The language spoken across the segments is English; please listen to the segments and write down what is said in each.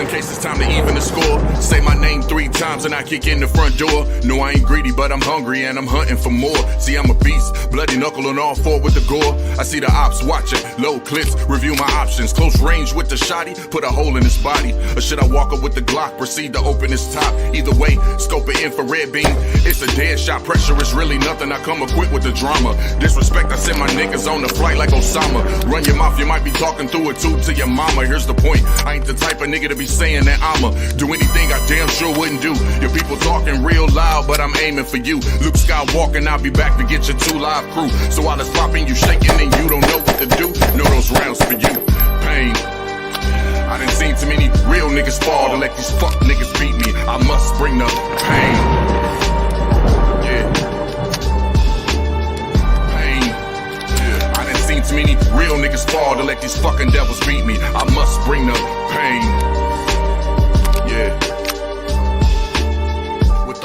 in case it's time to even the score. Say my name 3 times and I kick in the front door. No, I ain't greedy, but I'm hungry and I'm hunting for more. See, I'm a beast, bloody knuckle on all 4 with the gore. I see the ops watching, low clips, review my options. Close range with the shotty, put a hole in his body. Or should I walk up with the Glock, proceed to open his top? Either way, scope an infrared beam. It's a dead shot, pressure is really nothing. I come equipped with the drama. Disrespect, I send my niggas on the flight like Osama. Run your mouth, you might be talking through a tube to your mama. Here's the point, I ain't the type of nigga to be saying that I'ma do anything I damn sure wouldn't do. Your people talking real loud, but I'm aiming for you. Luke Skywalker, I'll be back to get your 2 live crew. So while it's popping, you shaking and you don't know what to do. Know those rounds for you. Pain. I done seen too many real niggas fall to let these fuck niggas beat me. I must bring the pain. Yeah. Pain. Yeah. I done seen too many real niggas fall to let these fucking devils beat me. I must bring the pain. Yeah.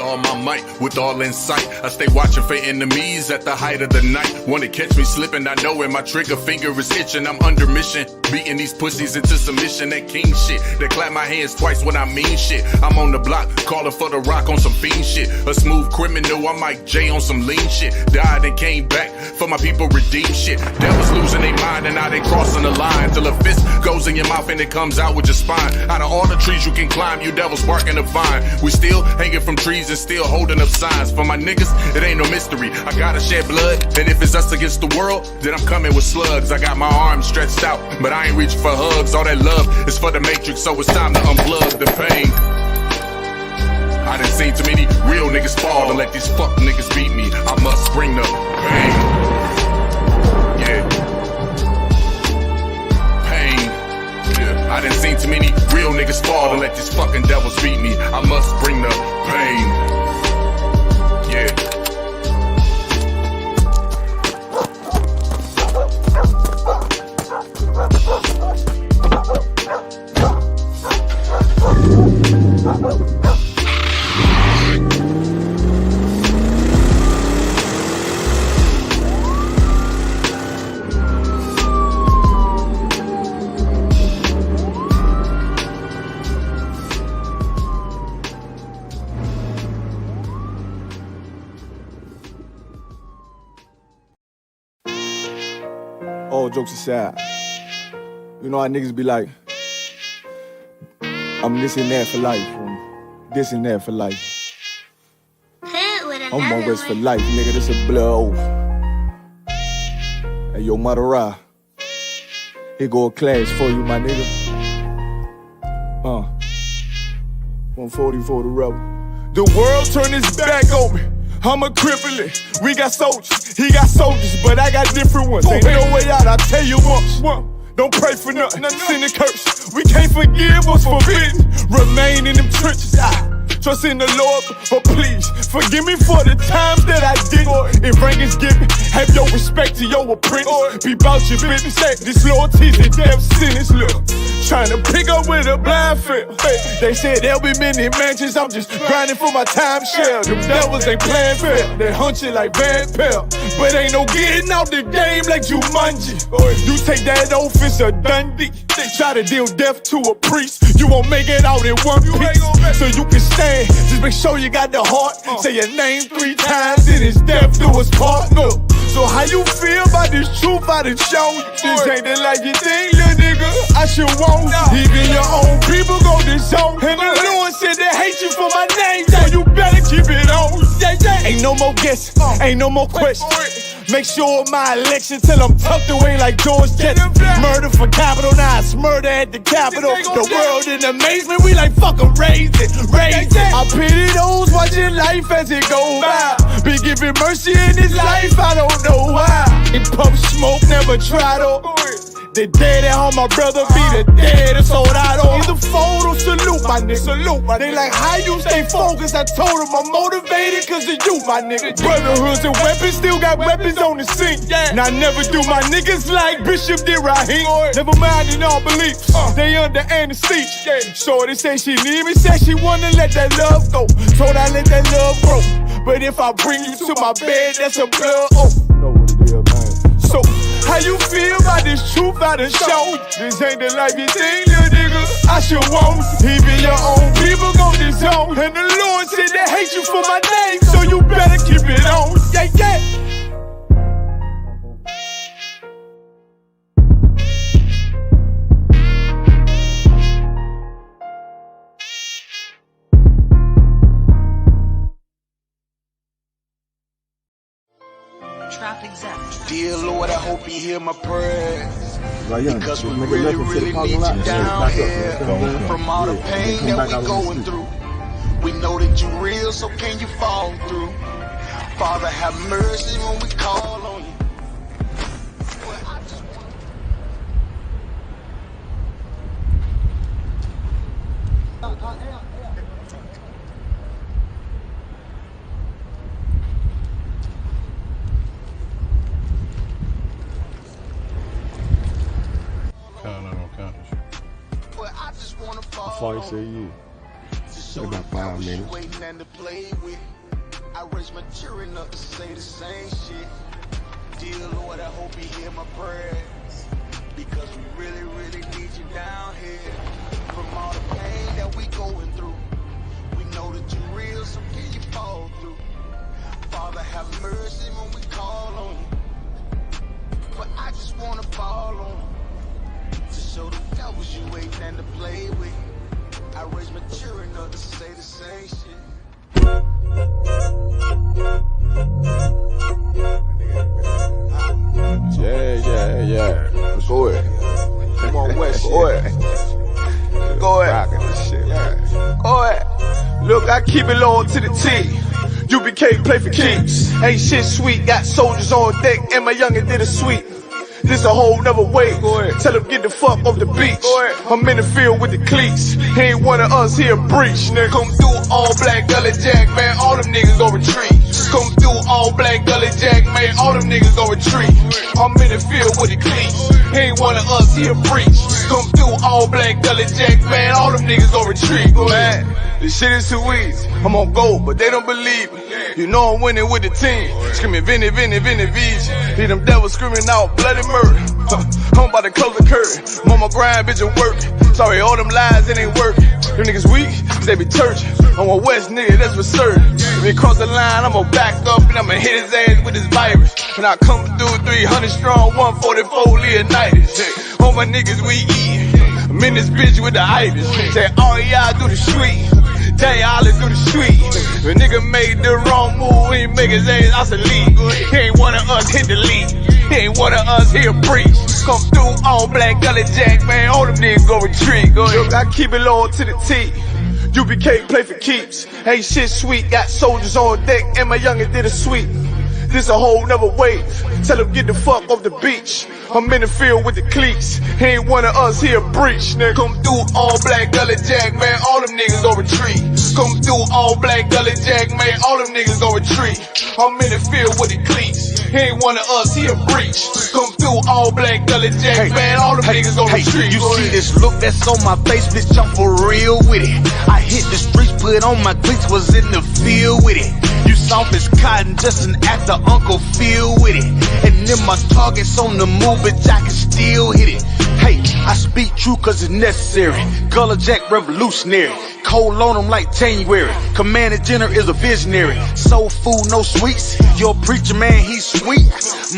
All my might, with all insight, I stay watching for enemies at the height of the night. Wanna catch me slipping, I know when my trigger finger is itching. I'm under mission, beating these pussies into submission. That king shit, that clap my hands twice when I mean shit. I'm on the block, calling for the rock on some fiend shit. A smooth criminal, I'm Mike J on some lean shit. Died and came back, for my people redeem shit. Devils losing their mind and now they crossing the line. Till a fist goes in your mouth and it comes out with your spine. Out of all the trees you can climb, you devils barking the vine. We still hanging from trees and still holding up signs. For my niggas, it ain't no mystery. I gotta shed blood, and if it's us against the world, then I'm coming with slugs. I got my arms stretched out, but I ain't reaching for hugs. All that love is for the matrix, so it's time to unplug the pain. I done seen too many real niggas fall to let these fuck niggas beat me. I must bring the pain. Yeah. Pain. Yeah. I done seen too many real niggas fall to let these fucking devils beat me. I must bring the pain. Yeah. All jokes aside, you know how niggas be like, I'm this and that for life, I'm this and that for life. I'm on West for life, nigga, this a blood oath. Hey, yo, Madara, here go a class for you, my nigga. 140 for the rebel. The world turned its back on me. I'm a cripple. We got soldiers, he got soldiers, but I got different ones. Ain't no way out, I tell you once. Don't pray for nothing, sin and curse. We can't forgive what's forbidden. Remain in them trenches. Trust in the Lord, but please forgive me for the times that I didn't. If rank is given, have your respect to your apprentice. Be about your business. This loyalty's a death sentence. Look, trying to pick up with a blind field. They said there'll be many mansions. I'm just grinding for my time share. Them devils ain't playing fair. They hunt you like Van Pelt, but ain't no getting out the game like Jumanji. You take that oath, it's a Dundee. Try to deal death to a priest, you won't make it out in one piece. So you can stand, just make sure you got the heart. Say your name 3 times, then it's death do us part. No. So how you feel about this truth I done shown you? This ain't the life you think, little nigga, I should want. Even your own people go this zone. And the Lord said they hate you for my name, so you better keep it on. Ain't no more guessing, ain't no more questions. Make sure my election till I'm tucked away like George Jetson. Murder for capital, now it's murder at the Capitol. The world in amazement, we like fuck 'em, raise it, raise it. I pity those watching life as it go by. Be giving mercy in this life, I don't know why. In pump smoke, never try to. The dead at home, my brother be the dead, it's all I don't. Either fold or salute, my nigga. Salute, my nigga. They like, how you stay focused? I told them I'm motivated cause of you, my nigga. Brotherhoods and weapons, still got weapons on the scene. And I never do my niggas like Bishop did Raheem. Never mind in all beliefs, they under anesthesia. Shorty say she need me, said she wanna let that love go. Told I let that love grow. But if I bring you to my bed, that's a blood oath. Know what it is, man. So, how you feel about this truth I done shown you? This ain't the life you think, little nigga, nigga, I should want it. Even your own people gon' disown. And the Lord said they hate you for my name, so you better keep it on. Yeah, yeah. Dear Lord, I hope you hear my prayers. Because we really, really need you down here. From all the pain that we going through, we know that you real, so can you fall through? Father, have mercy when we call on you. How far you say you? About 5 minutes. I raise my children up to say the same shit. Dear Lord, I hope you hear my prayers. Because we really, really need you down here. From all the pain that we going through, we know that you're real, so can you fall through? Father, have mercy when we call on you. But I just wanna fall on you. To show the devils you ain't nothing to play with. I raise my children up to say the same shit. Yeah. Go ahead. Come on, West. Go ahead. Go ahead. Go ahead. Look, I keep it low to the T. UBK play for keeps. Ain't shit sweet, got soldiers on deck, and my youngin' did a sweep. This a whole nother way. Tell him get the fuck off the beach. I'm in the field with the cleats. He ain't one of us here breach. Nigga, come through all black gully jack, man. All them niggas gon' retreat. Come through all black gully jack, man. All them niggas gon' retreat. I'm in the field with the cleats. He ain't one of us here breach. Come through all black gully jack, man. All them niggas gon' retreat. Man, this shit is too easy. I'm on gold, but they don't believe me. You know I'm winning with the team. Screaming Vinny, Vinny, Vinny, VG. Hear them devils screaming out bloody murder. I'm about to close the curtain. Mama grind, bitch, and work. Sorry, all them lies, it ain't working. Them niggas weak, they be church. I'm a West nigga, that's for certain. If he cross the line, I'ma back up and I'ma hit his ass with this virus. And I come through 300 strong, 144 Leonidas. All my niggas we eat. I'm in this bitch with the itis. Say all y'all do the sweet. Tell y'all to do the sweet. If a nigga made the wrong move, he make his ass obsolete. He ain't one of us hit the lead. He ain't one of us here preach. Come through all black gully jack, man. All them niggas go retreat. Go ahead. Look, I keep it low to the T. UBK play for keeps. Ain't shit sweet, got soldiers on deck, and my youngin' did a sweep. This a whole nother wave. Tell him get the fuck off the beach. I'm in the field with the cleats. He ain't one of us here breach. Nigga, come through all black gully jack, man. All them niggas gon' retreat. Come through all black gully jack, man. All them niggas gon' retreat. I'm in the field with the cleats. He ain't one of us here breach. Come through all black gully jack, man. All them niggas gon' retreat. You see this look that's on my face, bitch? I'm for real with it. I hit the streets, put on my cleats, was in the field with it. You soft as cotton, just an actor, Uncle Phil with it. And then my target's on the move, bitch, I can still hit it. Hey, I speak true cause it's necessary. Gullah Jack revolutionary. Cold on them like January. Commander General is a visionary. Soul food, no sweets. Your preacher man, he's sweet.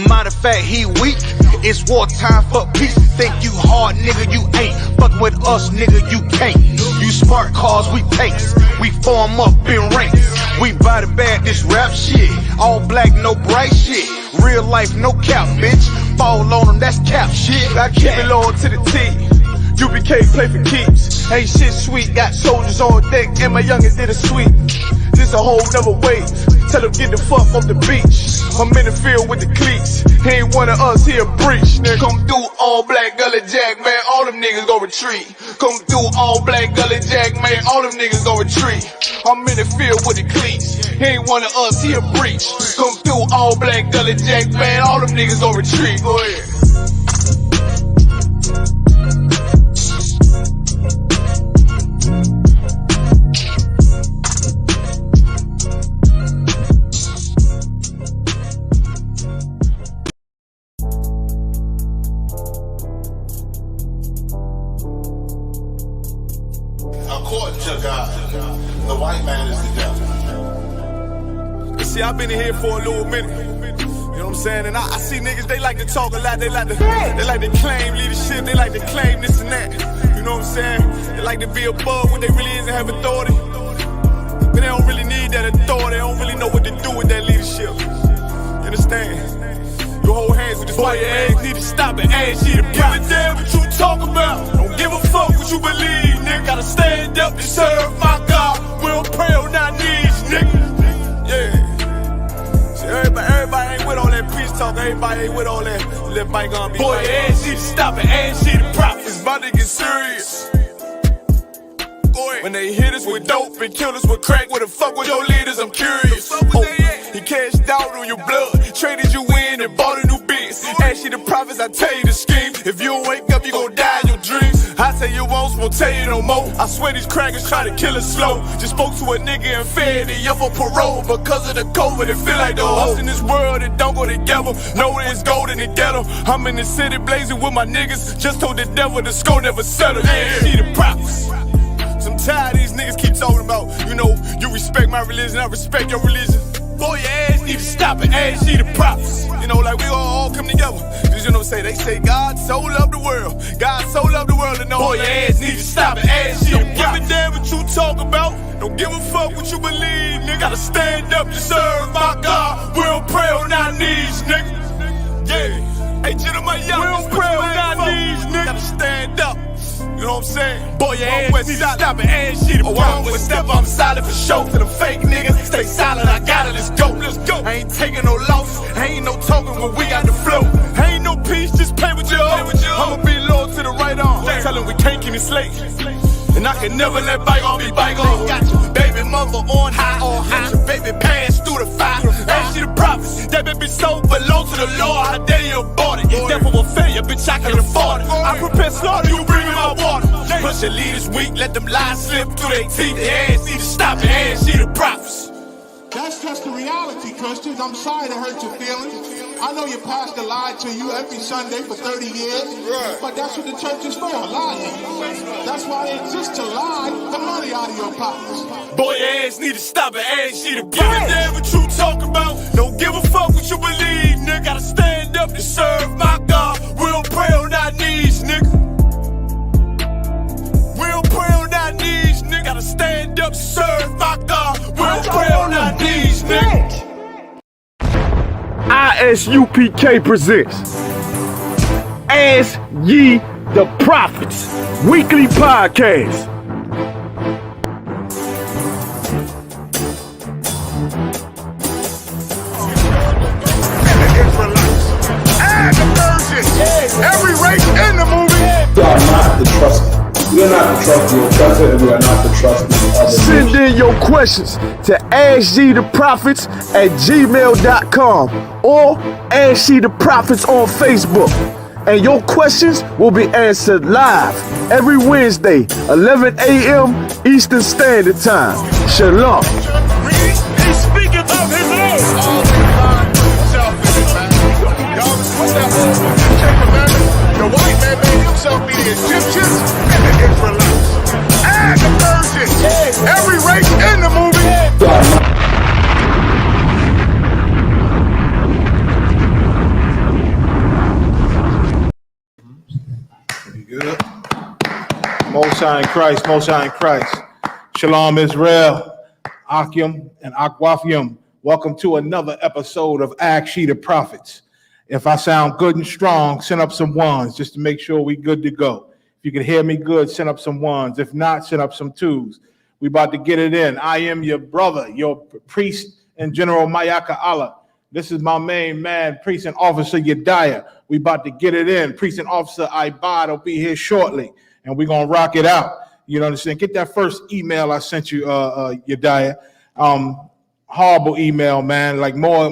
Matter of fact, he weak. It's wartime, fuck peace. Think you hard, nigga, you ain't. Fuck with us, nigga, you can't. You smart cars, we takes. We form up in ranks. We body bag this rap shit. All black, no bright shit. Real life, no cap, bitch. Fall on them, that's cap shit. I keep it low to the T. UBK play for keeps. Ain't shit sweet, got soldiers on deck, and my youngin' did a sweep. This a whole nother wave. Tell him get the fuck off the beach. I'm in the field with the cleats. He ain't one of us here breach. Nigga, come through all black gully jack, man. All them niggas gon' retreat. Come through all black gully jack, man. All them niggas gon' retreat. I'm in the field with the cleats. He ain't one of us here breach. Come through all black gully jack, man. All them niggas gon' retreat. Go ahead. manage the job. See, I've been in here for a little minute. You know what I'm saying? And I see niggas, they like to talk a lot. They like to claim leadership. They like to claim this and that. You know what I'm saying? They like to be above what they really is and have authority. But they don't really need that authority. They don't really know what to do with that leadership. You understand? You hold hands with this boy, your ass need to stop it. Ass she the give a damn what you talk about. Don't give a fuck what you believe, nigga. Gotta stand up to serve my God. We don't pray on our knees, nigga. Yeah. See, everybody ain't with all that peace talk. Everybody ain't with all that bygone be. Boy, your ass need to stop it. Ass she the prophet. It's about to get serious. When they hit us with dope and kill us with crack, where the fuck with your leaders? I'm curious. He cashed out on your blood, traded you in and bought a new biz. Ask you the prophets, I tell you the scheme. If you don't wake up, you gon' die in your dreams. I tell you once, won't tell you no more. I swear these crackers try to kill us slow. Just spoke to a nigga and fed he up for parole because of the COVID. It feel like the host in this world that don't go together. Know that it's gold in the ghetto. I'm in the city blazing with my niggas. Just told the devil the score never settled. Yeah, see the prophets. I'm tired of these niggas keep talking about, you know, you respect my religion, I respect your religion. Boy, your ass need to stop it, ass she the prophets. You know, like we all come together. Cause you know, they say God so loved the world. God so loved the world, and no, boy, your ass need to stop it, ass she the prophets. Don't give a damn what you talk about. Don't give a fuck what you believe, nigga. Gotta stand up to serve my God. We don't pray on our knees, nigga. Yeah. Hey, gentlemen, young, we don't pray on our knees, nigga. Gotta stand up. You know what I'm saying? Boy, your ass need to stop it, ass she the problem. With step, I'm solid for show. To the fake niggas, stay silent, I got it, let's go. I ain't taking no loss, ain't no token when we got the flow. Ain't no peace, just play with your own. I'ma be loyal to the right arm. Tell him we can't keep me slave. And I can never let bygone be bygone. Got your baby mother on high, got your baby pass through the fire. Ask you the prophets, that baby soul belong to the Lord. How dare you abort it? Devil will failure, bitch, I can afford it. I prepare slaughter, you bring me my water. Push your leaders weak, let them lies slip through their teeth. Their ass need to stop it, ass she the prophets. That's just the reality, Christians. I'm sorry to hurt your feelings. I know your pastor lied to you every Sunday for 30 years, but that's what the church is for, lying. That's why it exists, to lie the money out of your pockets. Boy, your ass need to stop it, ass she the give a damn what you talk about. Don't give a fuck what you believe, nigga. Gotta stand up to serve my God. We don't pray on our knees, nigga. We don't pray on our knees, nigga. Gotta stand up to serve my God. We don't pray on our knees, nigga. ISUPK presents Ask Ye the Prophets weekly podcast. Every race in the movie. We are not the trust. We are not the trust. We are trusted, and we are not the trust. Send in your questions to AskYeTheProphets@gmail.com or Ask Ye the Prophets on Facebook. And your questions will be answered live every Wednesday, 11 a.m. Eastern Standard Time. Shalom. He's speaking of his own. The white man made himself be the Egyptians and the Israelites. And the virgins. Every race in the movie. Good. Most High in Christ, Most High in Christ. Shalom Israel, Akim and Akwafium. Welcome to another episode of Ask Ye the Prophets. If I sound good and strong, send up some ones just to make sure we good to go. If you can hear me good, send up some ones. If not, send up some twos. We about to get it in. I am your brother, your priest and General Mayaka Allah. This is my main man, Priest and Officer Yediah. We about to get it in. Priest and Officer Ibad will be here shortly, and we're going to rock it out. You know what I'm saying? Get that first email I sent you, Yediah. Horrible email, man. Like more,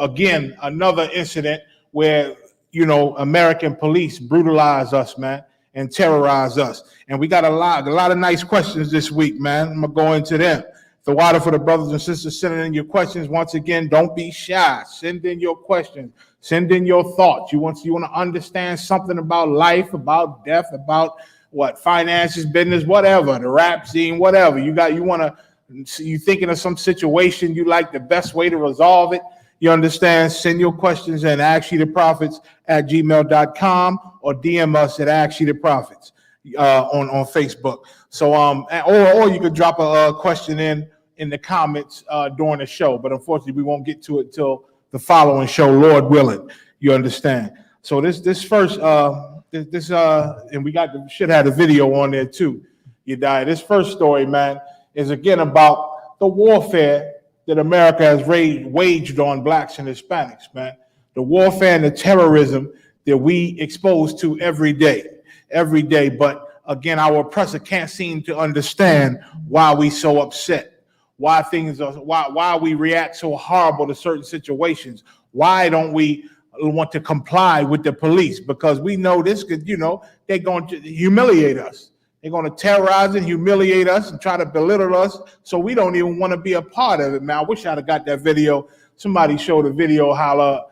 again, another incident where, you know, American police brutalize us, man, and terrorize us. And we got a lot of nice questions this week, man. I'm going to go into them. The water for the brothers and sisters sending in your questions. Once again, don't be shy. Send in your questions. Send in your thoughts. You want to understand something about life, about death, about what finances, business, whatever, the rap scene, whatever. You want to you thinking of some situation you like the best way to resolve it, you understand, send your questions in askyetheprophets@gmail.com or DM us at askyetheprophets on Facebook. So or you could drop a question in the comments during the show, but unfortunately we won't get to it till the following show, Lord willing. You understand? So this first and we should have the video on there too. You die. This first story, man, is again about the warfare that America has waged on blacks and Hispanics, man. The warfare and the terrorism that we exposed to every day. But again, our oppressor can't seem to understand why we so upset, why we react so horrible to certain situations. Why don't we want to comply with the police? Because we know this could, they're going to humiliate us. They're going to terrorize and humiliate us and try to belittle us. So we don't even want to be a part of it, man. I wish I'd have got that video. Somebody showed a video how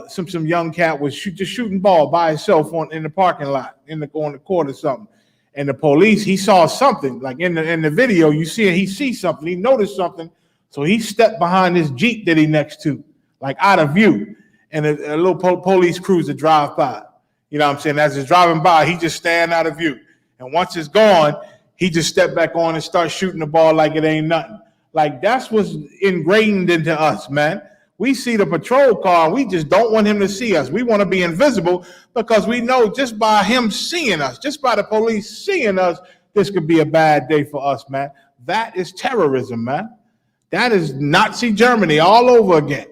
some young cat was just shooting ball by himself in the parking lot, on the court or something. And the police, he saw something, like in the video, he sees something, he noticed something. So he stepped behind this Jeep that he next to, like out of view. And a little police cruiser drive by. You know what I'm saying? As it's driving by, he just stand out of view. And once it's gone, he just step back on and start shooting the ball like it ain't nothing. Like that's what's ingrained into us, man. We see the patrol car, and we just don't want him to see us. We want to be invisible because we know just by him seeing us, just by the police seeing us, this could be a bad day for us, man. That is terrorism, man. That is Nazi Germany all over again.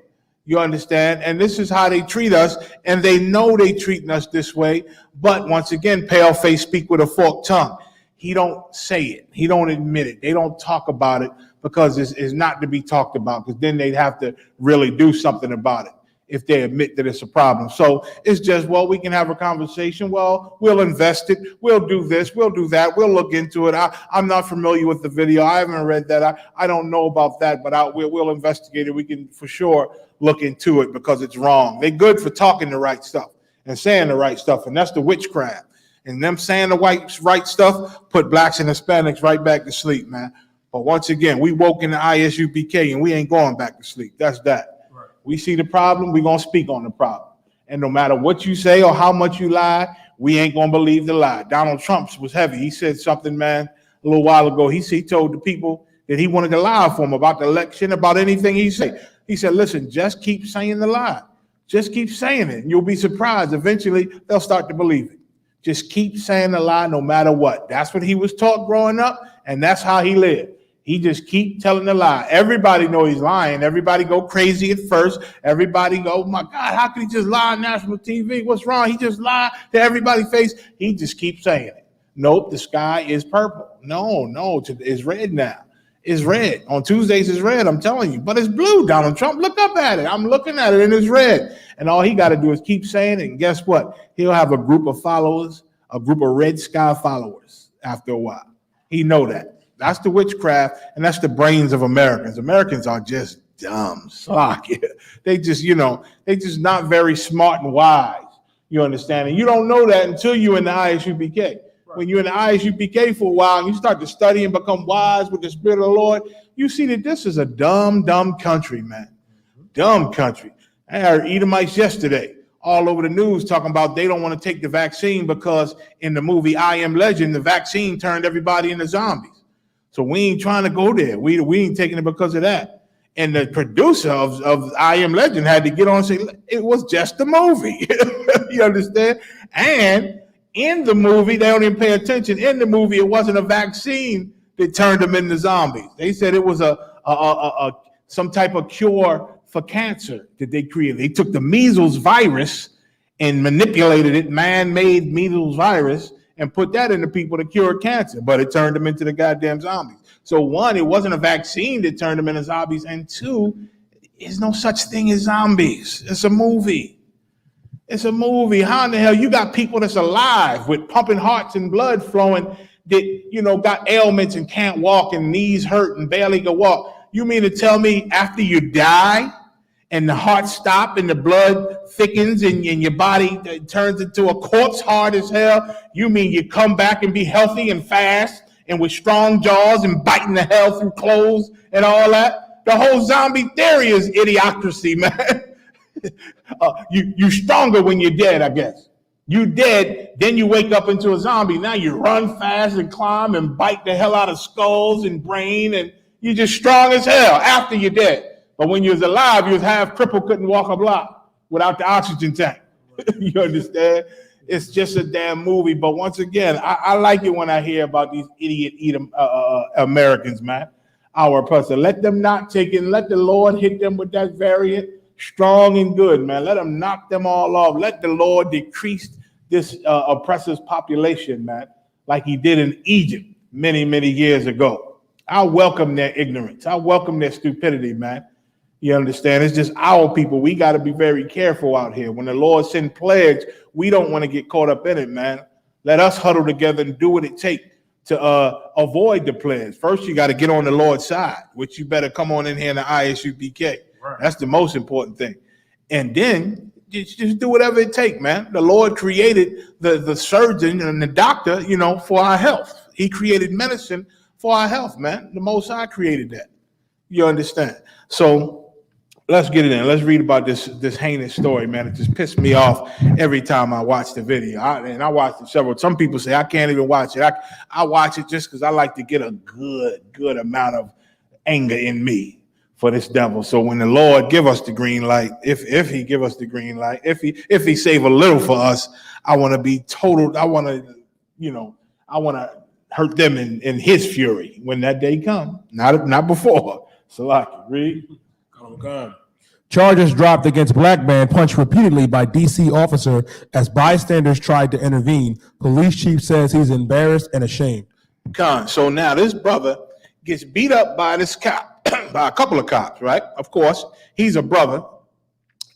You understand? And this is how they treat us, and they know they treating us this way. But once again, pale face speak with a forked tongue. He don't say it. He don't admit it. They don't talk about it because it's not to be talked about, because then they'd have to really do something about it if they admit that it's a problem. So it's just, well, we can have a conversation. Well, we'll invest it. We'll do this. We'll do that. We'll look into it. I'm not familiar with the video. I haven't read that. I don't know about that, but we'll investigate it. We can for sure look into it because it's wrong. They're good for talking the right stuff and saying the right stuff, and that's the witchcraft. And them saying the right stuff put blacks and Hispanics right back to sleep, man. But once again, we woke in the ISUPK and we ain't going back to sleep. That's that. Right. We see the problem, we're going to speak on the problem. And no matter what you say or how much you lie, we ain't going to believe the lie. Donald Trump was heavy. He said something, man, a little while ago. He told the people that he wanted to lie for him about the election, about anything he said. He said, listen, just keep saying the lie. Just keep saying it. And you'll be surprised. Eventually, they'll start to believe it. Just keep saying the lie no matter what. That's what he was taught growing up, and that's how he lived. He just keep telling the lie. Everybody know he's lying. Everybody go crazy at first. Everybody go, oh my God, how can he just lie on national TV? What's wrong? He just lied to everybody's face. He just keeps saying it. Nope, the sky is purple. No, it's red now. It's red. On Tuesdays it's red, I'm telling you. But it's blue, Donald Trump. Look up at it. I'm looking at it, and it's red. And all he got to do is keep saying it, and guess what? He'll have a group of followers, a group of red sky followers after a while. He know that. That's the witchcraft, and that's the brains of Americans. Americans are just dumb. They just, they just not very smart and wise. You understand? And you don't know that until you're in the ISUPK. Right. When you're in the ISUPK for a while and you start to study and become wise with the Spirit of the Lord, you see that this is a dumb country, man. Dumb country. I heard Edomites yesterday all over the news talking about they don't want to take the vaccine because in the movie I Am Legend, the vaccine turned everybody into zombies. So we ain't trying to go there. We ain't taking it because of that. And the producer of I Am Legend had to get on and say, it was just a movie. You understand? And in the movie, they don't even pay attention. In the movie, it wasn't a vaccine that turned them into zombies. They said it was some type of cure for cancer that they created. They took the measles virus and manipulated it, man-made measles virus, and put that into people to cure cancer, but it turned them into the goddamn zombies. So one, it wasn't a vaccine that turned them into zombies, and two, there's no such thing as zombies. It's a movie. It's a movie. How in the hell you got people that's alive with pumping hearts and blood flowing that, got ailments and can't walk and knees hurt and barely can walk? You mean to tell me after you die and the heart stops and the blood thickens and your body turns into a corpse hard as hell, you mean you come back and be healthy and fast and with strong jaws and biting the hell through clothes and all that. The whole zombie theory is idiocracy, man. You stronger when you're dead, I guess. You dead, then you wake up into a zombie. Now you run fast and climb and bite the hell out of skulls and brain, and you're just strong as hell after you're dead. But when you was alive, you was half crippled, couldn't walk a block without the oxygen tank. You understand? It's just a damn movie. But once again, I like it when I hear about these idiot Americans, man. Our oppressor. Let them not take it. Let the Lord hit them with that variant, strong and good, man. Let them knock them all off. Let the Lord decrease this oppressor's population, man, like he did in Egypt many, many years ago. I welcome their ignorance. I welcome their stupidity, man. You understand? It's just our people. We got to be very careful out here. When the Lord sends plagues, we don't want to get caught up in it, man. Let us huddle together and do what it takes to avoid the plagues. First, you got to get on the Lord's side, which you better come on in here in the ISUPK. Right. That's the most important thing. And then just do whatever it takes, man. The Lord created the surgeon and the doctor, for our health. He created medicine for our health, man. The Most High created that. You understand? So let's get it in. Let's read about this heinous story, man. It just pissed me off every time I watch the video. And I watched it several. Some people say I can't even watch it. I watch it just because I like to get a good amount of anger in me for this devil. So when the Lord give us the green light, if he give us the green light, if he save a little for us, I want to be total. I want to hurt them in his fury when that day comes. Not before. Salaki, read. Okay. Charges dropped against black man punched repeatedly by DC officer as bystanders tried to intervene. Police chief says he's embarrassed and ashamed. So now this brother gets beat up by this cop, by a couple of cops, right? Of course, he's a brother,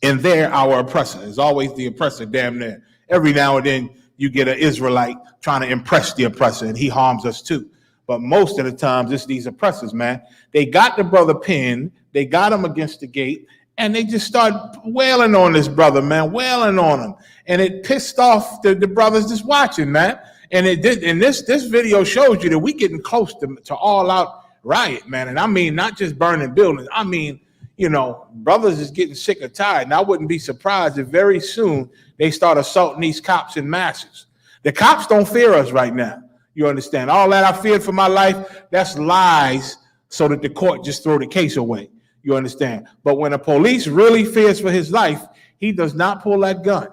and they're our oppressor. There's always the oppressor, damn near. Every now and then you get an Israelite trying to impress the oppressor, and he harms us too. But most of the times, it's these oppressors, man. They got the brother pinned, they got him against the gate, and they just start wailing on this brother, man, wailing on him. And it pissed off the brothers just watching, man. And it did. And this video shows you that we getting close to all out riot, man. And I mean, not just burning buildings. I mean, brothers is getting sick or tired. And I wouldn't be surprised if very soon they start assaulting these cops in masses. The cops don't fear us right now. You understand? All that I feared for my life, that's lies so that the court just throw the case away. You understand? But when a police really fears for his life, he does not pull that gun.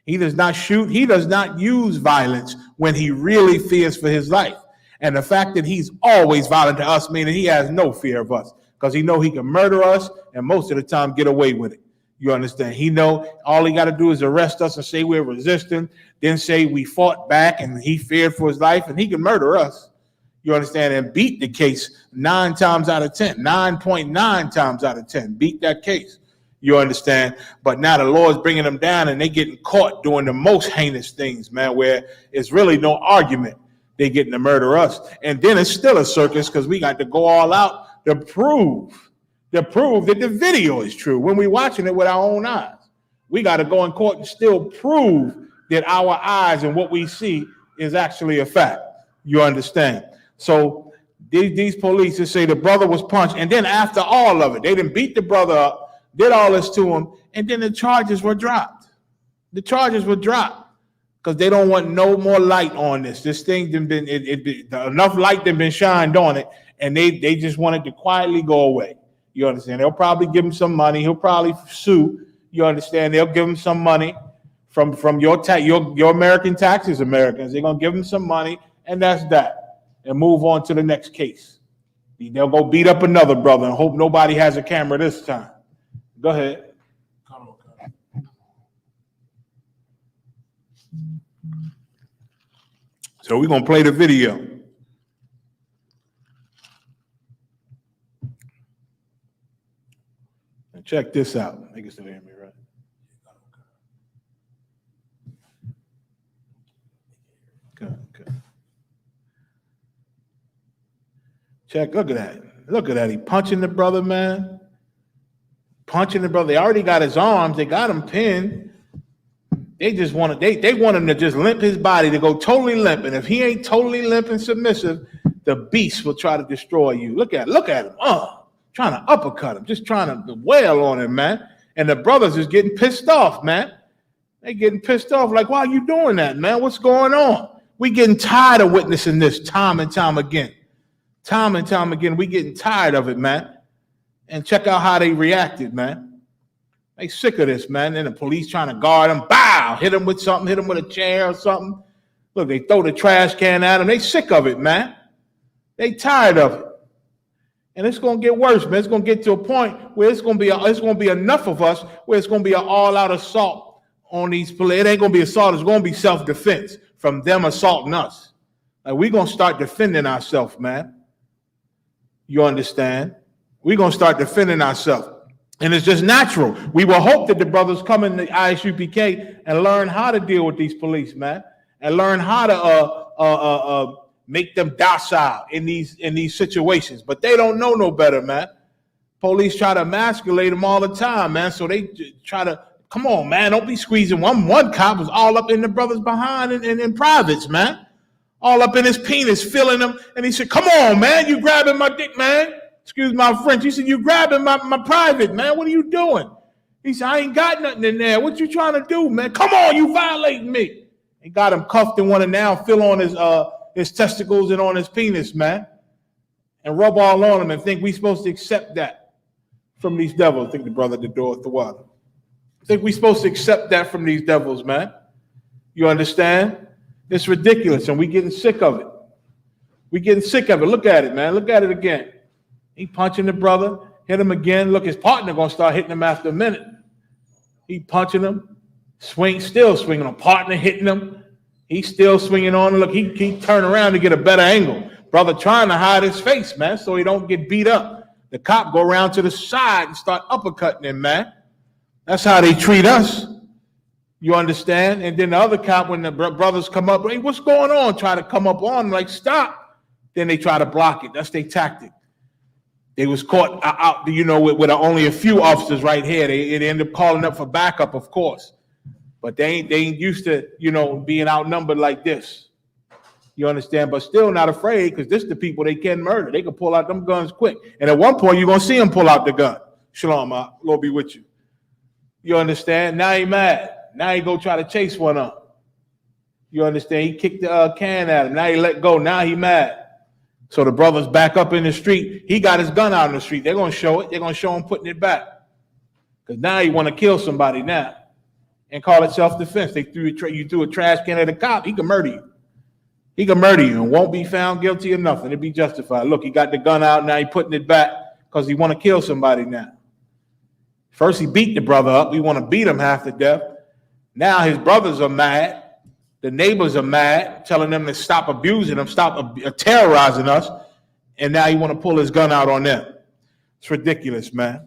He does not shoot. He does not use violence when he really fears for his life. And the fact that he's always violent to us, meaning he has no fear of us because he know he can murder us and most of the time get away with it. You understand? He know all he got to do is arrest us and say we're resisting, then say we fought back and he feared for his life, and he can murder us. You understand? And beat the case 9 times out of 10, 9.9 times out of 10, beat that case. You understand? But now the Lord's bringing them down and they getting caught doing the most heinous things, man, where it's really no argument. They getting to murder us. And then it's still a circus because we got to go all out to prove that the video is true when we're watching it with our own eyes. We got to go in court and still prove that our eyes and what we see is actually a fact. You understand? So these police just say the brother was punched, and then after all of it, they didn't beat the brother up, did all this to him, and then the charges were dropped. The charges were dropped because they don't want no more light on this. This thing been enough light been shined on it, and they just wanted to quietly go away. You understand? They'll probably give him some money. He'll probably sue. You understand? They'll give him some money from your American taxes, Americans. They're gonna give him some money, and that's that. And move on to the next case. They'll go beat up another brother and hope nobody has a camera this time. Go ahead. So we're gonna play the video. And check this out. They can still hear me, right? Okay. Check, look at that. Look at that. He punching the brother, man. Punching the brother. They already got his arms. They got him pinned. They just want they want him to just limp his body, to go totally limp. And if he ain't totally limp and submissive, the beast will try to destroy you. Look at him. Trying to uppercut him, just trying to wail on him, man. And the brothers is getting pissed off, man. They getting pissed off. Like, why are you doing that, man? What's going on? We getting tired of witnessing this time and time again. Time and time again, we getting tired of it, man. And check out how they reacted, man. They sick of this, man. And the police trying to guard them. Bow! Hit them with something. Hit them with a chair or something. Look, they throw the trash can at them. They sick of it, man. They tired of it. And it's going to get worse, man. It's going to get to a point where it's going to be enough of us where it's going to be an all-out assault on these police. It ain't going to be assault. It's going to be self-defense from them assaulting us. Like, we're going to start defending ourselves, man. You understand? We're going to start defending ourselves. And it's just natural. We will hope that the brothers come in the ISUPK and learn how to deal with these police, man, and learn how to make them docile in these situations. But they don't know no better, man. Police try to emasculate them all the time, man. So they try to, come on, man, don't be squeezing. One cop was all up in the brothers behind and in privates, man. All up in his penis, feeling them. And he said, come on, man, you grabbing my dick, man. Excuse my French. He said, you grabbing my private, man. What are you doing? He said, I ain't got nothing in there. What you trying to do, man? Come on, you violating me. He got him cuffed and want to now fill on his testicles and on his penis, man, and rub all on him and think we supposed to accept that from these devils. I think the brother at the door at the water. I think we supposed to accept that from these devils, man. You understand? It's ridiculous, and we getting sick of it. We getting sick of it. Look at it, man. Look at it again. He punching the brother, hit him again. Look, his partner gonna start hitting him after a minute. He punching him, still swinging on. Partner hitting him. He's still swinging on. Look, he turned around to get a better angle. Brother trying to hide his face, man, so he don't get beat up. The cop go around to the side and start uppercutting him, man. That's how they treat us. You understand? And then the other cop, when the brothers come up, hey, what's going on? Try to come up on him, like, stop. Then they try to block it. That's their tactic. They was caught out, with only a few officers right here. They ended up calling up for backup, of course. But they ain't used to, being outnumbered like this. You understand? But still not afraid, because this is the people they can murder. They can pull out them guns quick. And at one point, you're going to see them pull out the gun. Shalom, Lord be with you. You understand? Now he mad. Now he go try to chase one up. You understand? He kicked the can at him. Now he let go. Now he mad. So the brother's back up in the street. He got his gun out in the street. They're going to show it. They're going to show him putting it back. Because now he want to kill somebody now. And call it self-defense. You threw a trash can at a cop, he can murder you. He can murder you and won't be found guilty of nothing. It'd be justified. Look, he got the gun out, now he putting it back because he want to kill somebody now. First he beat the brother up. We want to beat him half to death. Now his brothers are mad. The neighbors are mad, telling them to stop abusing them, stop terrorizing us. And now he want to pull his gun out on them. It's ridiculous, man.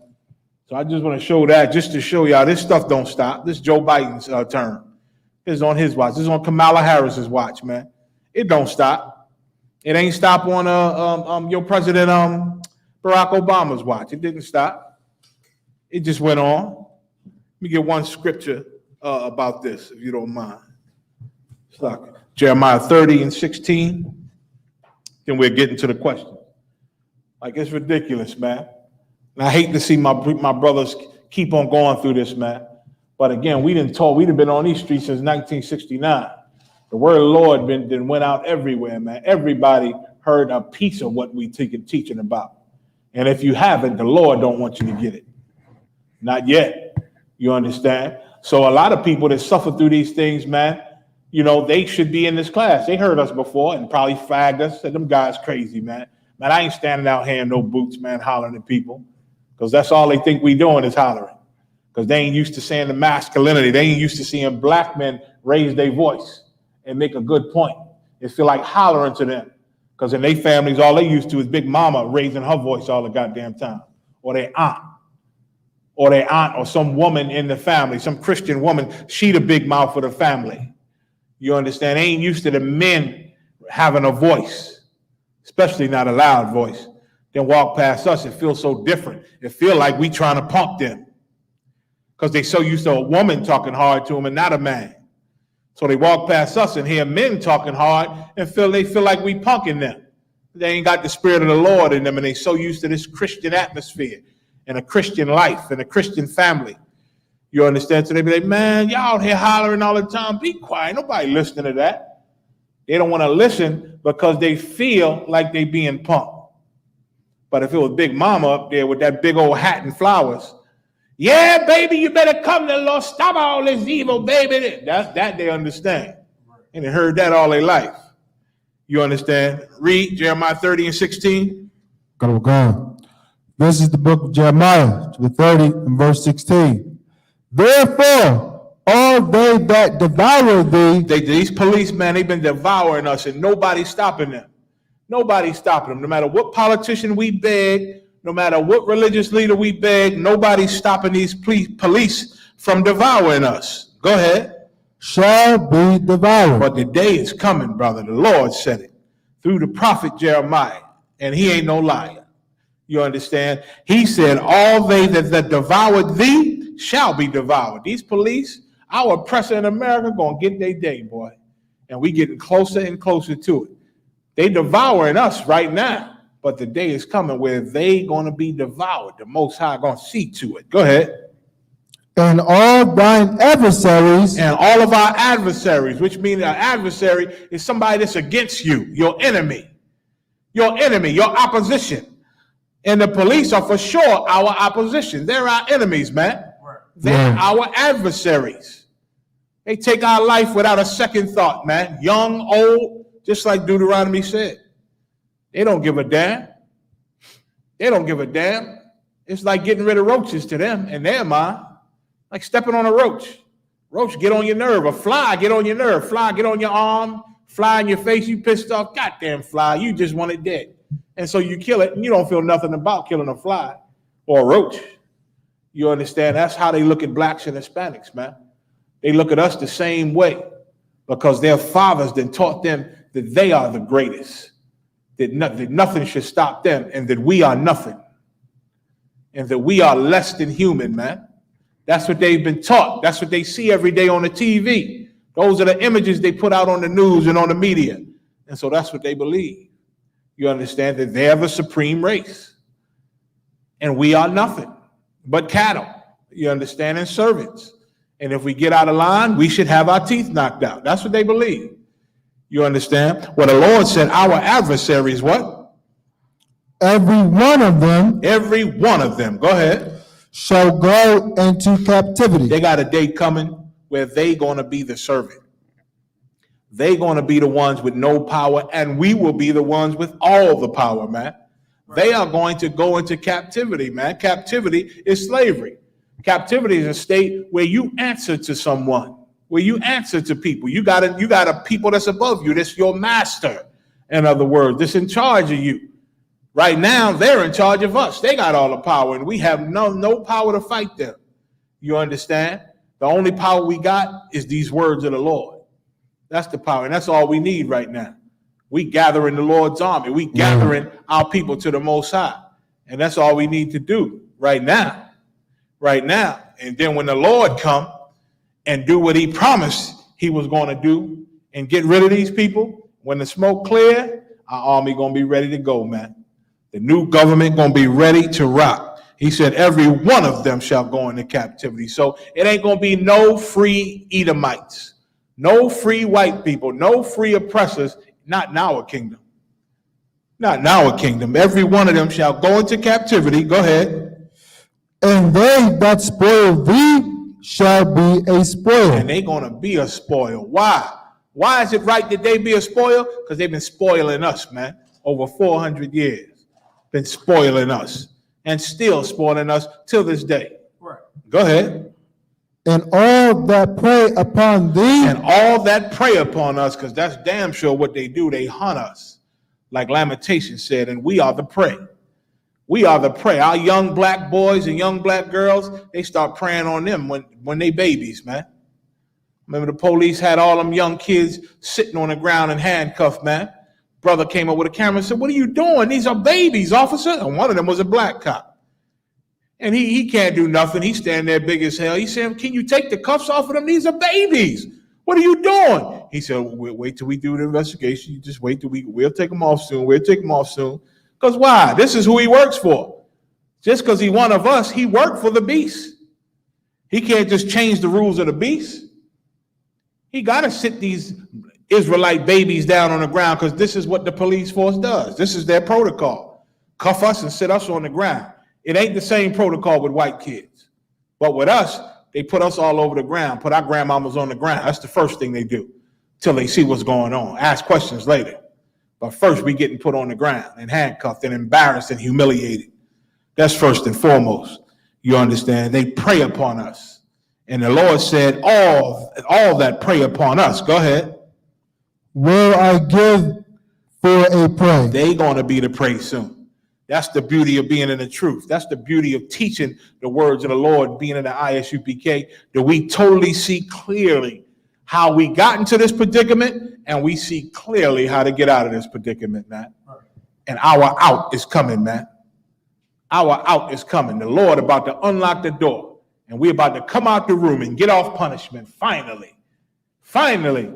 So I just want to show that just to show y'all this stuff don't stop. This is Joe Biden's turn. This is on his watch. This is on Kamala Harris's watch, man. It don't stop. It ain't stop on your president Barack Obama's watch. It didn't stop. It just went on. Let me get one scripture about this, if you don't mind. It's like Jeremiah 30:16. Then we're getting to the question. Like, it's ridiculous, man. And I hate to see my brothers keep on going through this, man. But again, we done been on these streets since 1969. The word of the Lord went out everywhere, man. Everybody heard a piece of what we teaching about. And if you haven't, the Lord don't want you to get it. Not yet. You understand? So a lot of people that suffer through these things, man, they should be in this class. They heard us before and probably flagged us. Said, them guys crazy, man. Man, I ain't standing out here in no boots, man, hollering at people. Because that's all they think we doing is hollering. Because they ain't used to seeing the masculinity. They ain't used to seeing black men raise their voice and make a good point. It feel like hollering to them. Because in their families, all they used to is Big Mama raising her voice all the goddamn time. Or their aunt. Or some woman in the family, some Christian woman, she the big mouth of the family. You understand? They ain't used to the men having a voice, especially not a loud voice. Then walk past us, it feels so different. It feel like we trying to punk them. Because they so used to a woman talking hard to them and not a man. So they walk past us and hear men talking hard and they feel like we punking them. They ain't got the spirit of the Lord in them, and they so used to this Christian atmosphere and a Christian life and a Christian family. You understand? So they be like, man, y'all out here hollering all the time. Be quiet. Nobody listening to that. They don't want to listen because they feel like they being punked. But if it was Big Mama up there with that big old hat and flowers, yeah, baby, you better come to the Lord. Stop all this evil, baby. That they understand. And they heard that all their life. You understand? Read Jeremiah 30:16. Go. This is the book of Jeremiah, chapter 30 and verse 16. Therefore, all they that devour thee. These policemen, they've been devouring us, and nobody's stopping them. Nobody's stopping them. No matter what politician we beg, no matter what religious leader we beg, nobody's stopping these police from devouring us. Go ahead. Shall be devoured. But the day is coming, brother. The Lord said it through the prophet Jeremiah, and he ain't no liar. You understand? He said, all they that devoured thee shall be devoured. These police, our oppressor in America, gonna get their day, boy. And we getting closer and closer to it. They devouring us right now, but the day is coming where they gonna be devoured. The Most High gonna see to it. Go ahead. And all thine adversaries. And all of our adversaries, which means an adversary is somebody that's against you, your enemy, your opposition. And the police are for sure our opposition. They're our enemies, man. They're our adversaries. They take our life without a second thought, man. Young, old, just like Deuteronomy said. They don't give a damn. They don't give a damn. It's like getting rid of roaches to them in their mind. Like stepping on a roach. Roach get on your nerve. A fly get on your nerve. Fly get on your arm. Fly in your face. You pissed off. Goddamn fly. You just want it dead. And so you kill it, and you don't feel nothing about killing a fly or a roach. You understand? That's how they look at blacks and Hispanics, man. They look at us the same way because their fathers then taught them that they are the greatest, that nothing should stop them, and that we are nothing, and that we are less than human, man. That's what they've been taught. That's what they see every day on the TV. Those are the images they put out on the news and on the media. And so that's what they believe. You understand that they're the supreme race. And we are nothing but cattle. You understand? And servants. And if we get out of line, we should have our teeth knocked out. That's what they believe. You understand? Well, the Lord said our adversaries, what? Every one of them. Every one of them. Go ahead. Shall go into captivity. They got a day coming where they going to be the servant. They going to be the ones with no power, and we will be the ones with all the power, man. They are going to go into captivity, man. Captivity is slavery. Captivity is a state where you answer to someone, where you answer to people. You got a people that's above you. That's your master, in other words, that's in charge of you. Right now, they're in charge of us. They got all the power, and we have no power to fight them. You understand? The only power we got is these words of the Lord. That's the power, and that's all we need right now. We gathering the Lord's army. We gathering our people to the Most High, and that's all we need to do right now. Right now. And then when the Lord come and do what he promised he was going to do and get rid of these people, when the smoke clear, our army going to be ready to go, man. The new government going to be ready to rock. He said every one of them shall go into captivity. So it ain't going to be no free Edomites, no free white people, no free oppressors, not in our kingdom. Not in our kingdom. Every one of them shall go into captivity. Go ahead. And they that spoil thee shall be a spoil. And they going to be a spoil. Why? Why is it right that they be a spoil? Because they've been spoiling us, man, over 400 years. Been spoiling us and still spoiling us till this day. Right. Go ahead. And all that prey upon thee. And all that prey upon us, because that's damn sure what they do. They hunt us, like Lamentation said, and we are the prey. We are the prey. Our young black boys and young black girls, they start preying on them when they babies, man. Remember the police had all them young kids sitting on the ground and handcuffed, man. Brother came up with a camera and said, "What are you doing? These are babies, officer." And one of them was a black cop. And he can't do nothing. He's standing there big as hell. He said, "Can you take the cuffs off of them? These are babies." What are you doing? He said, wait till we do the investigation. You just wait till we'll take him off soon. We'll take him off soon. Because why? This is who he works for. Just because he's one of us, he worked for the beast. He can't just change the rules of the beast. He got to sit these Israelite babies down on the ground because this is what the police force does. This is their protocol. Cuff us and sit us on the ground. It ain't the same protocol with white kids. But with us, they put us all over the ground, put our grandmamas on the ground. That's the first thing they do till they see what's going on. Ask questions later. But first, we getting put on the ground and handcuffed and embarrassed and humiliated. That's first and foremost. You understand? They prey upon us. And the Lord said, all that prey upon us, go ahead, will I give for a prey. They going to be the prey soon. That's the beauty of being in the truth. That's the beauty of teaching the words of the Lord, being in the ISUPK, that we totally see clearly how we got into this predicament, and we see clearly how to get out of this predicament, man. And our out is coming, man. Our out is coming. The Lord about to unlock the door, and we're about to come out the room and get off punishment, finally. Finally.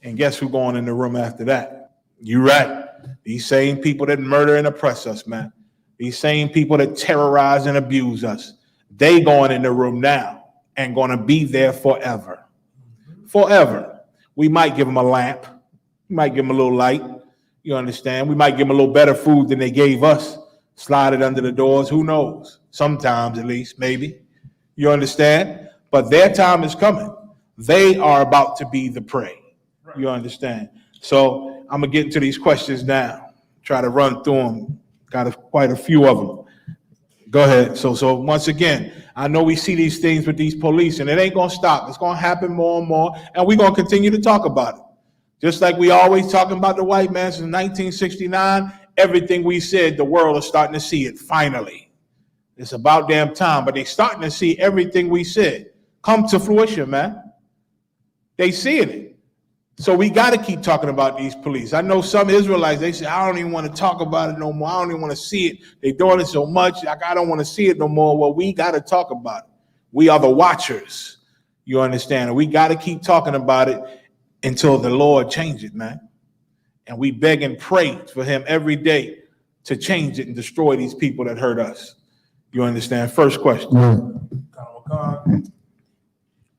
And guess who's going in the room after that? You right. These same people that murder and oppress us, man. These same people that terrorize and abuse us. They going in the room now and going to be there forever. Forever. We might give them a lamp. We might give them a little light. You understand? We might give them a little better food than they gave us. Slide it under the doors. Who knows? Sometimes at least, maybe. You understand? But their time is coming. They are about to be the prey. You understand? So I'm going to get into these questions now. Try to run through them. Got quite a few of them. Go ahead. So once again, I know we see these things with these police, and it ain't going to stop. It's going to happen more and more, and we're going to continue to talk about it. Just like we always talking about the white man since 1969, everything we said, the world is starting to see it finally. It's about damn time, but they starting to see everything we said come to fruition, man. They seeing it. So we got to keep talking about these police. I know some Israelites, they say, I don't even want to talk about it no more. I don't even want to see it. They're doing it so much. I don't want to see it no more. Well, we got to talk about it. We are the watchers. You understand? And we got to keep talking about it until the Lord changes it, man. And we beg and pray for him every day to change it and destroy these people that hurt us. You understand? First question.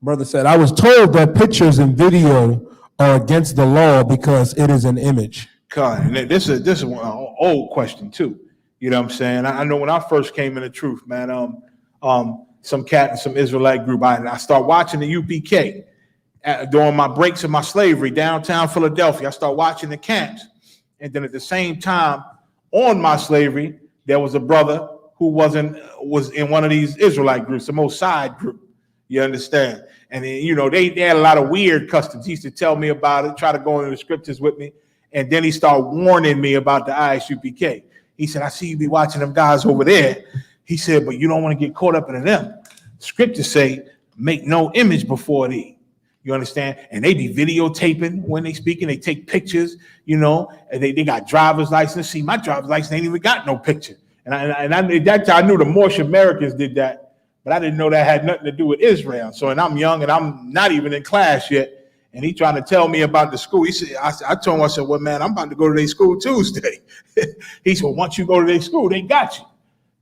Brother said, I was told that pictures and video are against the law because it is an image. And this is an old question too. You know what I'm saying? I know when I first came in the truth, man, some cat and some Israelite group, I start watching the UPK during my breaks of my slavery downtown Philadelphia. I start watching the camps. And then at the same time on my slavery, there was a brother who was in one of these Israelite groups, the Mossad group. You understand? And then, you know, they had a lot of weird customs. He used to tell me about it, try to go into the scriptures with me. And then he started warning me about the ISUPK. He said, I see you be watching them guys over there. He said, but you don't want to get caught up in them. Scriptures say, make no image before thee. You understand? And they be videotaping when they speaking. They take pictures, you know, and they got driver's license. See, my driver's license ain't even got no picture. And I knew the Moorish Americans did that. But I didn't know that had nothing to do with Israel. So, and I'm young and I'm not even in class yet. And he trying to tell me about the school. He said, I told him, I said, well, man, I'm about to go to their school Tuesday. He said, well, once you go to their school, they got you.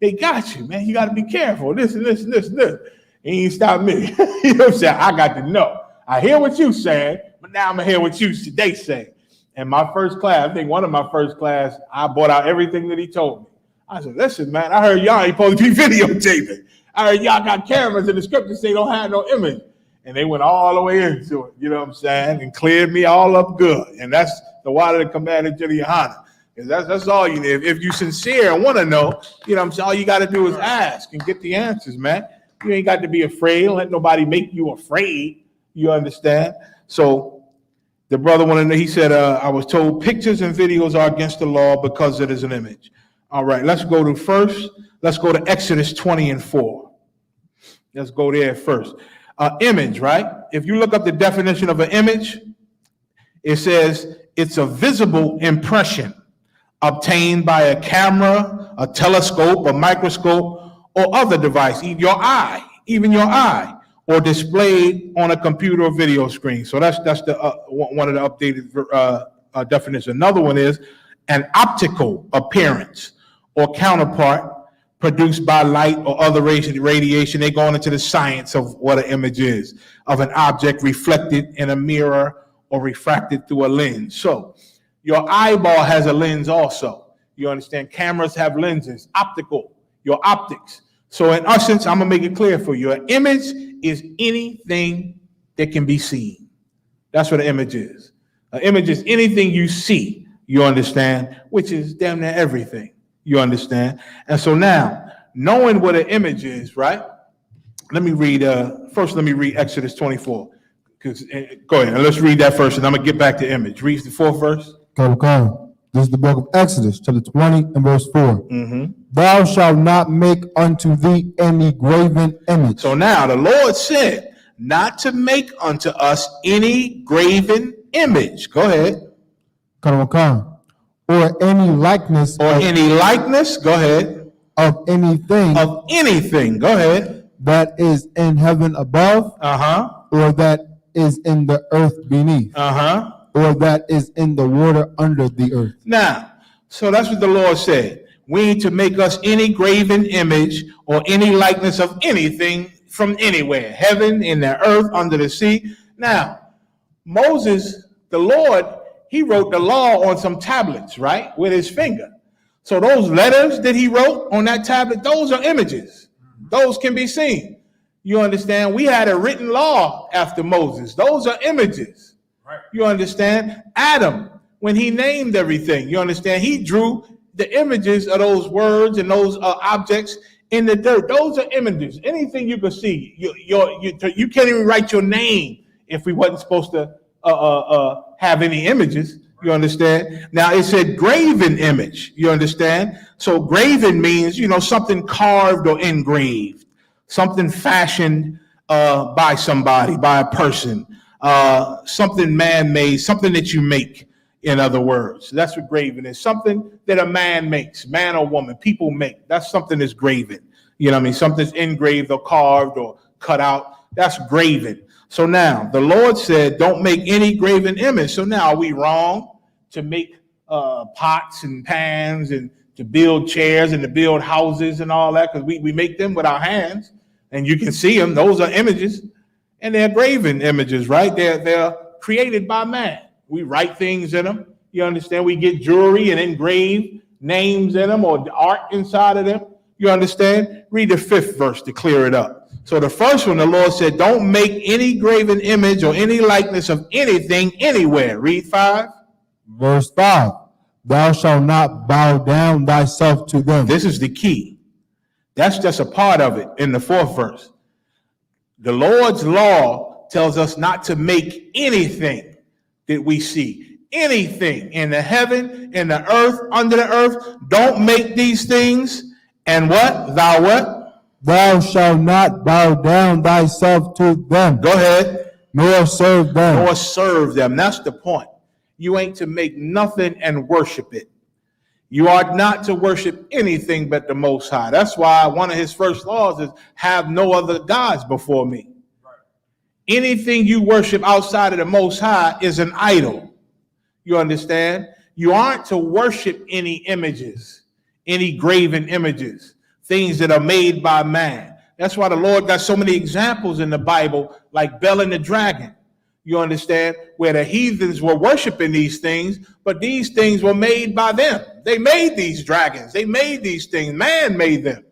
They got you, man. You got to be careful. This and this and this and this. He ain't stop me. You know what I'm saying? I got to know. I hear what you saying, but now I'm going to hear what they say. And my first class, I think one of my first class, I brought out everything that he told me. I said, listen, man, I heard y'all ain't supposed to be videotaping. I heard y'all got cameras in the scriptures say don't have no image. And they went all the way into it, you know what I'm saying, and cleared me all up good. And that's the water that commanded to the Yohana. That's all you need. If you're sincere and want to know, you know what I'm saying, all you got to do is ask and get the answers, man. You ain't got to be afraid. Don't let nobody make you afraid. You understand? So the brother wanted to know, he said, I was told pictures and videos are against the law because it is an image. All right, let's go to Exodus 20:4. Let's go there first. Image, right? If you look up the definition of an image, it says it's a visible impression obtained by a camera, a telescope, a microscope, or other device, even your eye, or displayed on a computer or video screen. So that's the one of the updated definitions. Another one is an optical appearance or counterpart produced by light or other radiation. They're going into the science of what an image is, of an object reflected in a mirror or refracted through a lens. So your eyeball has a lens also. You understand? Cameras have lenses, optical, your optics. So in essence, I'm going to make it clear for you. An image is anything that can be seen. That's what an image is. An image is anything you see, you understand, which is damn near everything, you understand. And so now, knowing what an image is, right? Let me read, first let me read Exodus 24. Go ahead, and let's read that first, and I'm going to get back to image. Read the 4th verse. Come. This is the book of Exodus, chapter 20 and verse 4. Thou shalt not make unto thee any graven image. So now the Lord said not to make unto us any graven image. Go ahead. Come. Or any likeness. Or any likeness. Go ahead. Of anything. Of anything. Go ahead. That is in heaven above. Or that is in the earth beneath. Or that is in the water under the earth. Now, so that's what the Lord said. We need to make us any graven image or any likeness of anything from anywhere, heaven, in the earth, under the sea. Now, Moses, the Lord, he wrote the law on some tablets, right, with his finger. So those letters that he wrote on that tablet, those are images. Those can be seen. You understand? We had a written law after Moses. Those are images. You understand? Adam, when he named everything, you understand? He drew the images of those words and those objects in the dirt. Those are images. Anything you can see. You can't even write your name if we wasn't supposed to have any images. You understand? Now it said graven image. You understand? So graven means, something carved or engraved, something fashioned by somebody, by a person. Something man-made, something that you make, in other words. That's what graven is. Something that a man makes, man or woman, people make. That's something that's graven. You know what I mean? Something's engraved or carved or cut out. That's graven. So now, the Lord said, don't make any graven image. So now, are we wrong to make pots and pans and to build chairs and to build houses and all that? Because we make them with our hands, and you can see them. Those are images. And they're graven images, right? They're created by man. We write things in them. You understand? We get jewelry and engrave names in them or art inside of them. You understand? Read the 5th verse to clear it up. So the first one, the Lord said, don't make any graven image or any likeness of anything anywhere. Read 5. Verse 5. Thou shalt not bow down thyself to them. This is the key. That's just a part of it in the 4th verse. The Lord's law tells us not to make anything that we see. Anything in the heaven, in the earth, under the earth. Don't make these things. And what? Thou shalt not bow down thyself to them. Go ahead. Nor serve them. That's the point. You ain't to make nothing and worship it. You are not to worship anything but the Most High. That's why one of his first laws is have no other gods before me. Right. Anything you worship outside of the Most High is an idol. You understand? You aren't to worship any images, any graven images, things that are made by man. That's why the Lord got so many examples in the Bible, like Bel and the dragon. You understand? Where the heathens were worshiping these things, but these things were made by them. They made these dragons. They made these things. Man made them.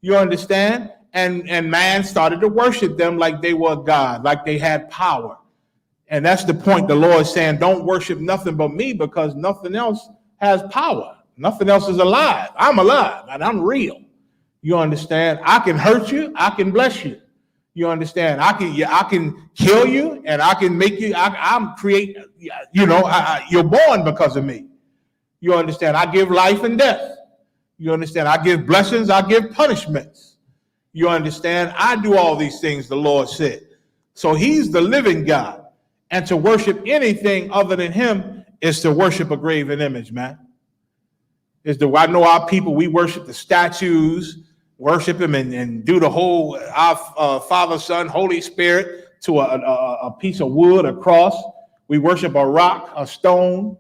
You understand? And man started to worship them like they were God, like they had power. And that's the point the Lord is saying, don't worship nothing but me, because nothing else has power. Nothing else is alive. I'm alive and I'm real. You understand? I can hurt you. I can bless you. You understand? I can kill you, and I can make you. I'm create. You're born because of me. You understand? I give life and death. You understand? I give blessings. I give punishments. You understand? I do all these things. The Lord said. So He's the living God, and to worship anything other than Him is to worship a graven image, man. I know our people. We worship the statues. worship him and do the whole our Father, Son, Holy Spirit to a piece of wood, a cross. We worship a rock, a stone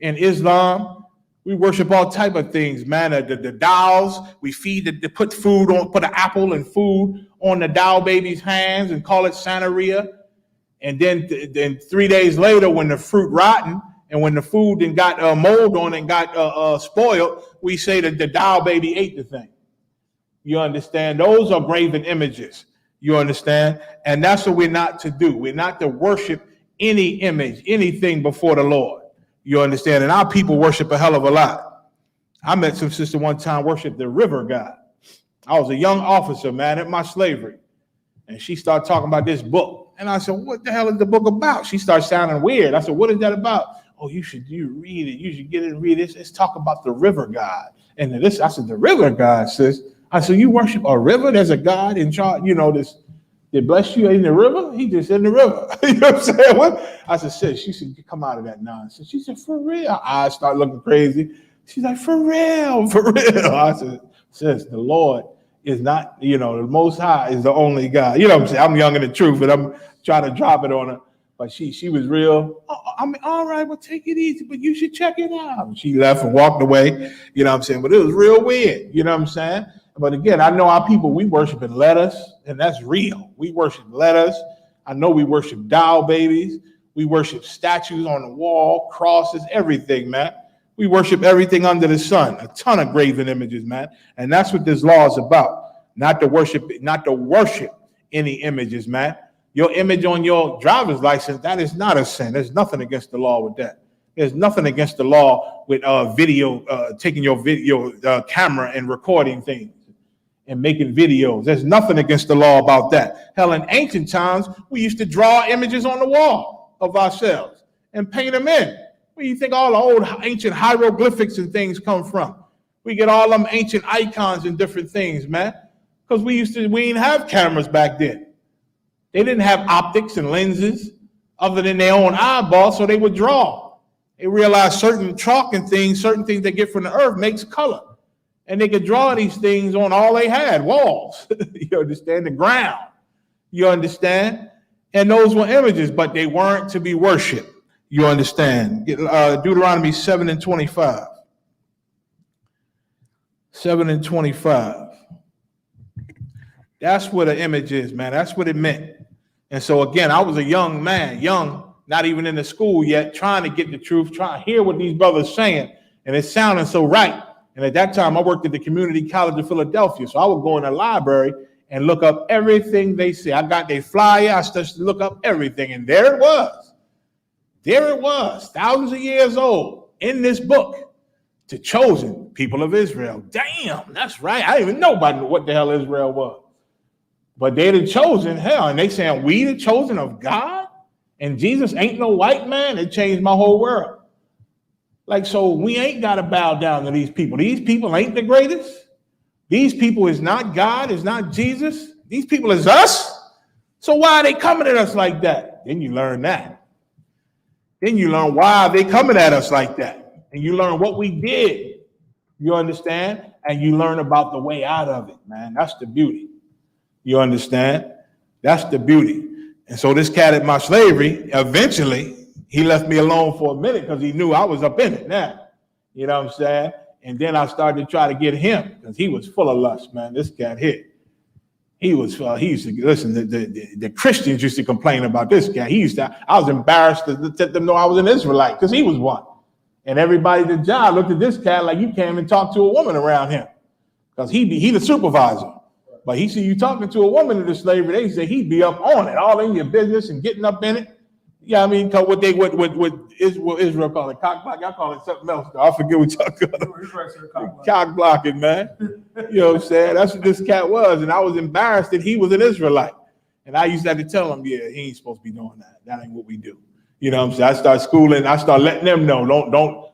in Islam. We worship all type of things, man. The dolls, we feed, put food on, put an apple and food on the doll baby's hands and call it Santeria. And then 3 days later, when the fruit rotten and when the food then got mold on it and got spoiled, we say that the doll baby ate the thing. You understand? Those are graven images. You understand? And that's what we're not to do. We're not to worship any image, anything before the Lord. You understand? And our people worship a hell of a lot. I met some sister one time worship the river god. I was a young officer, man, at my slavery. And she started talking about this book. And I said, what the hell is the book about? She started sounding weird. I said, what is that about? Oh, you read it. You should get it and read it. It's talk about the river god. And this, I said, the river god, sis. I said, you worship a river? There's a God in charge, this. They bless you in the river? He just in the river. You know what I'm saying? What? I said, sis, she should come out of that nonsense. She said, for real? Her eyes start looking crazy. She's like, for real, for real. I said, sis, the Lord is not, the Most High is the only God. You know what I'm saying? I'm young in the truth, but I'm trying to drop it on her. But she was real. Oh, I mean, all right, well, take it easy, but you should check it out. She left and walked away. You know what I'm saying? But it was real weird. You know what I'm saying? But again, I know our people, we worship in letters, and that's real. We worship letters. I know we worship doll babies. We worship statues on the wall, crosses, everything, man. We worship everything under the sun, a ton of graven images, man. And that's what this law is about. Not to worship any images, man. Your image on your driver's license, that is not a sin. There's nothing against the law with that. There's nothing against the law with taking your video camera and recording things and making videos. There's nothing against the law about that. Hell, in ancient times, we used to draw images on the wall of ourselves and paint them in. Where do you think all the old ancient hieroglyphics and things come from? We get all them ancient icons and different things, man. Because we didn't have cameras back then. They didn't have optics and lenses other than their own eyeball, so they would draw. They realized certain chalk and things, certain things they get from the earth makes color. And they could draw these things on all they had, walls. You understand? The ground. You understand? And those were images, but they weren't to be worshipped. You understand? Deuteronomy 7:25. 7:25. That's what an image is, man. That's what it meant. And so again, I was a young man, not even in the school yet, trying to get the truth, trying to hear what these brothers saying, and it sounded so right. And at that time, I worked at the Community College of Philadelphia, so I would go in the library and look up everything they say. I got their flyer, I started to look up everything, and there it was. There it was, thousands of years old, in this book, the chosen people of Israel. Damn, that's right. I didn't even know about what the hell Israel was. But they the chosen, hell, and they saying, we the chosen of God? And Jesus ain't no white man? It changed my whole world. Like, so we ain't got to bow down to these people. These people ain't the greatest. These people is not God, is not Jesus. These people is us. So why are they coming at us like that? Then you learn that. Then you learn why they coming at us like that. And you learn what we did. You understand? And you learn about the way out of it, man. That's the beauty. You understand? That's the beauty. And so this cat at my slavery, eventually, he left me alone for a minute because he knew I was up in it now. You know what I'm saying? And then I started to try to get him because he was full of lust, man. This cat hit. He used to listen. The Christians used to complain about this guy. I was embarrassed to let them know I was an Israelite because he was one. And everybody at the job looked at this cat like you can't even talk to a woman around him because he the supervisor. But he see you talking to a woman in the slavery, they say he'd be up on it, all in your business and getting up in it. Yeah, I mean, because what Israel call it, cock block. I call it something else. Though. I forget what y'all call it. Cock blocking, man. You know what I'm saying? That's what this cat was. And I was embarrassed that he was an Israelite. And I used to have to tell him, yeah, he ain't supposed to be doing that. That ain't what we do. You know what I'm saying? I start schooling. I start letting them know,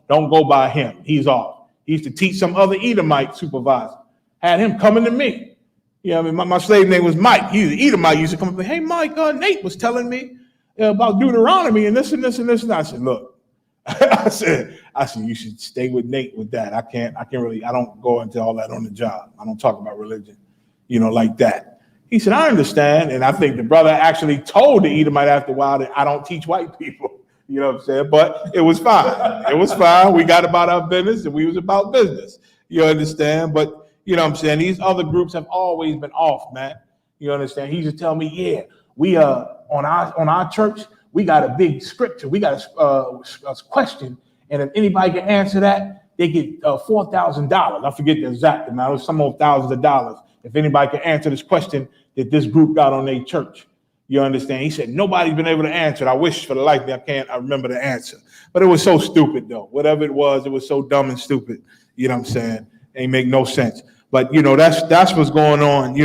don't go by him. He's off. He used to teach some other Edomite supervisor. Had him coming to me. You know what I mean? My slave name was Mike. He was an Edomite. Used to come up and hey, Mike, Nate was telling me about Deuteronomy and this and this and this. And I said, look, I said, you should stay with Nate with that. I don't go into all that on the job. I don't talk about religion. like that. He said, I understand. And I think the brother actually told the Edomite after a while that I don't teach white people. You know what I'm saying? But it was fine. It was fine. We got about our business and we was about business. You understand? But you know what I'm saying? These other groups have always been off, man. You understand? He used to tell me, yeah, we on our church, we got a big scripture. We got a question. And if anybody can answer that, they get $4,000. I forget the exact amount. It was some more thousands of dollars. If anybody can answer this question that this group got on their church. You understand? He said, nobody's been able to answer it. I wish for the life of me I remember the answer. But it was so stupid, though. Whatever it was so dumb and stupid. You know what I'm saying? Ain't make no sense. But, that's what's going on,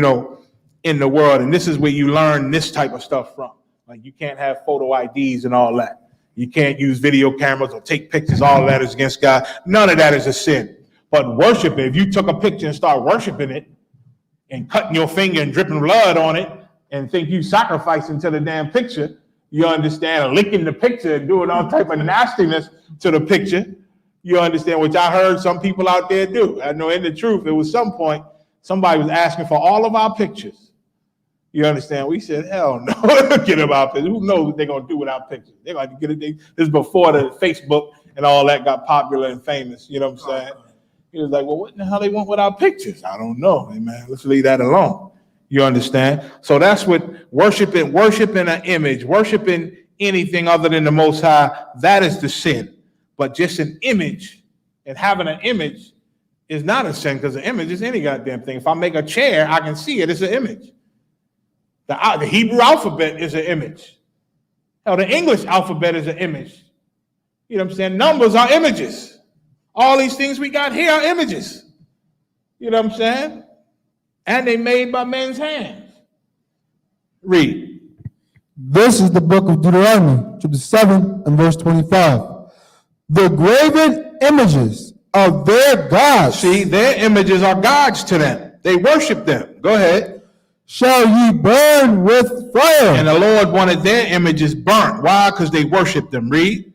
in the world. And this is where you learn this type of stuff from. Like, you can't have photo IDs and all that. You can't use video cameras or take pictures. All that is against God. None of that is a sin. But worshiping, if you took a picture and start worshiping it and cutting your finger and dripping blood on it and think you sacrificing to the damn picture, you understand, licking the picture and doing all type of nastiness to the picture, you understand, which I heard some people out there do. I know in the truth, it was some point, somebody was asking for all of our pictures. You understand? We said, hell no, get them our pictures. Who knows what they're going to do with our pictures? They're going to get it. This is before the Facebook and all that got popular and famous. You know what I'm saying? He was like, well, what the hell they want with our pictures? I don't know. Hey, man, let's leave that alone. You understand? So that's what worshiping an image, worshiping anything other than the Most High, that is the sin. But just an image and having an image is not a sin, because an image is any goddamn thing. If I make a chair, I can see it. It's an image. The Hebrew alphabet is an image. Hell, the English alphabet is an image. You know what I'm saying? Numbers are images. All these things we got here are images. You know what I'm saying? And they made by men's hands. Read. This is the book of Deuteronomy, chapter 7 and verse 25. The graven images of their gods. See, their images are gods to them. They worship them. Go ahead. Shall ye burn with fire. And the Lord wanted their images burnt. Why? Because they worship them. Read.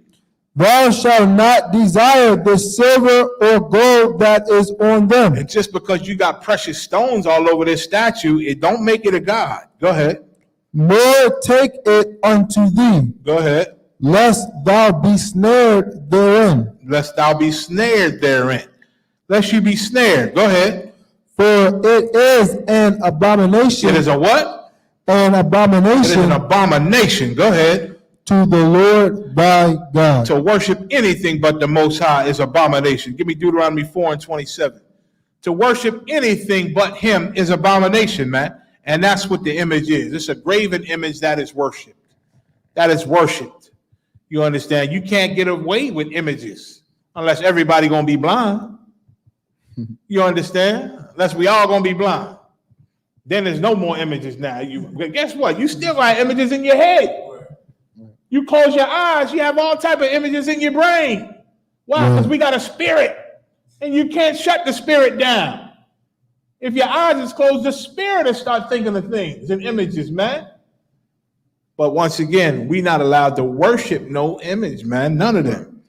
Thou shalt not desire the silver or gold that is on them. And just because you got precious stones all over this statue, it don't make it a god. Go ahead. Nor take it unto thee. Go ahead. Lest thou be snared therein. Lest thou be snared therein. Lest you be snared. Go ahead. For it is an abomination. It is a what? An abomination. It is an abomination. Go ahead. To the Lord thy God. To worship anything but the Most High is abomination. Give me Deuteronomy 4 and 27. To worship anything but him is abomination, man. And that's what the image is. It's a graven image that is worshipped. That is worshipped. You understand? You can't get away with images unless everybody gonna be blind. You understand? Unless we all gonna be blind. Then there's no more images now. Guess what? You still got images in your head. You close your eyes, you have all type of images in your brain. Why? Because we got a spirit, and you can't shut the spirit down. If your eyes is closed, the spirit will start thinking of things and images, man. But once again, we not allowed to worship no image, man. None of them.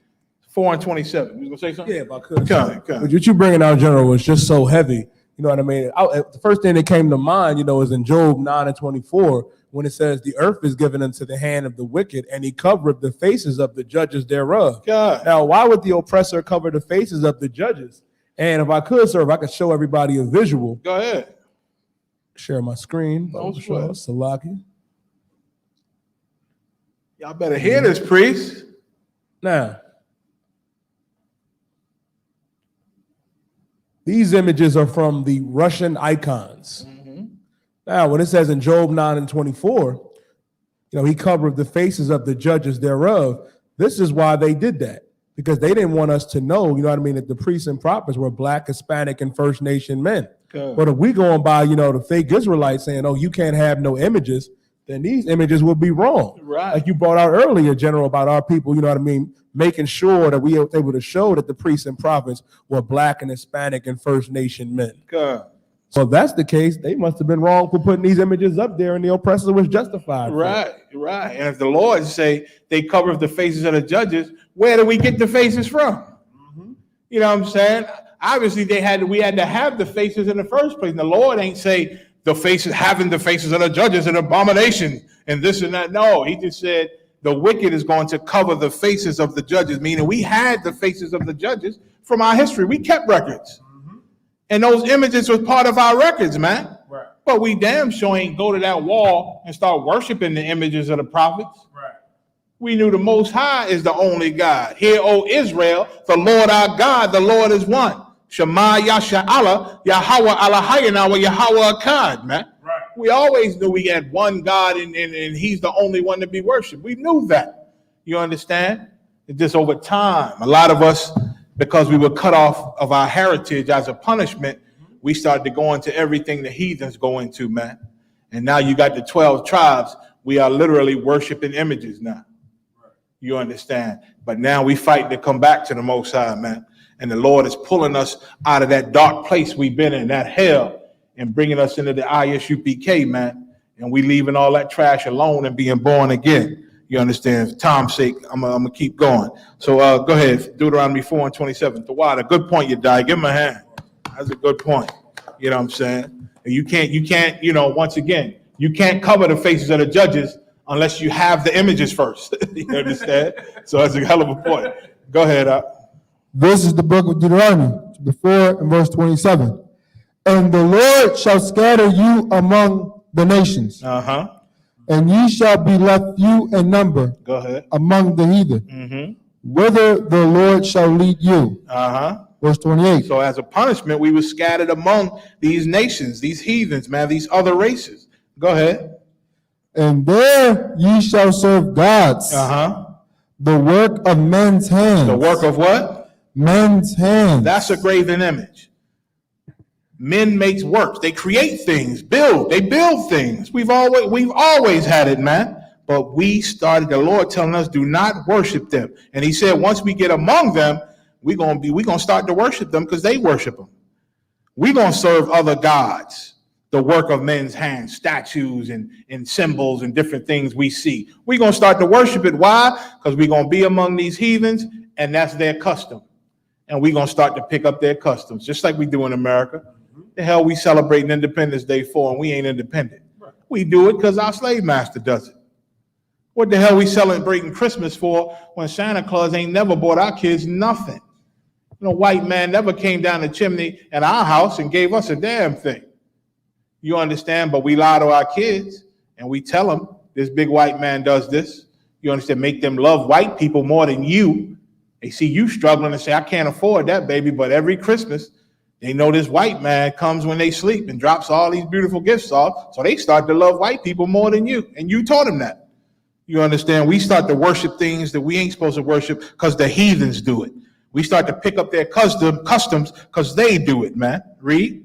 4 and 27. You gonna say something? Yeah, if I could. Come. What you bringing out, General, was just so heavy. You know what I mean? The first thing that came to mind, is in Job 9 and 24, when it says the earth is given into the hand of the wicked, and he covereth the faces of the judges thereof. God. Now, why would the oppressor cover the faces of the judges? And if I could, sir, if I could show everybody a visual. Go ahead. Share my screen. Salaki. Y'all better hear this, priest. Now, these images are from the Russian icons. Now, when it says in Job 9 and 24, he covered the faces of the judges thereof. This is why they did that, because they didn't want us to know, that the priests and prophets were Black, Hispanic, and First Nation men. Okay. But if we going by, the fake Israelites saying, oh, you can't have no images, then these images will be wrong. Right. Like you brought out earlier, General, about our people, making sure that we were able to show that the priests and prophets were Black and Hispanic and First Nation men. Okay. So if that's the case, they must have been wrong for putting these images up there, and the oppressor was justified. Right. And if the Lord say they cover the faces of the judges, where do we get the faces from? Mm-hmm. You know what I'm saying? Obviously, we had to have the faces in the first place. And the Lord ain't say having the faces of the judges an abomination and this and that. No, he just said the wicked is going to cover the faces of the judges, meaning we had the faces of the judges from our history. We kept records. And those images was part of our records, man. Right. But we damn sure ain't go to that wall and start worshiping the images of the prophets. Right. We knew the Most High is the only God. Hear, O Israel, the Lord our God, the Lord is one. Shema Yasha Allah, Yahweh Allahayana, Yahweh Akkad, man. Right. We always knew we had one God and he's the only one to be worshipped. We knew that. You understand? It's just over time, a lot of us, because we were cut off of our heritage as a punishment, we started to go into everything the heathens go into, man. And now you got the 12 tribes. We are literally worshiping images now. Right. You understand? But now we fight to come back to the Most High, man. And the Lord is pulling us out of that dark place we've been in, that hell, and bringing us into the ISUPK, man. And we leaving all that trash alone and being born again. You understand? For time's sake, I'm gonna keep going. So go ahead, Deuteronomy 4:27. Tawada, good point, you die. Give him a hand. That's a good point. You know what I'm saying? And you can't, once again, you can't cover the faces of the judges unless you have the images first. You understand? So that's a hell of a point. Go ahead, This is the book of Deuteronomy, chapter 4 and verse 27. And the Lord shall scatter you among the nations. Uh-huh. And ye shall be left few in number. Go ahead. Among the heathen. Mm-hmm. Whither the Lord shall lead you. Uh-huh. Verse 28. So as a punishment, we were scattered among these nations, these heathens, man, these other races. Go ahead. And there ye shall serve gods. Uh-huh. The work of men's hands. The work of what? Men's hands. That's a graven image. Men make works. They create things, they build things. We've always had it, man. But we started, the Lord telling us, do not worship them. And he said, once we get among them, we're gonna start to worship them because they worship them. We're gonna serve other gods, the work of men's hands, statues and symbols and different things we see. We're gonna start to worship it. Why? Because we're gonna be among these heathens, and that's their custom. And we're gonna start to pick up their customs, just like we do in America. The hell we celebrating Independence Day for, and we ain't independent. Right. We do it because our slave master does it. What the hell we celebrating Christmas for when Santa Claus ain't never bought our kids nothing? White man never came down the chimney at our house and gave us a damn thing. You understand? But we lie to our kids and we tell them this big white man does this. You understand? Make them love white people more than you. They see you struggling and say, I can't afford that, baby. But every Christmas, they know this white man comes when they sleep and drops all these beautiful gifts off. So they start to love white people more than you. And you taught them that. You understand? We start to worship things that we ain't supposed to worship because the heathens do it. We start to pick up their customs because they do it, man. Read.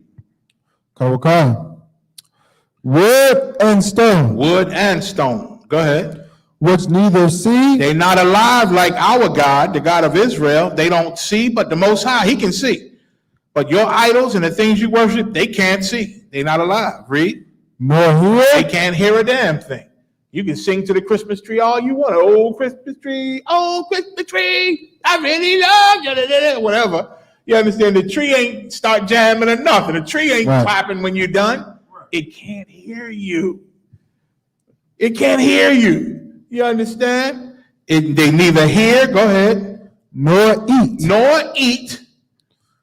Wood and stone. Wood and stone. Go ahead. Which neither see. They're not alive like our God, the God of Israel. They don't see, but the Most High, he can see. But your idols and the things you worship, they can't see. They're not alive. Read. Nor hear. They can't hear a damn thing. You can sing to the Christmas tree all you want. Oh, Christmas tree, I really love you. Whatever. You understand? The tree ain't start jamming or nothing. The tree ain't clapping when you're done. It can't hear you. It can't hear you. You understand? They neither hear, go ahead, nor eat.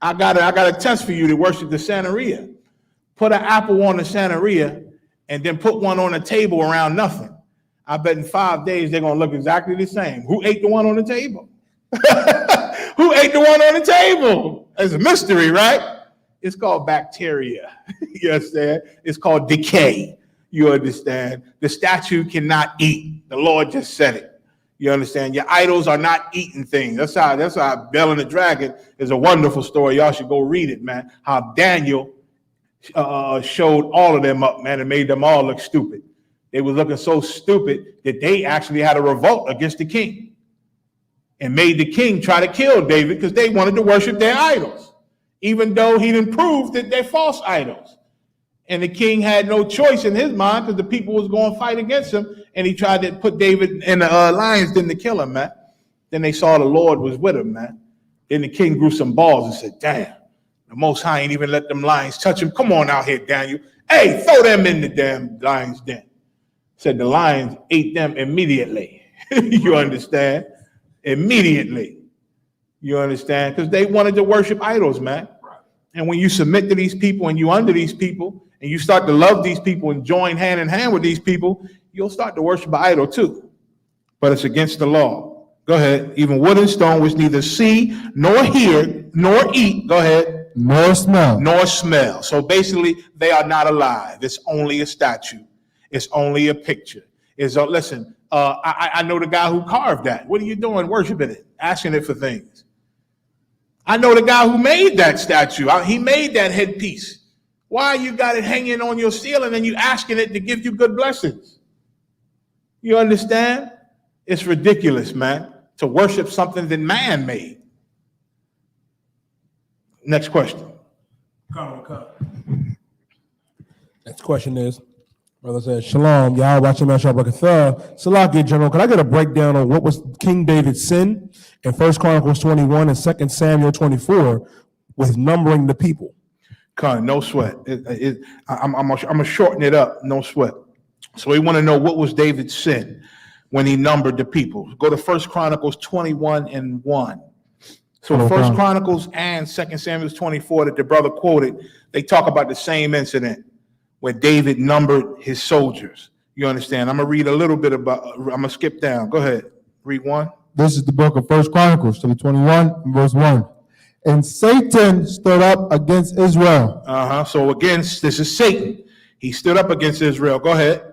I got a test for you to worship the Santeria. Put an apple on the Santeria and then put one on the table around nothing. I bet in 5 days they're gonna look exactly the same. Who ate the one on the table? Who ate the one on the table? It's a mystery, right? It's called bacteria. You understand? It's called decay. You understand? The statue cannot eat. The Lord just said it. You understand? Your idols are not eating things. That's how Bel and the Dragon is a wonderful story. Y'all should go read it, man. How Daniel showed all of them up, man, and made them all look stupid. They were looking so stupid that they actually had a revolt against the king and made the king try to kill David because they wanted to worship their idols, even though he didn't prove that they're false idols. And the king had no choice in his mind because the people was going to fight against him. And he tried to put David in the lions den to kill him, man. Then they saw the Lord was with him, man. Then the king grew some balls and said, damn, The Most High ain't even let them lions touch him. Come on out here, Daniel. Hey, throw them in the damn lions' den. Said the lions ate them immediately. You understand? Immediately. You understand? Because they wanted to worship idols, man. And when you submit to these people and you under these people and you start to love these people and join hand in hand with these people, you'll start to worship an idol too. But it's against the law. Go ahead. Even wood and stone which neither see nor hear nor eat. Go ahead. Nor smell. Nor smell. So basically, they are not alive. It's only a statue. It's only a picture. Listen, I know the guy who carved that. What are you doing worshiping it? Asking it for things. I know the guy who made that statue. He made that headpiece. Why you got it hanging on your ceiling and you asking it to give you good blessings? You understand? It's ridiculous, man, to worship something that man made. Next question. Next question is, brother says, Shalom, y'all watching Mashal Bakathar. Salakia, General, can I get a breakdown on what was King David's sin in 1 Chronicles 21 and 2 Samuel 24 with numbering the people? No sweat. I'm going to shorten it up. No sweat. So we want to know what was David's sin when he numbered the people. Go to 1 Chronicles 21 and 1. So 1 Chronicles and 2 Samuel 24 that the brother quoted, they talk about the same incident where David numbered his soldiers. You understand? I'm going to read a little bit about, I'm going to skip down. Go ahead. Read 1. This is the book of 1 Chronicles, chapter 21, verse 1. And Satan stood up against Israel. So against, this is Satan. He stood up against Israel. Go ahead.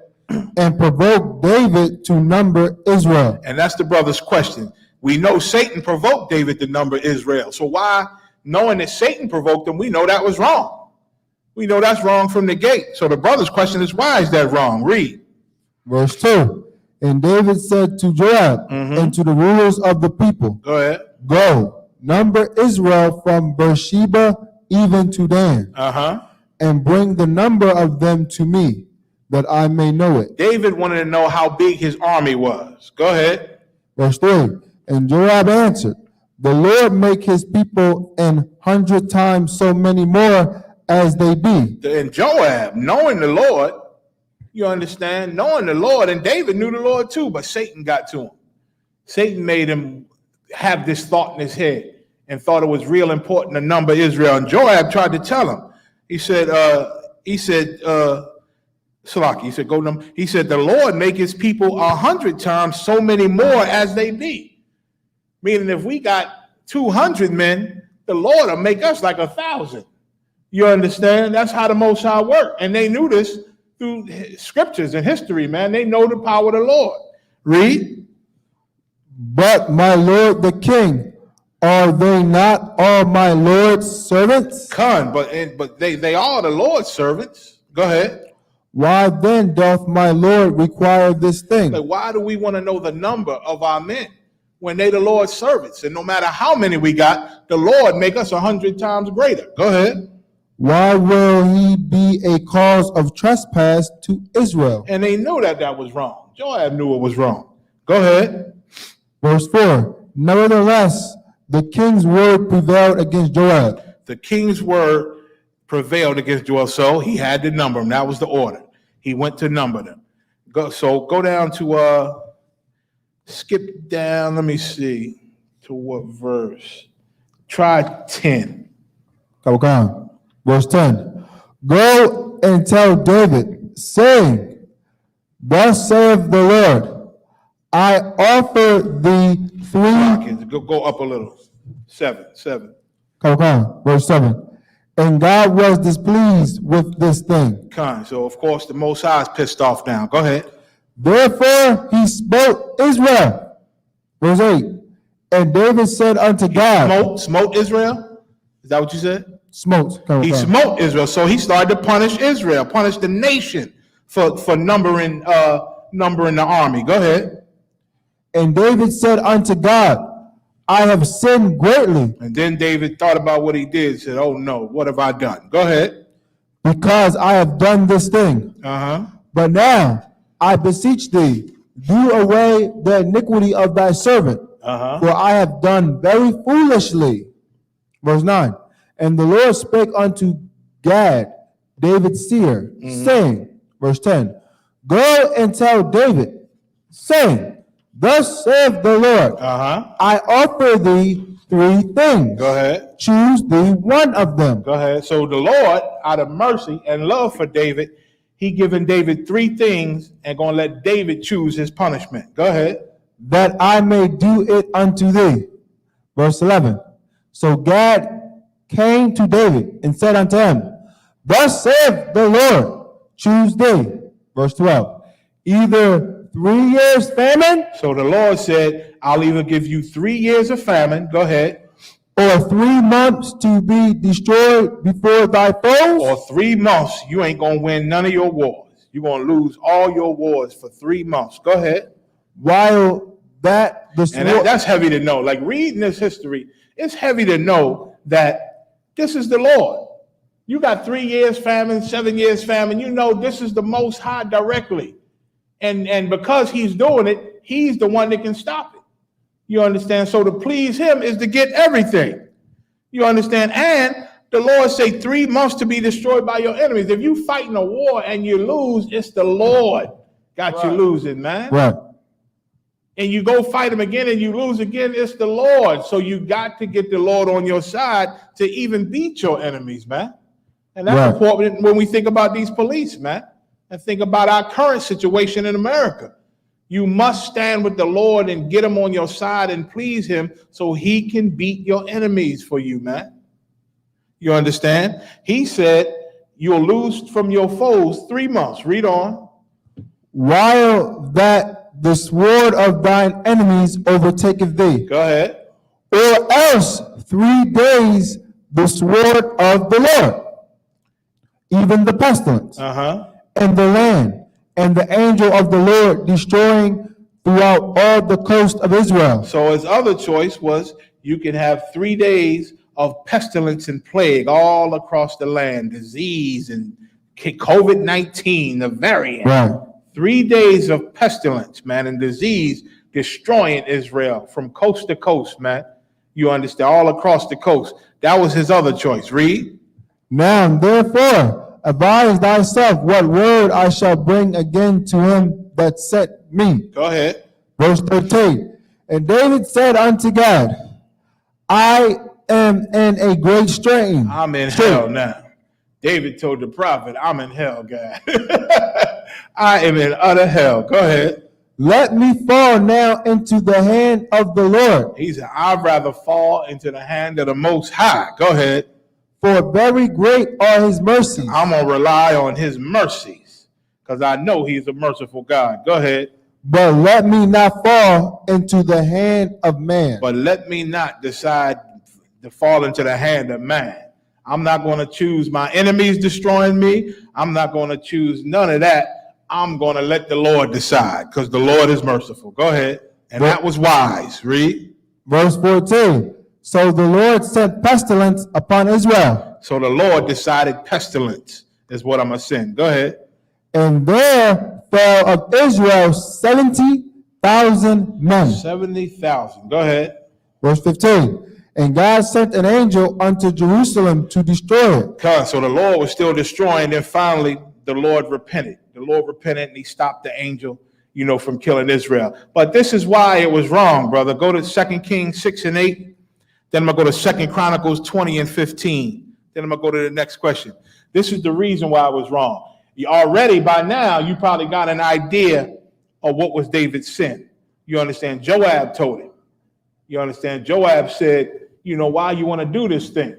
And provoked David to number Israel. And that's the brother's question. We know Satan provoked David to number Israel. So why, knowing that Satan provoked him, we know that was wrong. We know that's wrong from the gate. So the brother's question is, why is that wrong? Read. Verse 2. And David said to Joab and to the rulers of the people, Go ahead. Go, number Israel from Beersheba even to Dan, and bring the number of them to me, that I may know it. David wanted to know how big his army was. Go ahead. Verse 3. And Joab answered, The Lord make his people 100 times so many more as they be. And Joab, knowing the Lord, you understand, knowing the Lord, and David knew the Lord too, but Satan got to him. Satan made him have this thought in his head and thought it was real important to number Israel. And Joab tried to tell him. He said, Salaki, he said, he said, the Lord make his people 100 times so many more as they be. Meaning if we got 200 men, the Lord will make us like 1,000. You understand? That's how the Most High worked. And they knew this through scriptures and history, man. They know the power of the Lord. Read. But my lord the king, are they not all my lord's servants? But they are the Lord's servants. Go ahead. Why then doth my lord require this thing? Like, why do we want to know the number of our men when they the Lord's servants? And no matter how many we got, the Lord make us 100 times greater. Go ahead. Why will he be a cause of trespass to Israel? And they knew that was wrong. Joab knew it was wrong. Go ahead. Verse 4. Nevertheless, the king's word prevailed against Joab. The king's word prevailed against Joab, so he had to number them. That was the order. He went to number them. Go down to skip down. Let me see to what verse. Try 10. Come on. Verse 10. Go and tell David, saying, Thus saith the Lord, I offer thee 3. Go up a little. 7. Come on. Verse 7. And God was displeased with this thing. So of course the Most High is pissed off now. Go ahead. Therefore he smote Israel. Verse 8. And David said unto God. Smote Israel? Is that what you said? Smote. He smote Israel. So he started to punish Israel, punish the nation for numbering the army. Go ahead. And David said unto God, I have sinned greatly. And then David thought about what he did, said, oh no, what have I done? Go ahead. Because I have done this thing. But now I beseech thee, do away the iniquity of thy servant, for I have done very foolishly. Verse 9. And the Lord spake unto Gad, David's seer, saying, verse 10, go and tell David, saying, thus saith the Lord, I offer thee 3 things. Go ahead. Choose thee one of them. Go ahead. So the Lord, out of mercy and love for David, he given David 3 things and gonna let David choose his punishment. Go ahead. That I may do it unto thee. Verse 11. So Gad came to David and said unto him, thus saith the Lord, choose thee. Verse 12. Either 3 years famine. So the Lord said, I'll either give you 3 years of famine. Go ahead. Or 3 months to be destroyed before thy foes. Or 3 months, you ain't gonna win none of your wars. You're gonna lose all your wars for 3 months. Go ahead. While that the sword, and that's heavy to know. Like reading this history, it's heavy to know that this is the Lord. You got 3 years famine, 7 years famine. You know this is the Most High directly, and because He's doing it, He's the one that can stop it. You understand? So to please Him is to get everything. You understand? And the Lord say 3 months to be destroyed by your enemies. If you fighting a war and you lose, it's the Lord got you losing, man. Right. And you go fight him again and you lose again, it's the Lord. So you got to get the Lord on your side to even beat your enemies, man. And that's important when we think about these police, man, and think about our current situation in America. You must stand with the Lord and get him on your side and please him so he can beat your enemies for you, man. You understand? He said you'll lose from your foes 3 months. Read on. While that the sword of thine enemies overtaketh thee. Go ahead. Or else 3 days the sword of the Lord, even the pestilence, and the land, and the angel of the Lord destroying throughout all the coast of Israel. So his other choice was you can have 3 days of pestilence and plague all across the land, disease and COVID-19, the variant. Right. 3 days of pestilence, man, and disease destroying Israel from coast to coast, man. You understand? All across the coast. That was his other choice. Read. Now, therefore, advise thyself what word I shall bring again to him that sent me. Go ahead. Verse 13. And David said unto God, I am in a great strain. I'm in hell now. David told the prophet, I'm in hell, God. I am in utter hell. Go ahead. Let me fall now into the hand of the Lord. He said, I'd rather fall into the hand of the Most High. Go ahead. For very great are his mercies. I'm going to rely on his mercies because I know he's a merciful God. Go ahead. But let me not fall into the hand of man. But let me not decide to fall into the hand of man. I'm not going to choose my enemies destroying me. I'm not going to choose none of that. I'm going to let the Lord decide because the Lord is merciful. Go ahead. And that was wise. Read. Verse 14. So the Lord sent pestilence upon Israel. So the Lord decided pestilence is what I'm going to send. Go ahead. And there fell of Israel 70,000 men. 70,000. Go ahead. Verse 15. And God sent an angel unto Jerusalem to destroy it. So the Lord was still destroying. Then finally, the Lord repented. The Lord repented and he stopped the angel, from killing Israel. But this is why it was wrong, brother. Go to 2 Kings 6 and 8. Then I'm going to go to 2 Chronicles 20 and 15. Then I'm going to go to the next question. This is the reason why it was wrong. You already, by now, you probably got an idea of what was David's sin. You understand? Joab told him. You understand? Joab said, why you want to do this thing,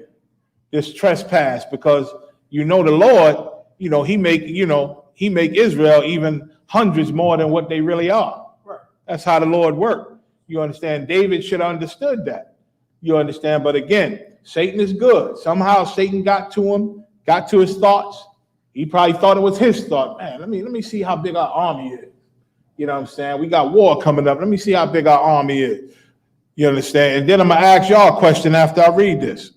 this trespass, because the Lord, he make Israel even hundreds more than what they really are. Right. That's how the Lord worked. You understand? David should have understood that. You understand? But again, Satan is good. Somehow Satan got to him, got to his thoughts. He probably thought it was his thought. Man, let me see how big our army is. You know what I'm saying? We got war coming up. Let me see how big our army is. You understand? And then I'm going to ask y'all a question after I read this.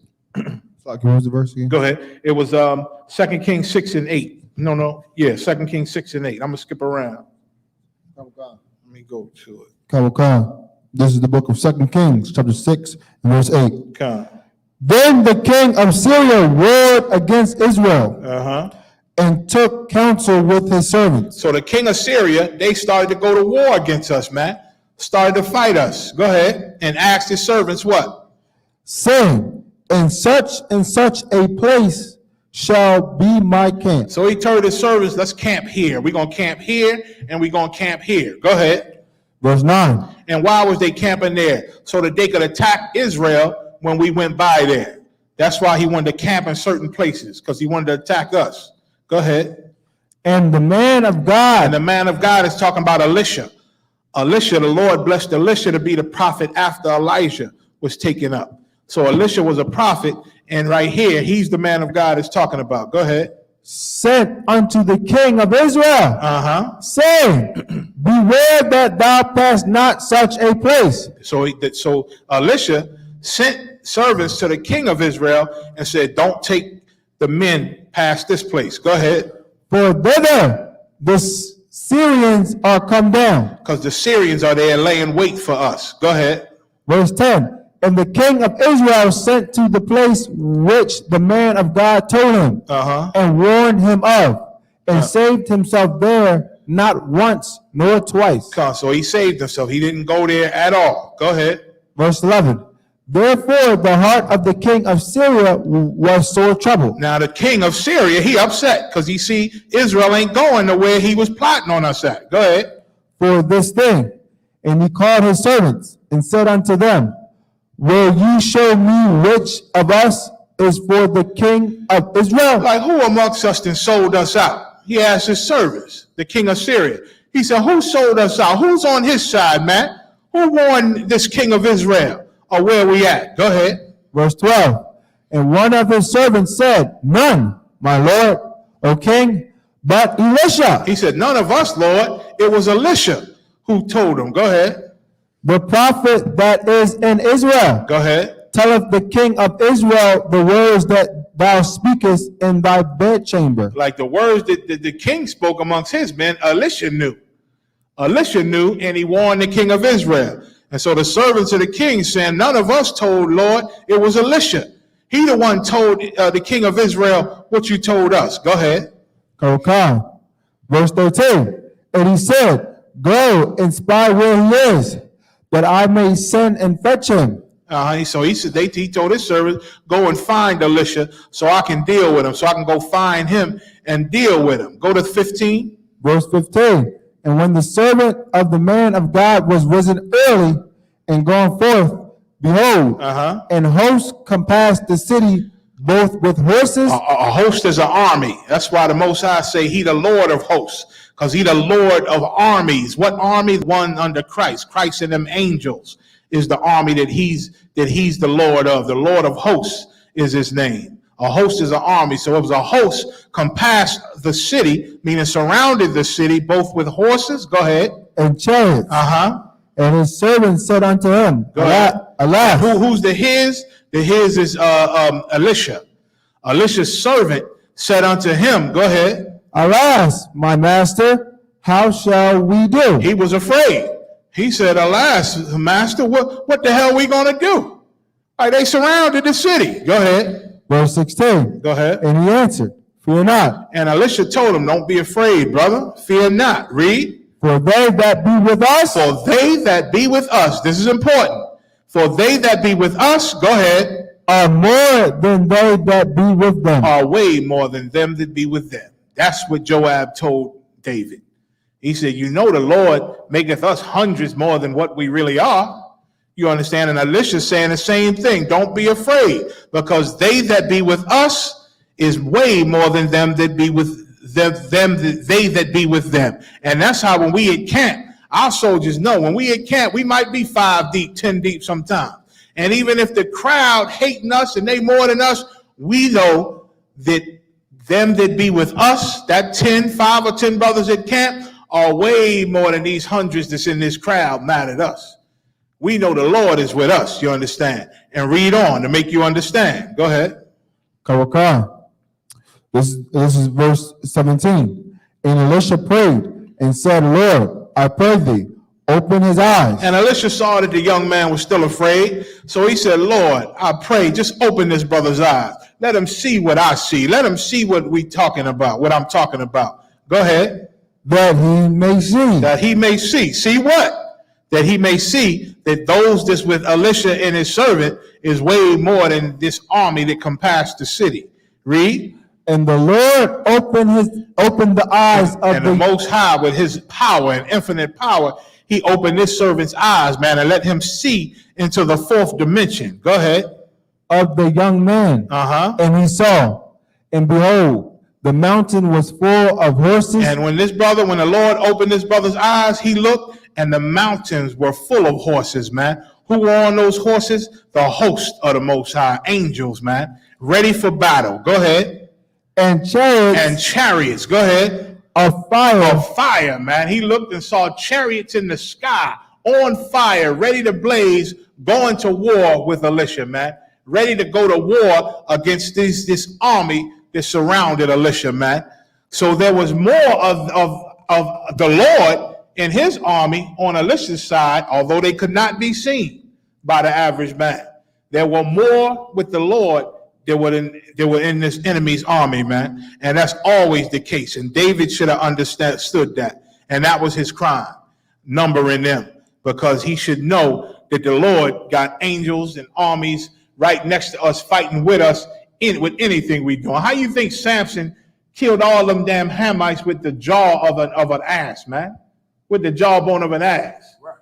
What was the verse again? Go ahead. It was 2 Kings 6 and 8. No. Yeah, 2 Kings 6 and 8. I'm going to skip around. Let me go to it. This is the book of 2 Kings, chapter 6, and verse 8. Then the king of Syria warred against Israel and took counsel with his servants. So the king of Syria, they started to go to war against us, man. Started to fight us. Go ahead. And asked his servants what? Saying, in such and such a place shall be my camp. So he told his servants, let's camp here. We're going to camp here and we're going to camp here. Go ahead. Verse 9. And why was they camping there? So that they could attack Israel when we went by there. That's why he wanted to camp in certain places, because he wanted to attack us. Go ahead. And the man of God. And the man of God is talking about Elisha. Elisha, the Lord blessed Elisha to be the prophet after Elijah was taken up. So Elisha was a prophet, and right here, he's the man of God is talking about. Go ahead. Sent unto the king of Israel, saying, beware that thou pass not such a place. So Elisha sent servants to the king of Israel and said, don't take the men past this place. Go ahead. For thither the Syrians are come down. Because the Syrians are there laying wait for us. Go ahead. Verse 10. And the king of Israel sent to the place which the man of God told him, and warned him of, and saved himself there not once nor twice. So he saved himself. He didn't go there at all. Go ahead. Verse 11. Therefore the heart of the king of Syria was sore troubled. Now the king of Syria, he upset because he see Israel ain't going to where he was plotting on us at. Go ahead. For this thing. And he called his servants and said unto them, will ye show me which of us is for the king of Israel? Like, who amongst us then sold us out? He asked his servants, the king of Syria. He said, who sold us out? Who's on his side, man? Who warned this king of Israel? Or where we at? Go ahead. Verse 12. And one of his servants said, none, my lord, O king, but Elisha. He said, none of us, Lord. It was Elisha who told him. Go ahead. The prophet that is in Israel. Go ahead. Telleth the king of Israel the words that thou speakest in thy bedchamber. Like the words that the king spoke amongst his men, Elisha knew. Elisha knew, and he warned the king of Israel. And so the servants of the king saying, none of us told, Lord, it was Elisha. He the one told the king of Israel what you told us. Go ahead. Okay. Verse 13. And he said, go and spy where he is, that I may send and fetch him. So he said, he told his servants, go and find Elisha so I can deal with him, so I can go find him and deal with him. Go to 15. Verse 15. And when the servant of the man of God was risen early and gone forth, behold, and hosts compassed the city both with horses. A host is an army. That's why the Most High say he the Lord of hosts, because he the Lord of armies. What army? One under Christ. Christ and them angels is the army that he's the Lord of. The Lord of hosts is his name. A host is an army. So it was a host compassed the city, meaning surrounded the city, both with horses. Go ahead. And chariots. And his servant said unto him, alas. Who's the his? The his is Elisha. Elisha's servant said unto him, go ahead. Alas, my master, how shall we do? He was afraid. He said, alas, master, what the hell are we going to do? Like, they surrounded the city. Go ahead. Verse 16. Go ahead. And he answered, fear not. And Elisha told him, don't be afraid, brother. Fear not. Read. For they that be with us. For they that be with us. This is important. For they that be with us, go ahead. Are more than they that be with them. Are way more than them that be with them. That's what Joab told David. He said, you know the Lord maketh us hundreds more than what we really are. You understand? And Elisha's saying the same thing. Don't be afraid, because they that be with us is way more than them that be with them they that be with them. And that's how when we at camp, our soldiers know when we at camp, we might be 5 deep, 10 deep sometimes. And even if the crowd hating us and they more than us, we know that them that be with us, that 5 or 10 brothers at camp, are way more than these hundreds that's in this crowd mad at us. We know the Lord is with us, you understand? And read on to make you understand. Go ahead. This is verse 17. And Elisha prayed and said, Lord, I pray thee, opened his eyes. And Elisha saw that the young man was still afraid. So he said, Lord, I pray, just open this brother's eyes. Let him see what I see. Let him see what I'm talking about. Go ahead. That he may see. That he may see. See what? That he may see that those that's with Elisha and his servant is way more than this army that compassed the city. Read. And the Lord opened the eyes of the Most High, with his power and infinite power, he opened his servant's eyes, man, and let him see into the fourth dimension. Go ahead. Of the young man. And he saw, and behold, the mountain was full of horses. And when the Lord opened this brother's eyes, he looked, and the mountains were full of horses, man. Who were on those horses? The host of the Most High, angels, man, ready for battle. Go ahead. And chariots. Go ahead. Of fire, man. He looked and saw chariots in the sky on fire, ready to blaze, going to war with Elisha, man. Ready to go to war against this army that surrounded Elisha, man. So there was more of the Lord in his army on Elisha's side, although they could not be seen by the average man. There were more with the Lord they were in this enemy's army, man. And that's always the case. And David should have understood that. And that was his crime, numbering them, because he should know that the Lord got angels and armies right next to us, fighting with us with anything we do. How you think Samson killed all them damn Hamites with the jaw of an ass, man? With the jawbone of an ass. Right.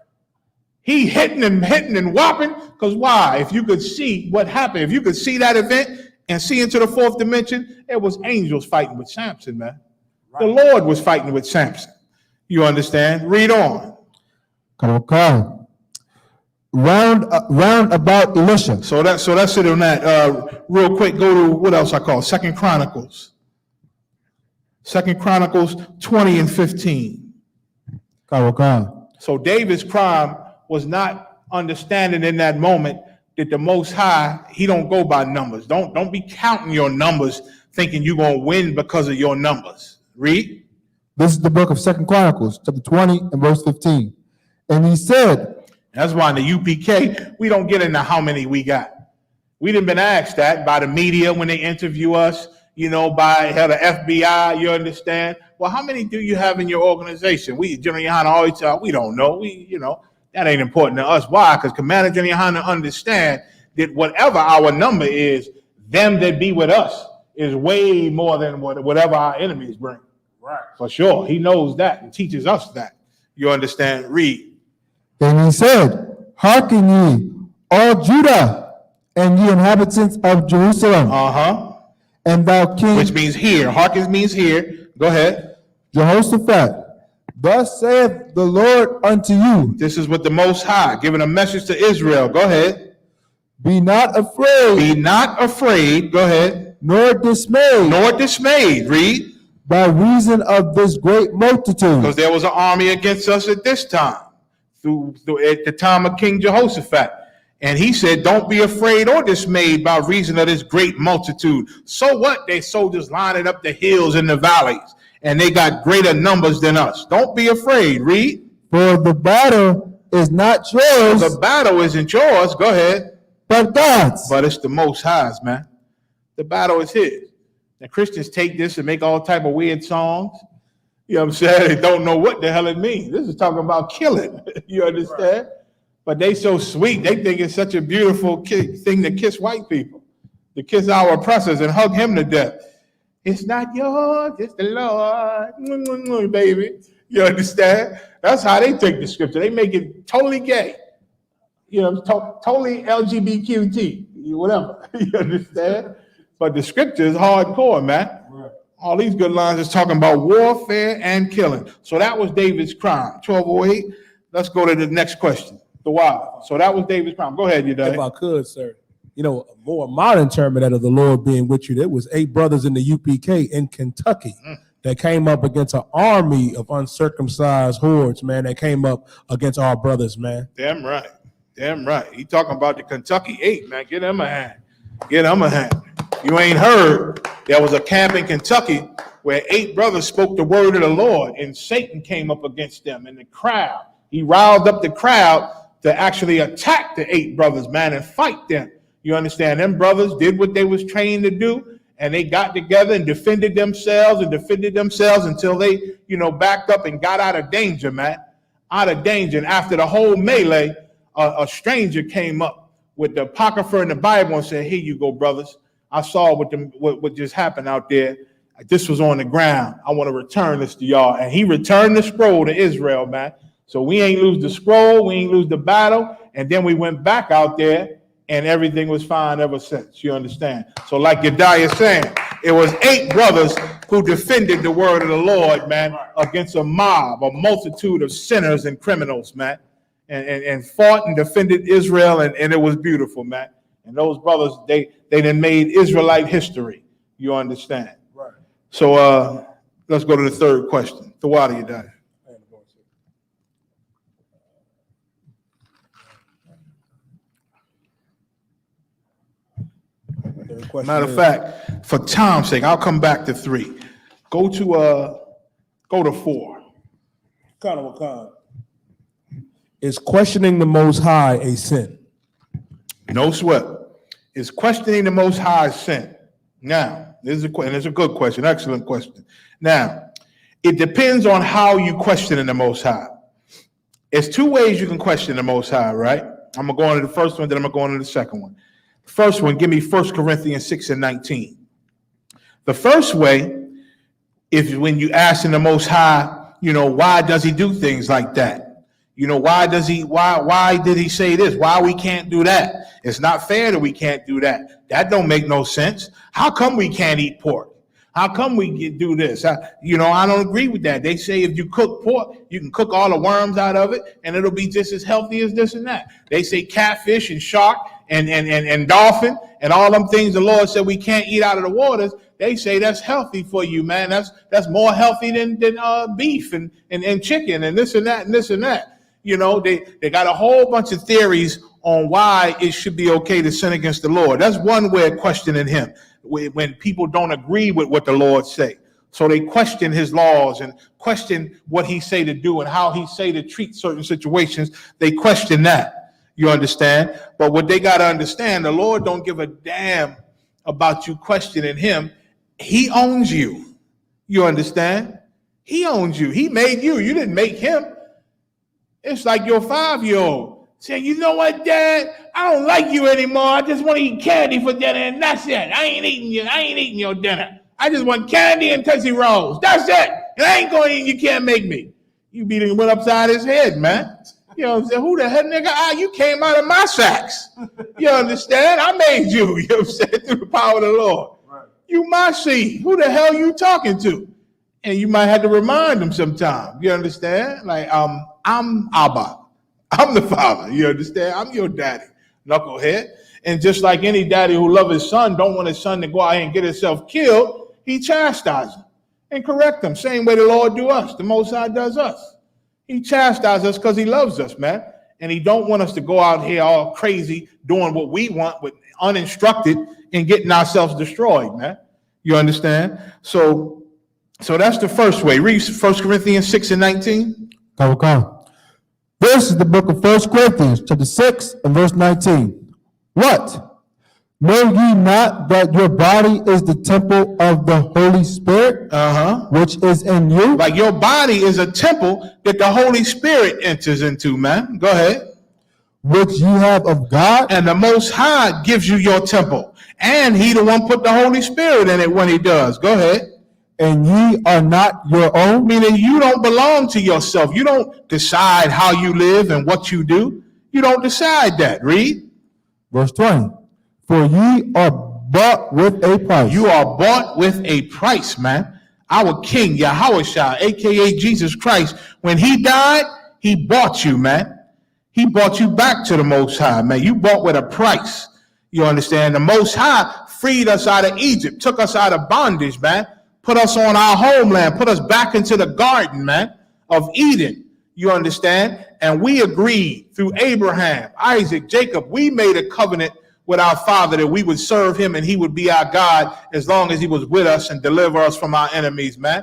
He hitting and whopping, because why? If you could see what happened, if you could see that event and see into the fourth dimension, it was angels fighting with Samson, man. Right. The Lord was fighting with Samson. You understand? Read on. Round about Elisha. So that's it on that. Real quick, go to what else I call 2 Chronicles. 2 Chronicles 20 and 15. So David's crime was not understanding in that moment that the Most High, he don't go by numbers. Don't be counting your numbers thinking you're going to win because of your numbers. Read. This is the book of 2 Chronicles, chapter 20 and verse 15. And he said, that's why in the UPK, we don't get into how many we got. We done been asked that by the media when they interview us, by the FBI, you understand? Well, how many do you have in your organization? General Yohana always tell, we don't know. That ain't important to us. Why? Because Commander General Yohana understand that whatever our number is, them that be with us is way more than whatever our enemies bring. Right. For sure. He knows that and teaches us that. You understand? Read. And he said, hearken ye, all Judah, and ye inhabitants of Jerusalem. And thou king. Which means here. Hearken means here. Go ahead. Jehoshaphat. Thus saith the Lord unto you. This is what the Most High giving a message to Israel. Go ahead. Be not afraid. Be not afraid. Go ahead. Nor dismayed. Nor dismayed. Read. By reason of this great multitude. Because there was an army against us at this time. At the time of King Jehoshaphat. And he said, don't be afraid or dismayed by reason of this great multitude. So what? They soldiers lining up the hills and the valleys. And they got greater numbers than us. Don't be afraid. Read. For the battle is not yours. The battle isn't yours. Go ahead. But God's. But it's the Most High's, man. The battle is his. The Christians take this and make all type of weird songs. You know what I'm saying? They don't know what the hell it means. This is talking about killing. You understand? Right. But they so sweet. They think it's such a beautiful thing to kiss white people. To kiss our oppressors and hug him to death. It's not yours, it's the Lord, baby. You understand? That's how they take the scripture. They make it totally gay. Totally LGBTQT, whatever. You understand? But the scripture is hardcore, man. Right. All these good lines is talking about warfare and killing. So that was David's crime. 1208. Let's go to the next question. The why. So that was David's crime. Go ahead, Yudai. If I could, sir. A more modern term of that of the Lord being with you, there was 8 brothers in the UPK in Kentucky that came up against an army of uncircumcised hordes, man, that came up against our brothers, man. Damn right. Damn right. He talking about the Kentucky 8, man. Get him a hand. Get him a hand. You ain't heard there was a camp in Kentucky where 8 brothers spoke the word of the Lord and Satan came up against them and the crowd He riled up the crowd to actually attack the 8 brothers, man, and fight them. You understand? Them brothers did what they was trained to do, and they got together and defended themselves until they, backed up and got out of danger, man. Out of danger. And after the whole melee, a stranger came up with the Apocrypha in the Bible and said, "Here you go, brothers. I saw what just happened out there. This was on the ground. I want to return this to y'all." And he returned the scroll to Israel, man. So we ain't lose the scroll, we ain't lose the battle, and then we went back out there, and everything was fine ever since. You understand? So like Yediah is saying, it was 8 brothers who defended the word of the Lord, man, against a mob, a multitude of sinners and criminals, man, and fought and defended Israel, and it was beautiful, man. And those brothers, they then made Israelite history. You understand? Right. So let's go to the third question. Thawada Yediah. Matter of fact, for time's sake, I'll come back to 3. Go to 4. Khan. Is questioning the Most High a sin? No sweat. Is questioning the Most High a sin? Now, this is a good question, excellent question. Now, it depends on how you question the Most High. There's 2 ways you can question the Most High, right? I'm going to go into the first one, then I'm going to go into the second one. First one, give me 1 Corinthians 6:19. The first way is when you ask in the Most High, why does he do things like that? Why did he say this? Why we can't do that? It's not fair that we can't do that. That don't make no sense. How come we can't eat pork? How come we do this? I don't agree with that. They say if you cook pork, you can cook all the worms out of it, and it'll be just as healthy as this and that. They say catfish and shark and dolphin and all them things the Lord said we can't eat out of the waters. They say that's healthy for you, man. That's more healthy than beef and chicken and this and that and this and that. They got a whole bunch of theories on why it should be okay to sin against the Lord. That's one way of questioning him, when people don't agree with what the Lord say. So they question his laws and question what he say to do and how he say to treat certain situations. They question that. You understand? But what they got to understand, the Lord don't give a damn about you questioning him. He owns you. You understand? He owns you. He made you. You didn't make him. It's like your 5-year-old saying, "You know what, Dad? I don't like you anymore. I just want to eat candy for dinner, and that's it. I ain't eating your dinner. I just want candy and Tootsie Rolls. That's it. And I ain't going to eat. You can't make me." You beat him, went upside his head, man. You know what I'm saying? Who the hell, nigga? You came out of my sacks. You understand? I made you. You know what I'm saying? Through the power of the Lord. Right. You my seed. Who the hell you talking to? And you might have to remind them sometime. You understand? Like, I'm Abba. I'm the father. You understand? I'm your daddy, knucklehead. And just like any daddy who loves his son, don't want his son to go out here and get himself killed, he chastises him and correct him. Same way the Lord do us. The Most High does us. He chastises us because he loves us, man. And he don't want us to go out here all crazy doing what we want with uninstructed and getting ourselves destroyed, man. You understand? So that's the first way. Read 1 Corinthians 6:19. Come. This is the book of 1 Corinthians, chapter 6 and verse 19. What? Know ye not that your body is the temple of the Holy Spirit, which is in you? Like your body is a temple that the Holy Spirit enters into, man. Go ahead. Which you have of God. And the Most High gives you your temple. And he the one put the Holy Spirit in it when he does. Go ahead. And ye are not your own. Meaning you don't belong to yourself. You don't decide how you live and what you do. You don't decide that. Read. Verse 20. For ye are bought with a price. You are bought with a price, man. Our King, Yahushua, a.k.a. Jesus Christ, when he died, he bought you, man. He brought you back to the Most High, man. You bought with a price. You understand? The Most High freed us out of Egypt, took us out of bondage, man. Put us on our homeland, put us back into the garden, man, of Eden. You understand? And we agreed through Abraham, Isaac, Jacob. We made a covenant with our Father that we would serve him and he would be our God as long as he was with us and deliver us from our enemies, man.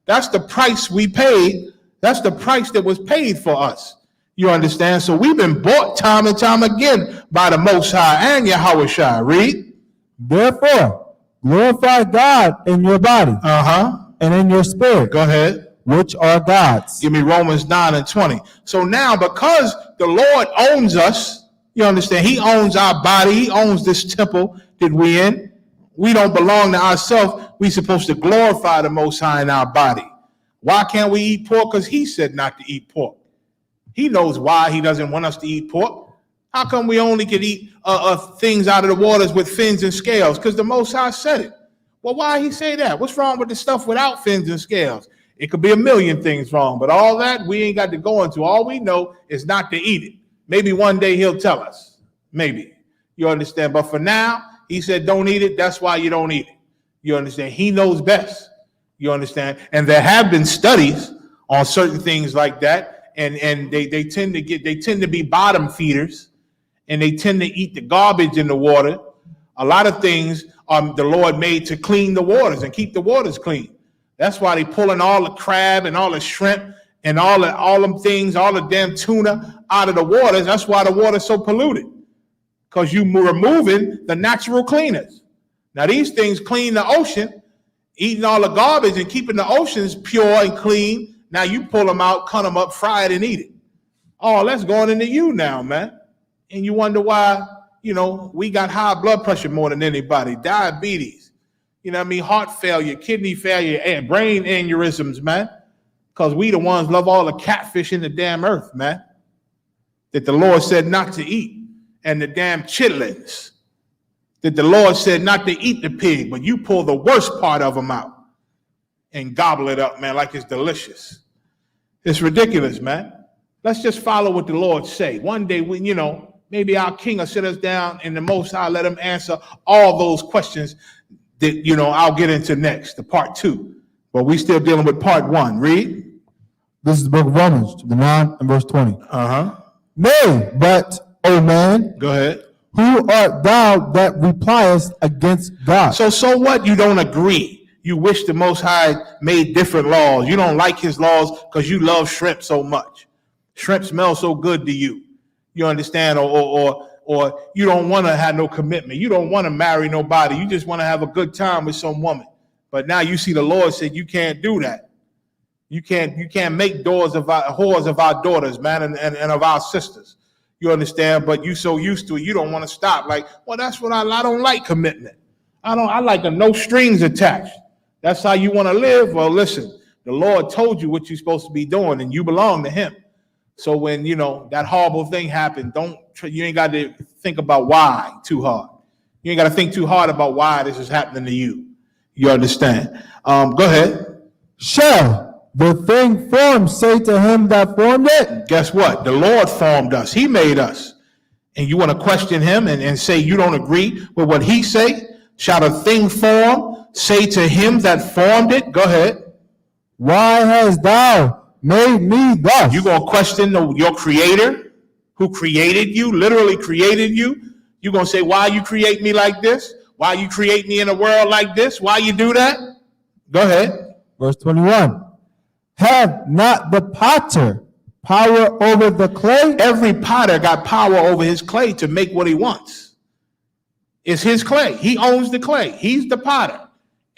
That's the price we paid. That's the price that was paid for us. You understand? So we've been bought time and time again by the Most High and Yahweh Shai. Read. Therefore, glorify God in your body and in your spirit. Go ahead. Which are God's. Give me Romans 9:20. So now, because the Lord owns us, you understand, he owns our body, he owns this temple that we in. We don't belong to ourselves. We're supposed to glorify the Most High in our body. Why can't we eat pork? Because he said not to eat pork. He knows why he doesn't want us to eat pork. How come we only can eat things out of the waters with fins and scales? Because the Most High said it. Well, why he say that? What's wrong with the stuff without fins and scales? It could be a million things wrong, but all that we ain't got to go into. All we know is not to eat it. Maybe one day he'll tell us. Maybe. You understand? But for now, he said don't eat it. That's why you don't eat it. You understand? He knows best. You understand? And there have been studies on certain things like that. And they tend to be bottom feeders, and they tend to eat the garbage in the water. A lot of things the Lord made to clean the waters and keep the waters clean. That's why they pulling all the crab and all the shrimp and all them things, all the damn tuna out of the waters. That's why the water's so polluted, because you removing the natural cleaners. Now these things clean the ocean, eating all the garbage and keeping the oceans pure and clean. Now you pull them out, cut them up, fry it, and eat it. Oh, that's going into you now, man. And you wonder why, we got high blood pressure more than anybody, diabetes, heart failure, kidney failure, and brain aneurysms, man. Because we the ones love all the catfish in the damn earth, man, that the Lord said not to eat, and the damn chitlins that the Lord said not to eat the pig, but you pull the worst part of them out and gobble it up, man, like it's delicious. It's ridiculous, man. Let's just follow what the Lord say. One day, maybe our king will sit us down in the Most High, let him answer all those questions that, I'll get into next, the part 2. But we still dealing with part 1. Read. This is the book of Romans, chapter 9 and verse 20. Nay, but, O man. Go ahead. Who art thou that repliest against God? So what? You don't agree. You wish the Most High made different laws. You don't like his laws because you love shrimp so much. Shrimp smells so good to you. You understand? Or you don't want to have no commitment. You don't want to marry nobody. You just want to have a good time with some woman. But now you see the Lord said you can't do that. You can't make whores of our daughters, man, and of our sisters. You understand? But you so used to it, you don't want to stop. Like, well, that's what I don't like commitment. I like a no strings attached. That's how you want to live? Well, listen, the Lord told you what you're supposed to be doing, and you belong to him. So when, that horrible thing happened, you ain't got to think about why too hard. You ain't got to think too hard about why this is happening to you. You understand? Go ahead. Shall the thing formed say to him that formed it? Guess what? The Lord formed us. He made us. And you want to question him and say you don't agree with what he say? Shall the thing formed say to him that formed it? Go ahead. Why hast thou made me thus? You going to question your creator who created you, literally created you? You going to say, why you create me like this? Why you create me in a world like this? Why you do that? Go ahead. Verse 21. Have not the potter power over the clay? Every potter got power over his clay to make what he wants. It's his clay. He owns the clay. He's the potter.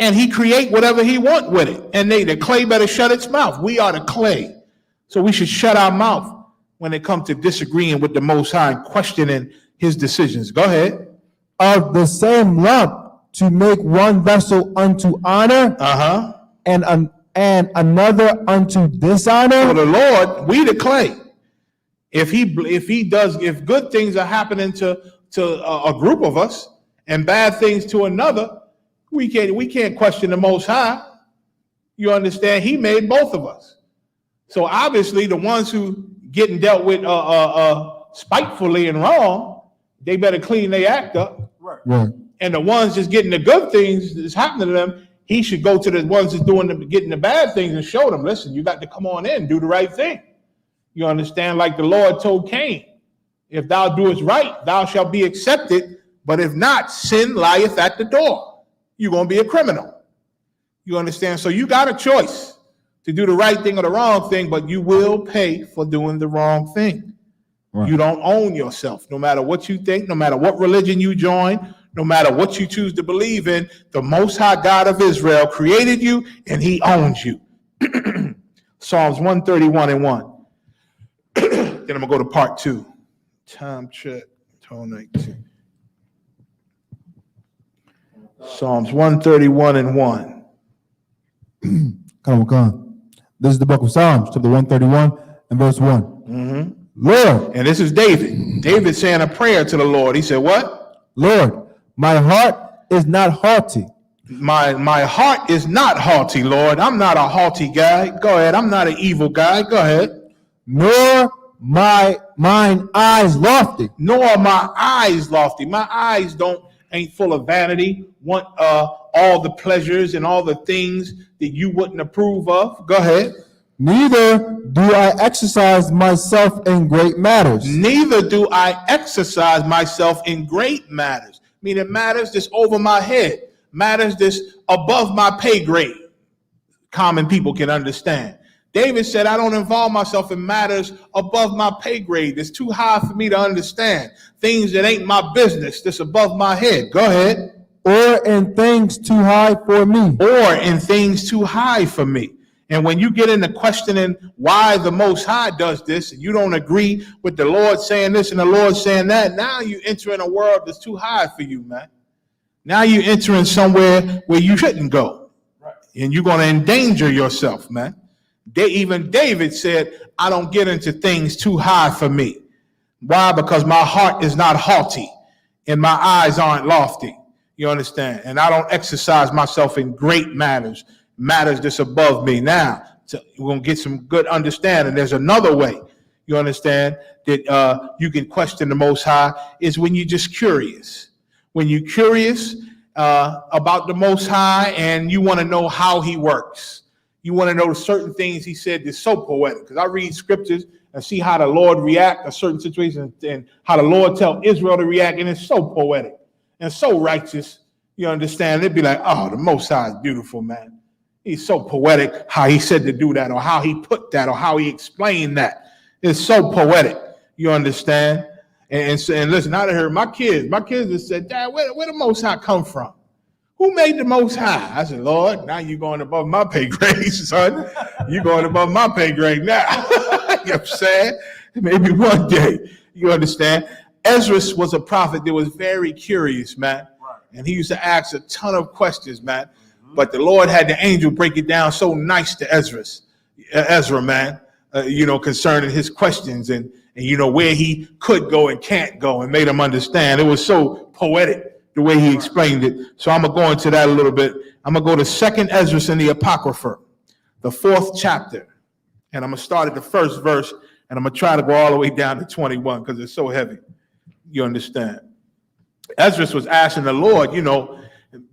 And he create whatever he want with it. And the clay better shut its mouth. We are the clay. So we should shut our mouth when it comes to disagreeing with the Most High and questioning his decisions. Go ahead. Of the same lump to make one vessel unto honor and another unto dishonor. For the Lord, we the clay. If good things are happening to a group of us and bad things to another, we can't question the Most High. You understand? He made both of us. So obviously the ones who getting dealt with spitefully and wrong, they better clean their act up. Right. And the ones just getting the good things that's happening to them, he should go to the ones that's getting the bad things and show them, listen, you got to come on in, do the right thing. You understand? Like the Lord told Cain, if thou doest right, thou shalt be accepted. But if not, sin lieth at the door. You're going to be a criminal. You understand? So you got a choice to do the right thing or the wrong thing, but you will pay for doing the wrong thing. Right. You don't own yourself. No matter what you think, no matter what religion you join, no matter what you choose to believe in, the Most High God of Israel created you and he owns you. Psalms 131 and 1. Then I'm going to go to part 2. Time check. Psalms 131 and 1. Come on. This is the book of Psalms, chapter 131 and verse 1. Mm-hmm. Lord. And this is David. David saying a prayer to the Lord. He said, what? Lord, my heart is not haughty. My heart is not haughty, Lord. I'm not a haughty guy. Go ahead. I'm not an evil guy. Go ahead. Nor mine eyes lofty. Nor are my eyes lofty. My eyes ain't full of vanity. Want all the pleasures and all the things that you wouldn't approve of. Go ahead. Neither do I exercise myself in great matters. Neither do I exercise myself in great matters. Meaning matters that's over my head. Matters that's above my pay grade. Common people can understand. David said, I don't involve myself in matters above my pay grade. That's too high for me to understand. Things that ain't my business, that's above my head. Go ahead. Or in things too high for me. Or in things too high for me. And when you get into questioning why the Most High does this, and you don't agree with the Lord saying this and the Lord saying that, now you enter in a world that's too high for you, man. Now you entering somewhere where you shouldn't go. Right. And you're going to endanger yourself, man. Even David said, I don't get into things too high for me. Why? Because my heart is not haughty and my eyes aren't lofty. You understand? And I don't exercise myself in great matters that's above me. Now, we're going to get some good understanding. There's another way, you understand, that you can question the Most High is when you're just curious. When you're curious about the Most High and you want to know how he works. You want to know certain things he said that's so poetic. Because I read scriptures and see how the Lord react to certain situations and how the Lord tell Israel to react, and it's so poetic and so righteous. You understand? It'd be like, oh, the Most High is beautiful, man. He's so poetic how he said to do that, or how he put that, or how he explained that. It's so poetic. You understand? And listen, I heard my kids have said, Dad, where the Most High come from? Who made the Most High? I said, Lord, now you're going above my pay grade, son. You're going above my pay grade now. You know what I'm saying? Maybe one day. You understand? Ezra was a prophet that was very curious, man. Right. And he used to ask a ton of questions, man. Mm-hmm. But the Lord had the angel break it down so nice to Ezra, man, concerning his questions and where he could go and can't go, and made him understand. It was so poetic the way he explained it. So I'm going to go into that a little bit. I'm going to go to 2nd Ezra in the Apocrypha, the 4th chapter. And I'm going to start at the first verse, and I'm going to try to go all the way down to 21 because it's so heavy. You understand? Ezra was asking the Lord,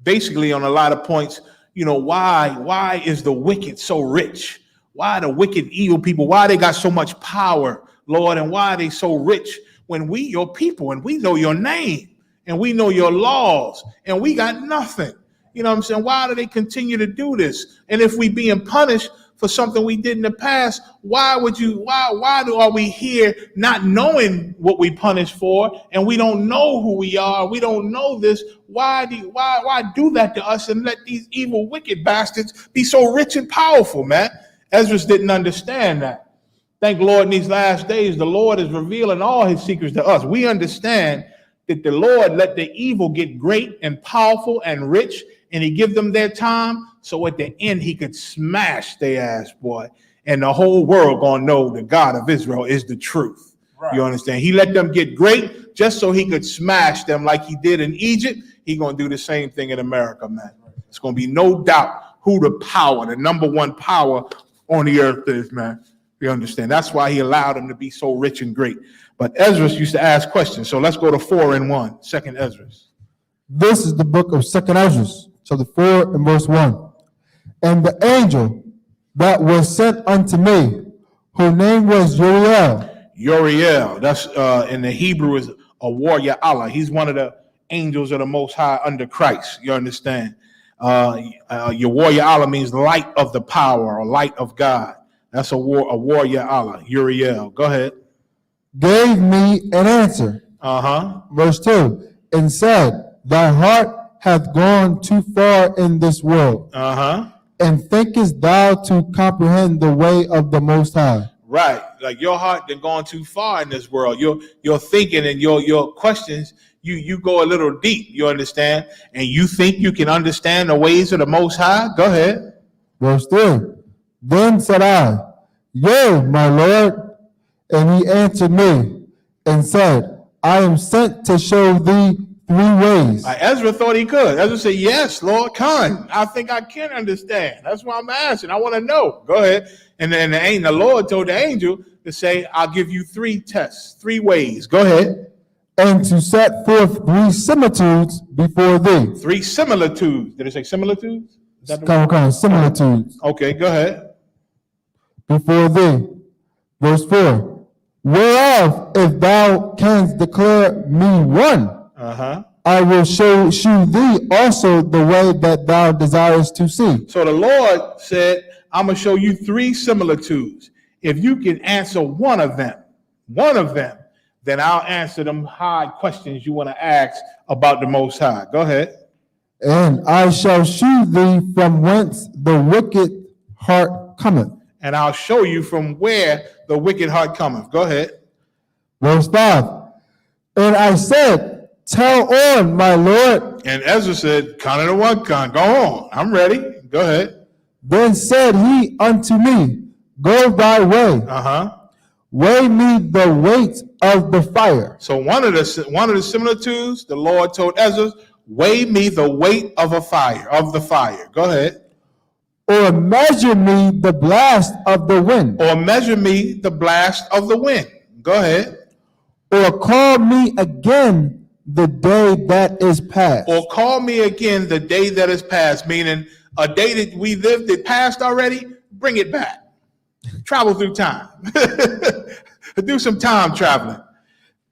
basically on a lot of points, why is the wicked so rich? Why the wicked, evil people, why they got so much power, Lord, and why are they so rich when we, your people, and we know your name? And we know your laws, and we got nothing. You know what I'm saying? Why do they continue to do this? And if we being punished for something we did in the past, why are we here not knowing what we punished for, and we don't know who we are? We don't know this. Why do that to us and let these evil, wicked bastards be so rich and powerful, man? Ezra didn't understand that. Thank the Lord, in these last days, the Lord is revealing all his secrets to us. We understand that the Lord let the evil get great and powerful and rich, and he give them their time, so at the end he could smash their ass, boy, and the whole world gonna know the God of Israel is the truth. Right. You understand? He let them get great just so he could smash them like he did in Egypt. He gonna do the same thing in America, man. It's gonna be no doubt who the number one power on the earth is, man. You understand? That's why he allowed them to be so rich and great. But Ezra used to ask questions. So let's go to 4 and 1, 2nd Ezra. This is the book of 2nd Ezra, chapter 4 and verse 1. And the angel that was sent unto me, whose name was Uriel. That's in the Hebrew is a warrior Allah. He's one of the angels of the Most High under Christ. You understand? Your warrior Allah means light of the power or light of God. That's a warrior Allah, Uriel. Go ahead. Gave me an answer. Verse 2, and said, thy heart hath gone too far in this world. And thinkest thou to comprehend the way of the Most High? Right, like your heart has gone too far in this world. Your thinking and your questions, you go a little deep. You understand, and you think you can understand the ways of the Most High. Go ahead. Verse 3. Then said I, yea, my Lord. And he answered me and said, I am sent to show thee 3 ways. Ezra thought he could. Ezra said, yes, Lord, come. I think I can understand. That's why I'm asking. I want to know. Go ahead. And then the Lord told the angel to say, I'll give you 3 tests, 3 ways. Go ahead. And to set forth 3 similitudes before thee. 3 similitudes. Did it say similitudes? Kind of similitudes. Okay, go ahead. Before thee. Verse 4. Whereof, if thou canst declare me one, I will shew thee also the way that thou desirest to see. So the Lord said, I'm going to show you 3 similitudes. If you can answer one of them, then I'll answer them hard questions you want to ask about the Most High. Go ahead. And I shall shew thee from whence the wicked heart cometh. And I'll show you from where the wicked heart cometh. Go ahead. Verse 5. And I said, tell on, my Lord. And Ezra said, Con of the one con. Go on. I'm ready. Go ahead. Then said he unto me, go thy way. Weigh me the weight of the fire. So one of the similitudes, the Lord told Ezra, weigh me the weight of the fire. Go ahead. Or measure me the blast of the wind. Or measure me the blast of the wind. Go ahead. Or call me again the day that is past. Or call me again the day that is past, meaning a day that we lived that passed already, bring it back. Travel through time. Do some time traveling.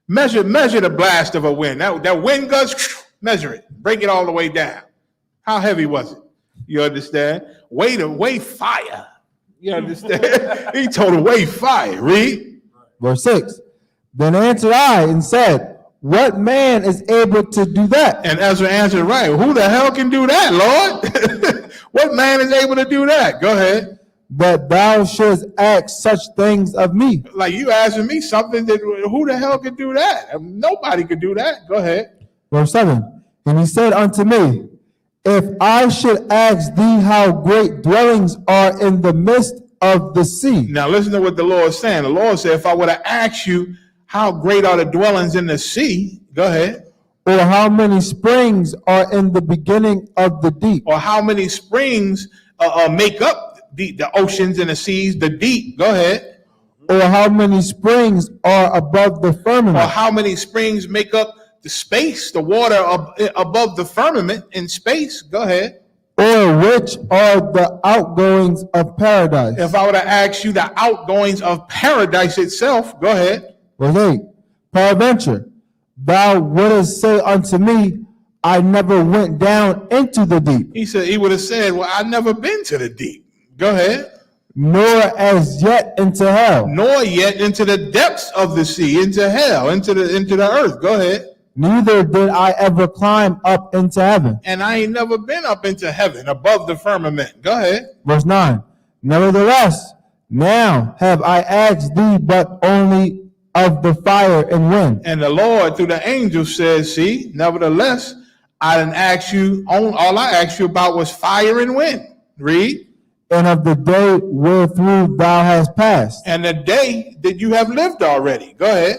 Measure the blast of a wind. That wind goes, measure it. Break it all the way down. How heavy was it? You understand? Weigh fire. You understand? He told him, weigh fire. Read. Verse 6. Then answered I and said, what man is able to do that? And Ezra answered, right, who the hell can do that, Lord? What man is able to do that? Go ahead. That thou shouldst ask such things of me. Like you asking me something that who the hell can do that? Nobody could do that. Go ahead. Verse 7. And he said unto me, if I should ask thee how great dwellings are in the midst of the sea. Now listen to what the Lord is saying. The Lord said, if I were to ask you how great are the dwellings in the sea, go ahead. Or how many springs are in the beginning of the deep. Or how many springs make up the oceans and the seas, the deep. Go ahead. Or how many springs are above the firmament. Or how many springs make up the space, the water above the firmament in space. Go ahead. Or which are the outgoings of paradise. If I were to ask you the outgoings of paradise itself, go ahead. Verse 8. Peradventure, thou wouldest say unto me, I never went down into the deep. He would have said, well, I've never been to the deep. Go ahead. Nor as yet into hell. Nor yet into the depths of the sea, into hell, into the earth. Go ahead. Neither did I ever climb up into heaven. And I ain't never been up into heaven, above the firmament. Go ahead. Verse 9. Nevertheless, now have I asked thee but only of the fire and wind. And the Lord through the angel says, see, nevertheless, I didn't ask you, all I asked you about was fire and wind. Read. And of the day wherethrough thou hast passed. And the day that you have lived already. Go ahead.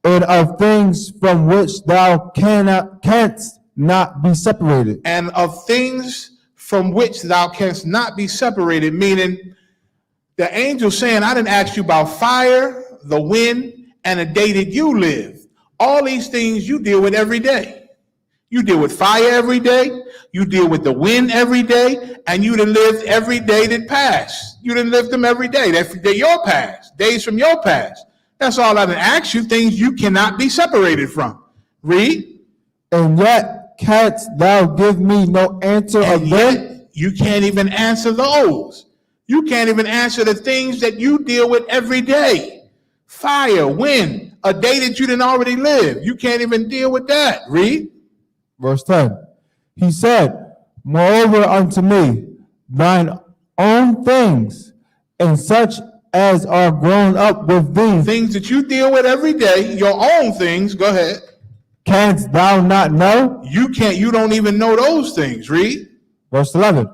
And of things from which thou canst not be separated. And of things from which thou canst not be separated, meaning the angel saying, I didn't ask you about fire, the wind, and the day that you live. All these things you deal with every day. You deal with fire every day, you deal with the wind every day, and you done lived every day that passed. You done lived them every day. They're your past, days from your past. That's all I done asked you, things you cannot be separated from. Read. And yet canst thou give me no answer And of them? yet, you can't even answer those. You can't even answer the things that you deal with every day. Fire, wind, a day that you didn't already live. You can't even deal with that. Read. Verse 10. He said, moreover unto me, thine own things, and such as are grown up with thee, Things that you deal with every day, your own things, go ahead. canst thou not know? You don't even know those things. Read. Verse 11.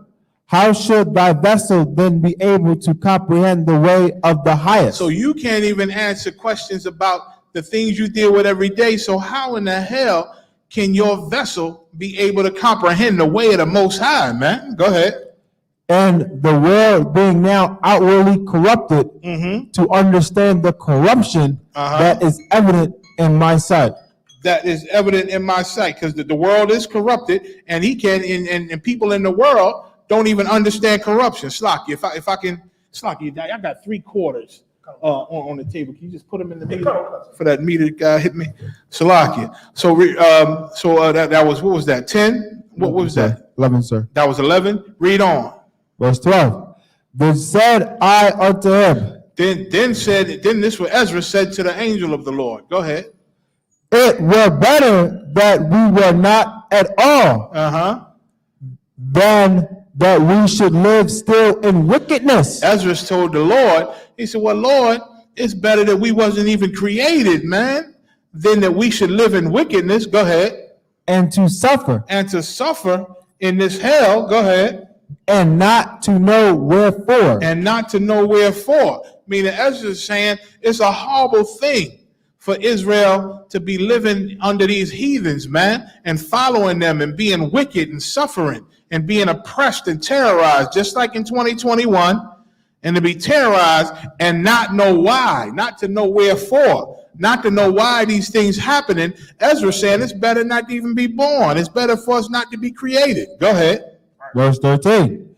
How should thy vessel then be able to comprehend the way of the highest? So you can't even answer questions about the things you deal with every day. So how in the hell can your vessel be able to comprehend the way of the Most High, man? Go ahead. And the world being now outwardly corrupted, to understand the corruption that is evident in my sight. That is evident in my sight, because the world is corrupted, and he can, and people in the world don't even understand corruption. Slocky, if I can, Slocky, I got 3 quarters on the table. Can you just put them in the meter for that meter guy hit me? Slocky. So that was, what was that? 10? What was that? 11, sir. That was 11. Read on. Verse 12. Then said I unto him, Then this what Ezra said to the angel of the Lord. Go ahead. it were better that we were not at all, than that we should live still in wickedness. Ezra told the Lord, he said, well, Lord, it's better that we wasn't even created, man, than that we should live in wickedness. Go ahead. And to suffer. And to suffer in this hell. Go ahead. And not to know wherefore. And not to know wherefore. Meaning Ezra is saying it's a horrible thing for Israel to be living under these heathens, man, and following them and being wicked and suffering and being oppressed and terrorized, just like in 2021, and to be terrorized and not know why, not to know wherefore, not to know why these things happening. Ezra saying it's better not to even be born. It's better for us not to be created. Go ahead. Verse 13.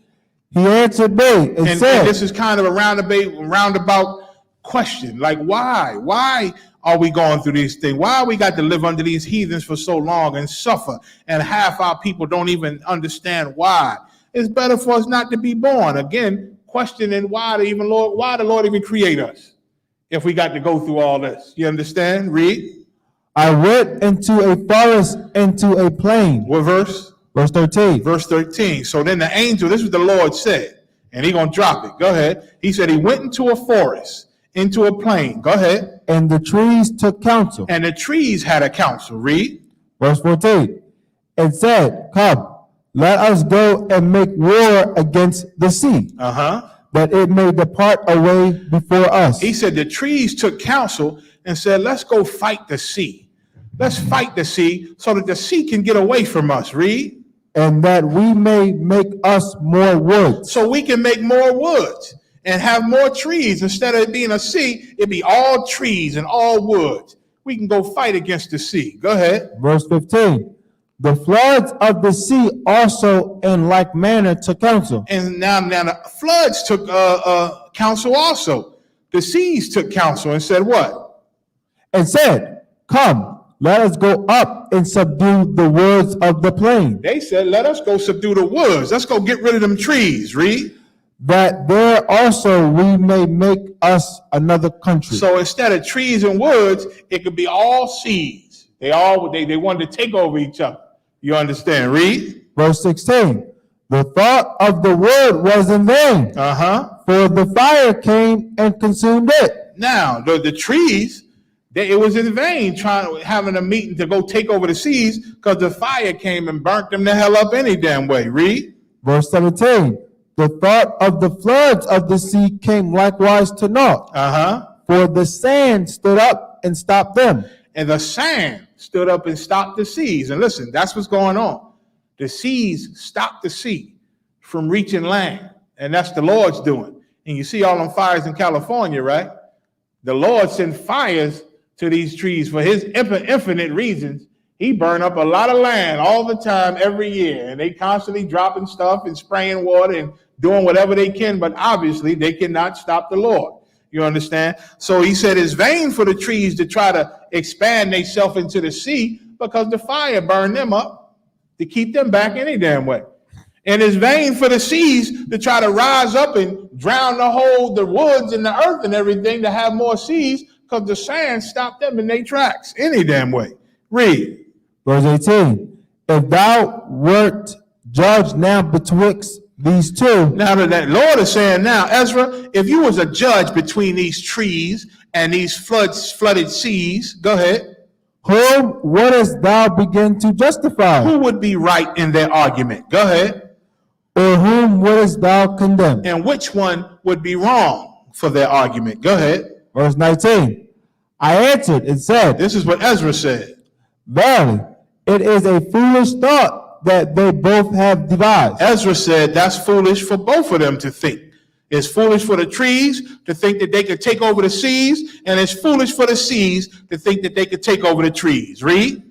He answered me and said, and this is kind of a roundabout question. Like, why? Why are we going through these things? Why we got to live under these heathens for so long and suffer? And half our people don't even understand why. It's better for us not to be born. Again, questioning why the Lord even create us if we got to go through all this. You understand? Read. I went into a forest, into a plain. What verse? Verse 13. Verse 13. So then the angel, this is what the Lord said, and he gonna drop it. Go ahead. He said he went into a forest, into a plain. Go ahead. And the trees took counsel. And the trees had a counsel. Read. Verse 14. And said, come, let us go and make war against the sea, that it may depart away before us. He said the trees took counsel and said, let's go fight the sea. Let's fight the sea so that the sea can get away from us. Read. And that we may make us more woods. So we can make more woods and have more trees. Instead of it being a sea, it'd be all trees and all woods. We can go fight against the sea. Go ahead. Verse 15. The floods of the sea also in like manner took counsel. And now the floods took counsel also. The seas took counsel and said what? And said, come, let us go up and subdue the woods of the plain. They said, let us go subdue the woods. Let's go get rid of them trees. Read. That there also we may make us another country. So instead of trees and woods, it could be all seas. They wanted to take over each other. You understand? Read. Verse 16. The thought of the wood was in vain. For the fire came and consumed it. Now, the trees, it was in vain having a meeting to go take over the seas because the fire came and burnt them the hell up any damn way. Read. Verse 17. The thought of the floods of the sea came likewise to naught. For the sand stood up and stopped them. And the sand stood up and stopped the seas. And listen, that's what's going on. The seas stopped the sea from reaching land. And that's the Lord's doing. And you see all them fires in California, right? The Lord sent fires to these trees for his infinite reasons. He burned up a lot of land all the time, every year. And they constantly dropping stuff and spraying water and doing whatever they can. But obviously, they cannot stop the Lord. You understand? So he said it's vain for the trees to try to expand themselves into the sea because the fire burned them up. to keep them back any damn way. And it's vain for the seas to try to rise up and drown the woods and the earth and everything to have more seas, because the sand stopped them in their tracks any damn way. Read. Verse 18. If thou wert judge now betwixt these two. Now that Lord is saying now, Ezra, if you was a judge between these trees and these flooded seas, go ahead. Whom wouldest thou begin to justify? Who would be right in their argument? Go ahead. Or whom wouldest thou condemn? And which one would be wrong for their argument? Go ahead. Verse 19. I answered and said. This is what Ezra said. Verily, it is a foolish thought that they both have devised. Ezra said that's foolish for both of them to think. It's foolish for the trees to think that they could take over the seas, and it's foolish for the seas to think that they could take over the trees. Read.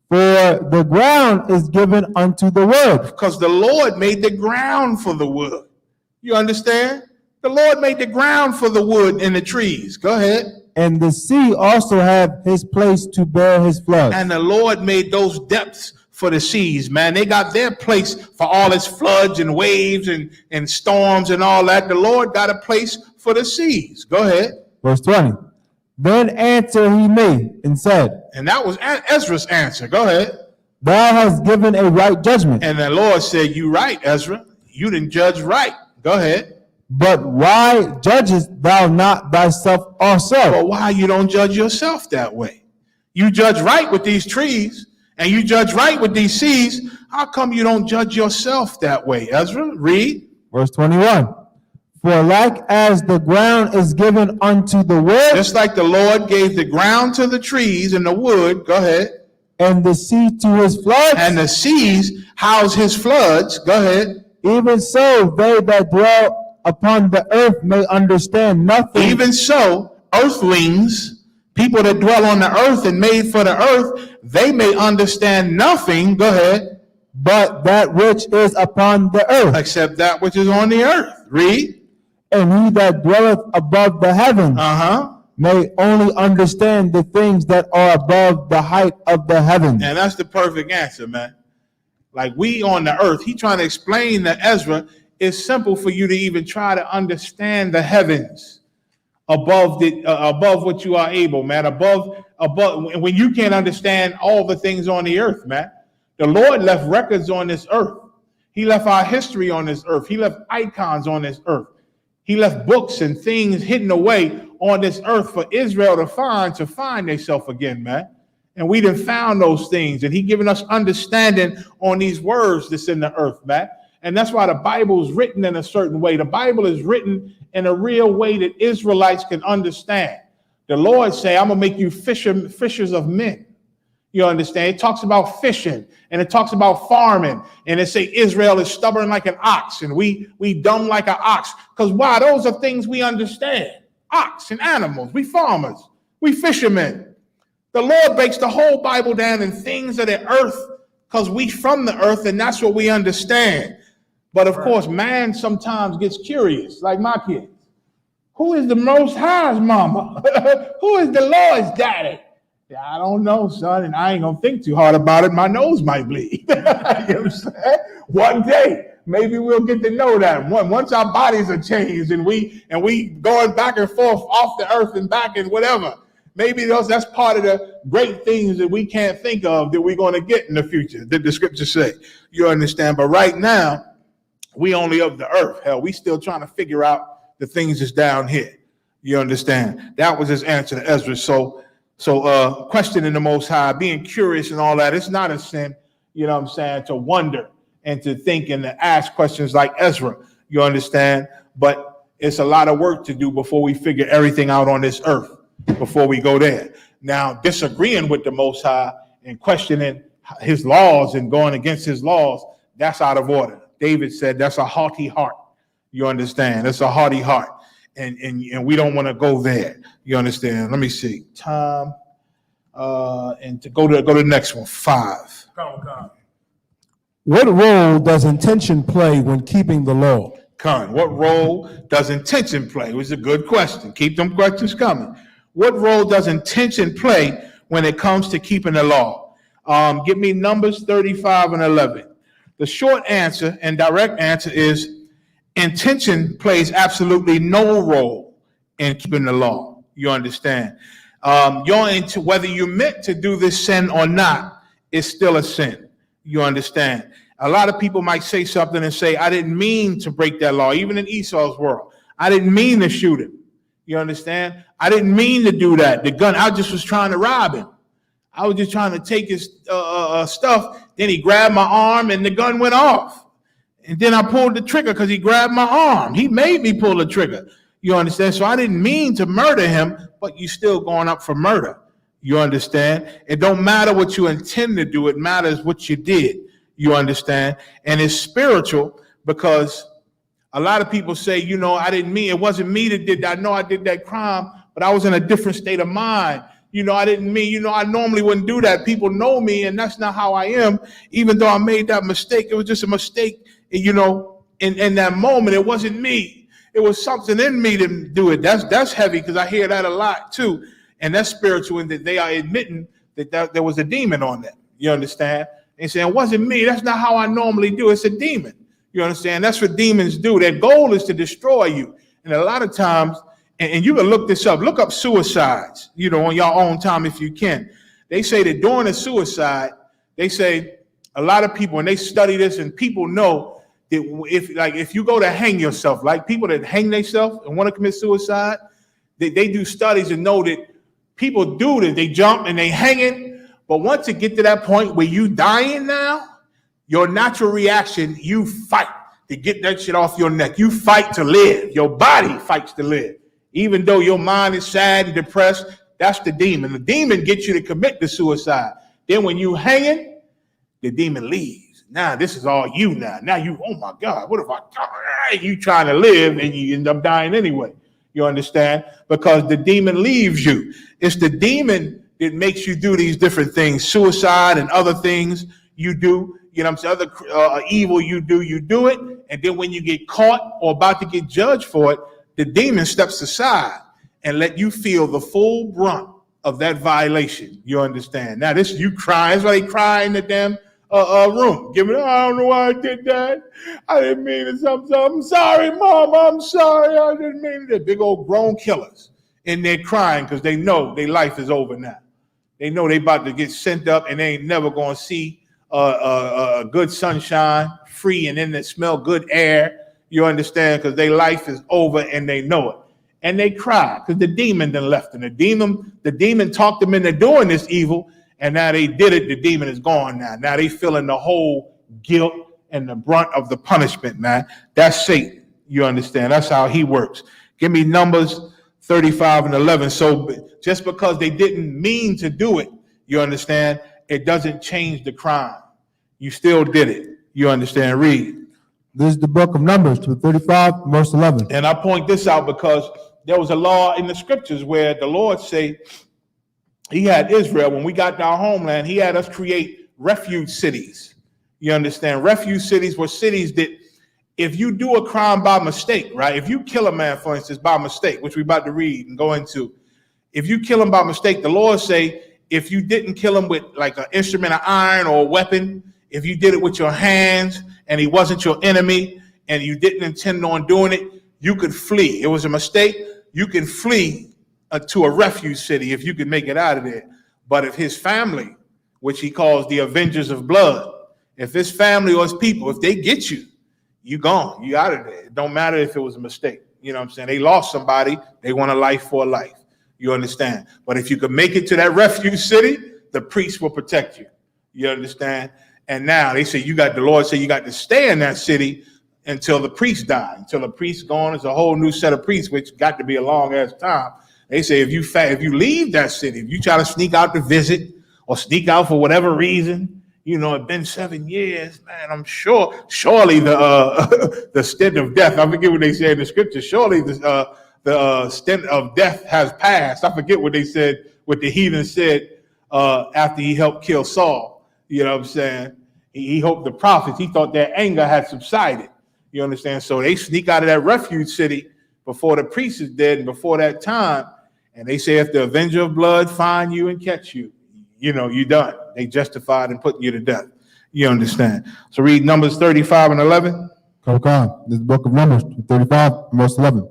For the ground is given unto the wood. Because the Lord made the ground for the wood. You understand? The Lord made the ground for the wood and the trees. Go ahead. And the sea also have his place to bear his floods. And the Lord made those depths for the seas, man. They got their place for all its floods and waves and storms and all that. The Lord got a place for the seas. Go ahead. Verse 20. Then answered he me and said. And that was Ezra's answer. Go ahead. Thou hast given a right judgment. And the Lord said, you right, Ezra. You didn't judge right. Go ahead. But why judgest thou not thyself also? Well, why you don't judge yourself that way? You judge right with these trees, and you judge right with these seas. How come you don't judge yourself that way, Ezra? Read. Verse 21. For like as the ground is given unto the wood. Just like the Lord gave the ground to the trees and the wood. Go ahead. And the sea to his floods. And the seas house his floods. Go ahead. Even so, they that dwell upon the earth may understand nothing. Even so, earthlings, people that dwell on the earth and made for the earth, they may understand nothing. Go ahead. But that which is upon the earth. Except that which is on the earth. Read. And he that dwelleth above the heavens may only understand the things that are above the height of the heavens. And that's the perfect answer, man. Like we on the earth, he trying to explain to Ezra, it's simple for you to even try to understand the heavens above what you are able, man. Above when you can't understand all the things on the earth, man. The Lord left records on this earth. He left our history on this earth. He left icons on this earth. He left books and things hidden away on this earth for Israel to find themselves again, man. And we done found those things, and he given us understanding on these words that's in the earth, man. And that's why the Bible is written in a certain way. The Bible is written in a real way that Israelites can understand. The Lord say, I'm going to make you fishers of men. You understand? It talks about fishing, and it talks about farming, and it say Israel is stubborn like an ox, and we dumb like an ox. Because why? Those are things we understand. Ox and animals. We farmers. We fishermen. The Lord breaks the whole Bible down in things of the earth because we from the earth, and that's what we understand. But of course, man sometimes gets curious, like my kids. Who is the Most High's mama? Who is the Lord's daddy? Yeah, I don't know, son, and I ain't gonna think too hard about it. My nose might bleed. You know what I'm saying? One day, maybe we'll get to know that. Once our bodies are changed and we going back and forth off the earth and back and whatever. Maybe that's part of the great things that we can't think of that we're going to get in the future, that the scriptures say. You understand? But right now, we only of the earth. Hell, we still trying to figure out the things that's down here. You understand? That was his answer to Ezra. So questioning the Most High, being curious and all that, it's not a sin, you know what I'm saying, to wonder and to think and to ask questions like Ezra, you understand? But it's a lot of work to do before we figure everything out on this earth, before we go there. Now, disagreeing with the Most High and questioning his laws and going against his laws, that's out of order. David said that's a haughty heart. You understand? It's a haughty heart. And we don't want to go there. You understand? Let me see. Time. And to go to the next one. 5. What role does intention play when keeping the law? What role does intention play? It was a good question. Keep them questions coming. What role does intention play when it comes to keeping the law? Give me Numbers 35 and 11. The short answer and direct answer is intention plays absolutely no role in keeping the law. You understand? Whether you meant to do this sin or not, is still a sin. You understand? A lot of people might say something and say, I didn't mean to break that law, even in Esau's world. I didn't mean to shoot him. You understand? I didn't mean to do that. The gun, I just was trying to rob him. I was just trying to take his stuff. Then he grabbed my arm and the gun went off. And then I pulled the trigger because he grabbed my arm. He made me pull the trigger. You understand? So I didn't mean to murder him, but you still going up for murder. You understand? It don't matter what you intend to do. It matters what you did. You understand? And it's spiritual because a lot of people say, you know, I didn't mean, it wasn't me that did that. I know I did that crime, but I was in a different state of mind. You know, I didn't mean, you know, I normally wouldn't do that. People know me and that's not how I am. Even though I made that mistake, it was just a mistake, you know, in that moment. It wasn't me. It was something in me to do it. That's heavy because I hear that a lot too. And that's spiritual in that they are admitting that there was a demon on them. You understand? And saying, it wasn't me. That's not how I normally do. It's a demon. You understand? That's what demons do. Their goal is to destroy you. And a lot of times, and you can look this up, look up suicides, you know, on your own time if you can. They say that during a suicide, they say a lot of people, and they study this, and people know that if you go to hang yourself, like people that hang themselves and want to commit suicide, they do studies and know that people do this. They jump and they hanging. But once it get to that point where you dying now, your natural reaction, you fight to get that shit off your neck. You fight to live. Your body fights to live. Even though your mind is sad and depressed, that's the demon. The demon gets you to commit the suicide. Then when you hanging, the demon leaves. Now this is all you now. Now you, oh my God, what if I die? You trying to live and you end up dying anyway. You understand? Because the demon leaves you. It's the demon that makes you do these different things, suicide and other things you do. You know what I'm saying? Other evil you do it. And then when you get caught or about to get judged for it, the demon steps aside and let you feel the full brunt of that violation. You understand? Now this, you cry. That's why they cry in the damn room. Give me, I don't know why I did that. I didn't mean it. I'm sorry, Mom. I'm sorry. I didn't mean it. Big old grown killers in there crying because they know their life is over now. They know they about to get sent up and they ain't never going to see good sunshine, free, and then they smell good air. You understand? Because their life is over and they know it. And they cry because the demon done left them. The demon talked them into doing this evil, and now they did it. The demon is gone now. Now they feeling the whole guilt and the brunt of the punishment, man. That's Satan. You understand? That's how he works. Give me Numbers 35 and 11. So just because they didn't mean to do it, you understand, it doesn't change the crime. You still did it. You understand? Read. This is the book of Numbers, 35, verse 11. And I point this out because there was a law in the scriptures where the Lord say he had Israel, when we got to our homeland, he had us create refuge cities. You understand? Refuge cities were cities that if you do a crime by mistake, right? If you kill a man, for instance, by mistake, which we're about to read and go into, if you kill him by mistake, the Lord say, if you didn't kill him with like an instrument of iron or a weapon, if you did it with your hands and he wasn't your enemy and you didn't intend on doing it, you could flee. It was a mistake. You can flee to a refuge city if you can make it out of there. But if his family, which he calls the avengers of blood, if his family or his people, if they get you, you gone, you out of there. It don't matter if it was a mistake. You know what I'm saying? They lost somebody. They want a life for a life. You understand? But if you could make it to that refuge city, the priest will protect you. You understand? And now they say the Lord said you got to stay in that city until the priest died. Until the priest gone, it's a whole new set of priests, which got to be a long ass time. They say if you leave that city, if you try to sneak out to visit or sneak out for whatever reason, you know, it's been 7 years, man. I'm surely the stint of death. I forget what they say in the scripture. Surely the stint of death has passed. I forget what they said, what the heathen said after he helped kill Saul. You know what I'm saying? He hoped the prophets, he thought their anger had subsided. You understand? So they sneak out of that refuge city before the priest is dead and before that time. And they say if the avenger of blood find you and catch you, you done. They justified in putting you to death. You understand? So read Numbers 35 and 11. This is the book of Numbers, 35, verse 11.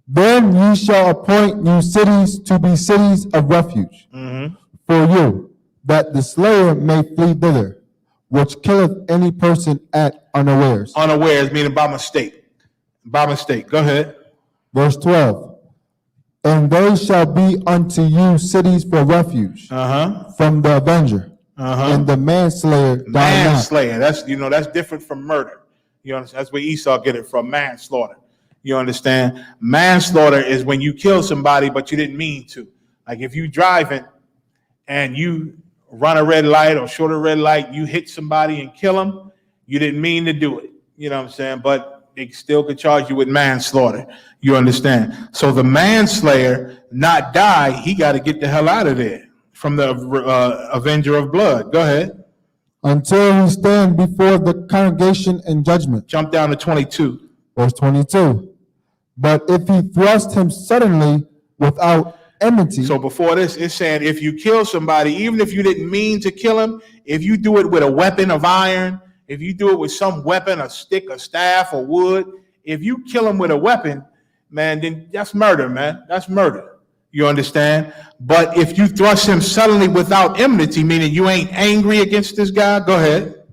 Then ye shall appoint you cities to be cities of refuge for you, that the slayer may flee thither, which killeth any person at unawares. Unawares meaning by mistake. By mistake. Go ahead. Verse 12. And they shall be unto you cities for refuge from the avenger, and the manslayer die not. Manslayer. That's different from murder. You understand? That's where Esau get it from, manslaughter. You understand? Manslaughter is when you kill somebody, but you didn't mean to. Like if you driving and you run a red light or short a red light, you hit somebody and kill them, you didn't mean to do it. You know what I'm saying? But they still could charge you with manslaughter. You understand? So the manslayer not die, he got to get the hell out of there from the avenger of blood. Go ahead. Until he stand before the congregation in judgment. Jump down to 22. Verse 22. But if he thrust him suddenly without enmity. So before this, it's saying if you kill somebody, even if you didn't mean to kill him, if you do it with a weapon of iron, if you do it with some weapon, a stick, a staff, or wood, if you kill him with a weapon, man, then that's murder, man. That's murder. You understand? But if you thrust him suddenly without enmity, meaning you ain't angry against this guy, go ahead.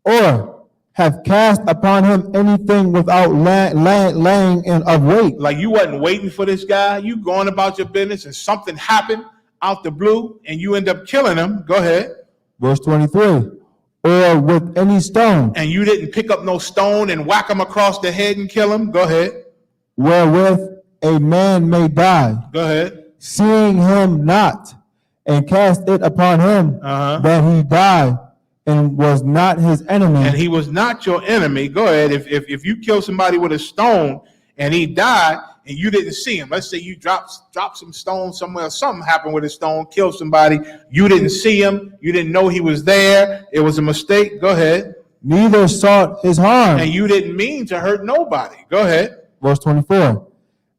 Or have cast upon him anything without laying in of weight. Like you wasn't waiting for this guy, you going about your business and something happened out the blue and you end up killing him. Go ahead. Verse 23. Or with any stone. And you didn't pick up no stone and whack him across the head and kill him. Go ahead. Wherewith a man may die. Go ahead. Seeing him not, and cast it upon him that he died, and was not his enemy. And he was not your enemy. Go ahead. If you kill somebody with a stone and he died and you didn't see him, let's say you dropped some stone somewhere, something happened with a stone, killed somebody, you didn't see him, you didn't know he was there, it was a mistake. Go ahead. Neither sought his harm. And you didn't mean to hurt nobody. Go ahead. Verse 24.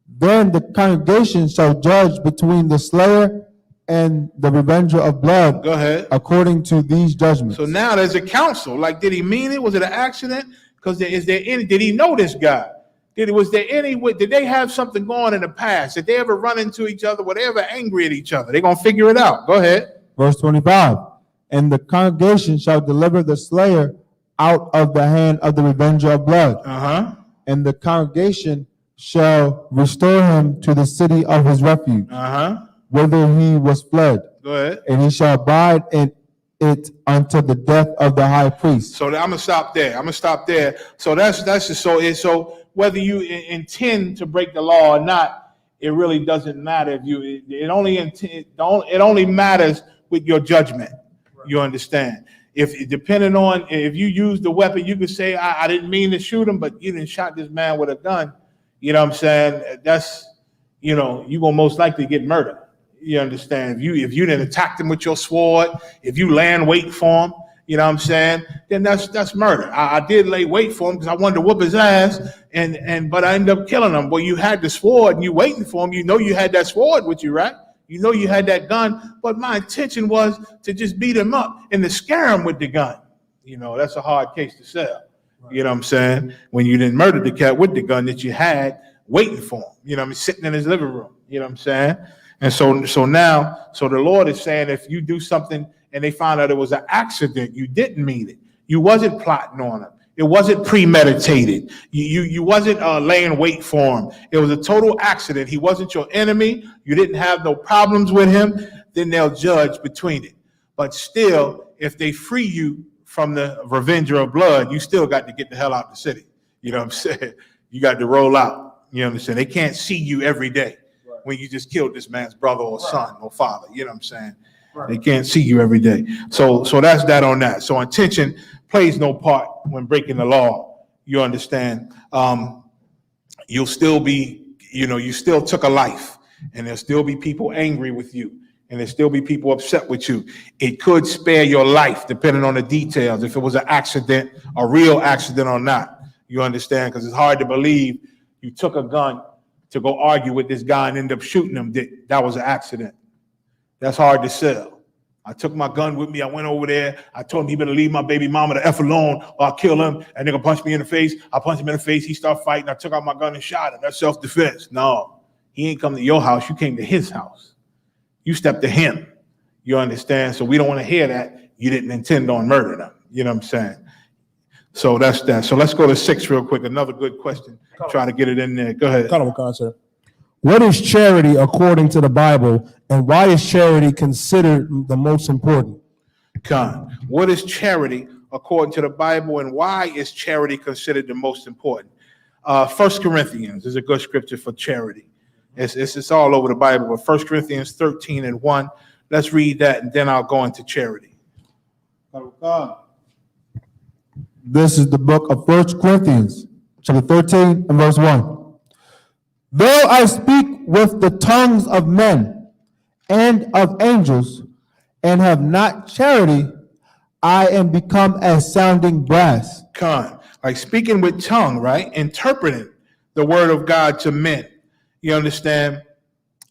Then the congregation shall judge between the slayer and the revenger of blood. Go ahead. According to these judgments. So now there's a council. Like, did he mean it? Was it an accident? Because did he know this guy? Did they have something going in the past? Did they ever run into each other? Were they ever angry at each other? They're going to figure it out. Go ahead. Verse 25. And the congregation shall deliver the slayer out of the hand of the revenger of blood. And the congregation shall restore him to the city of his refuge, whither he was fled. Go ahead. And he shall abide in it until the death of the high priest. So I'm gonna stop there. So that's just so whether you intend to break the law or not, it really doesn't matter. If it only matters with your judgment. Right. You understand? If depending on if you use the weapon, you could say I didn't mean to shoot him, but you didn't shot this man with a gun. You know what I'm saying? That's you're gonna most likely get murdered. You understand? If you didn't attack him with your sword, if you laying wait for him, you know what I'm saying? Then that's murder. I did lay wait for him because I wanted to whoop his ass, but I ended up killing him. Well, you had the sword and you waiting for him. You know you had that sword with you, right? You know you had that gun, but my intention was to just beat him up and to scare him with the gun. That's a hard case to sell. Right. You know what I'm saying? When you didn't murder the cat with the gun that you had waiting for him. You know what I mean? Sitting in his living room. You know what I'm saying? And so the Lord is saying if you do something and they find out it was an accident, you didn't mean it. You wasn't plotting on him. It wasn't premeditated. You wasn't laying wait for him. It was a total accident. He wasn't your enemy. You didn't have no problems with him. Then they'll judge between it. But still, if they free you from the revenger of blood, you still got to get the hell out the city. You know what I'm saying? You got to roll out. You understand? They can't see you every day when you just killed this man's brother or son or father. You know what I'm saying? Right. They can't see you every day. So that's that on that. So intention plays no part when breaking the law. You understand? You'll still be, you still took a life, and there'll still be people angry with you, and there'll still be people upset with you. It could spare your life depending on the details, if it was an accident, a real accident or not. You understand? Because it's hard to believe you took a gun to go argue with this guy and end up shooting him. That was an accident. That's hard to sell. I took my gun with me. I went over there. I told him he better leave my baby mama the F alone or I'll kill him. And nigga punched me in the face. I punched him in the face. He started fighting. I took out my gun and shot him. That's self-defense. No, he ain't come to your house. You came to his house. You stepped to him. You understand? So we don't want to hear that you didn't intend on murdering him. You know what I'm saying? So that's that. So let's go to 6 real quick. Another good question. Try to get it in there. Go ahead. Sir. What is charity according to the Bible, and why is charity considered the most important? Con. What is charity according to the Bible, and why is charity considered the most important? 1 Corinthians is a good scripture for charity. It's all over the Bible, but 1 Corinthians 13:1. Let's read that, and then I'll go into charity. This is the book of 1 Corinthians, chapter 13 and verse 1. Though I speak with the tongues of men and of angels, and have not charity, I am become as sounding brass. Con. Like speaking with tongue, right? Interpreting the word of God to men. You understand?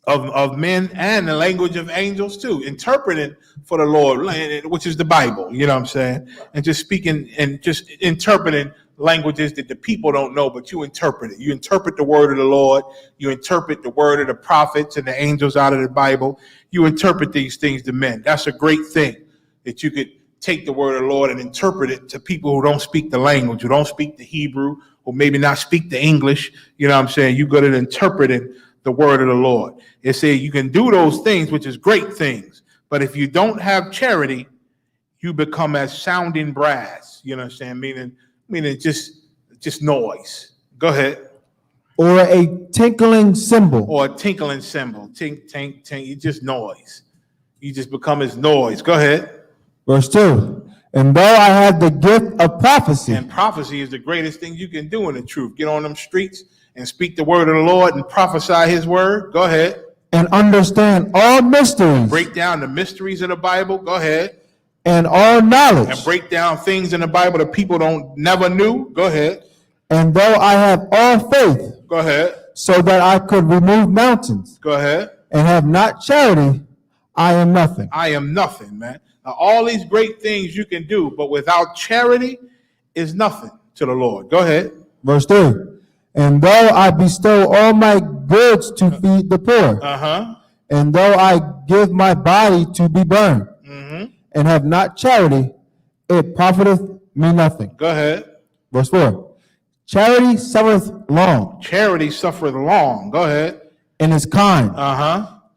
Of men and the language of angels too. Interpreting for the Lord, which is the Bible. You know what I'm saying? And just speaking and just interpreting languages that the people don't know, but you interpret it. You interpret the word of the Lord. You interpret the word of the prophets and the angels out of the Bible. You interpret these things to men. That's a great thing, that you could take the word of the Lord and interpret it to people who don't speak the language, who don't speak the Hebrew, who maybe not speak the English. You know what I'm saying? You're good at interpreting the word of the Lord. It says you can do those things, which is great things. But if you don't have charity, you become as sounding brass. You know what I'm saying? Meaning just noise. Go ahead. Or a tinkling cymbal. Or a tinkling cymbal. Tink, tink, tink. You just noise. You just become as noise. Go ahead. Verse 2. And though I have the gift of prophecy. And prophecy is the greatest thing you can do in the truth. Get on them streets and speak the word of the Lord and prophesy his word. Go ahead. And understand all mysteries. Break down the mysteries of the Bible. Go ahead. And all knowledge. And break down things in the Bible that people never knew. Go ahead. And though I have all faith. Go ahead. So that I could remove mountains. Go ahead. And have not charity, I am nothing. I am nothing, man. Now, all these great things you can do, but without charity is nothing to the Lord. Go ahead. Verse 3. And though I bestow all my goods to feed the poor. And though I give my body to be burned. And have not charity, it profiteth me nothing. Go ahead. Verse 4. Charity suffereth long. Charity suffereth long. Go ahead. And is kind.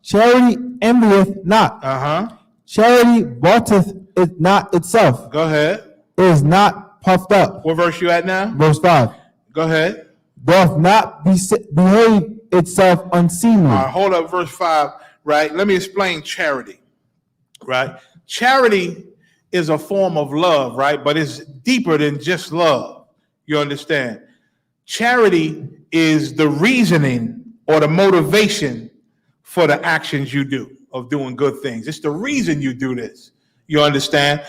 Charity envieth not. Charity vaunteth it not itself. Go ahead. Is not puffed up. What verse you at now? Verse 5. Go ahead. Doth not behave itself unseemly. All right, hold up, verse 5, right? Let me explain charity, right? Charity is a form of love, right? But it's deeper than just love. You understand? Charity is the reasoning or the motivation for the actions you do of doing good things. It's the reason you do this. You understand?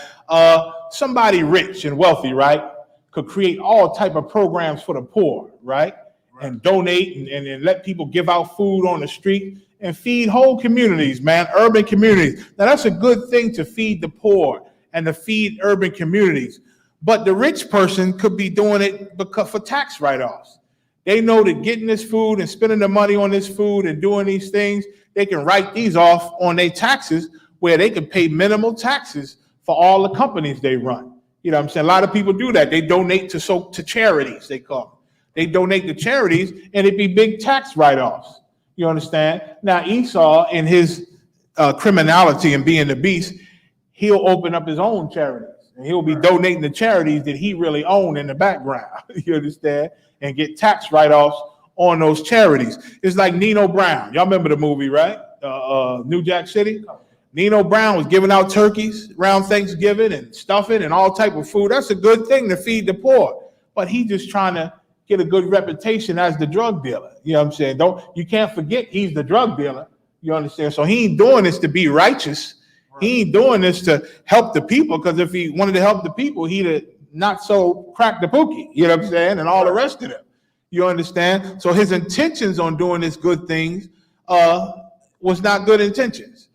Somebody rich and wealthy, right, could create all type of programs for the poor, right? And donate and let people give out food on the street and feed whole communities, man, urban communities. Now, that's a good thing to feed the poor and to feed urban communities. But the rich person could be doing it for tax write-offs. They know that getting this food and spending the money on this food and doing these things, they can write these off on their taxes where they can pay minimal taxes for all the companies they run. You know what I'm saying? A lot of people do that. They donate to charities, they call them. They donate to charities and it'd be big tax write-offs. You understand? Now, Esau, in his criminality and being the beast, he'll open up his own charities and he'll be donating to charities that he really own in the background. You understand? And get tax write-offs on those charities. It's like Nino Brown. Y'all remember the movie, right? New Jack City? Nino Brown was giving out turkeys around Thanksgiving and stuffing and all type of food. That's a good thing to feed the poor. But he's just trying to get a good reputation as the drug dealer. You know what I'm saying? You can't forget he's the drug dealer. You understand? So he ain't doing this to be righteous. He ain't doing this to help the people, because if he wanted to help the people, he'd have not so crack the pookie, you know what I'm saying? And all the rest of them. You understand? So his intentions on doing this good things was not good intentions.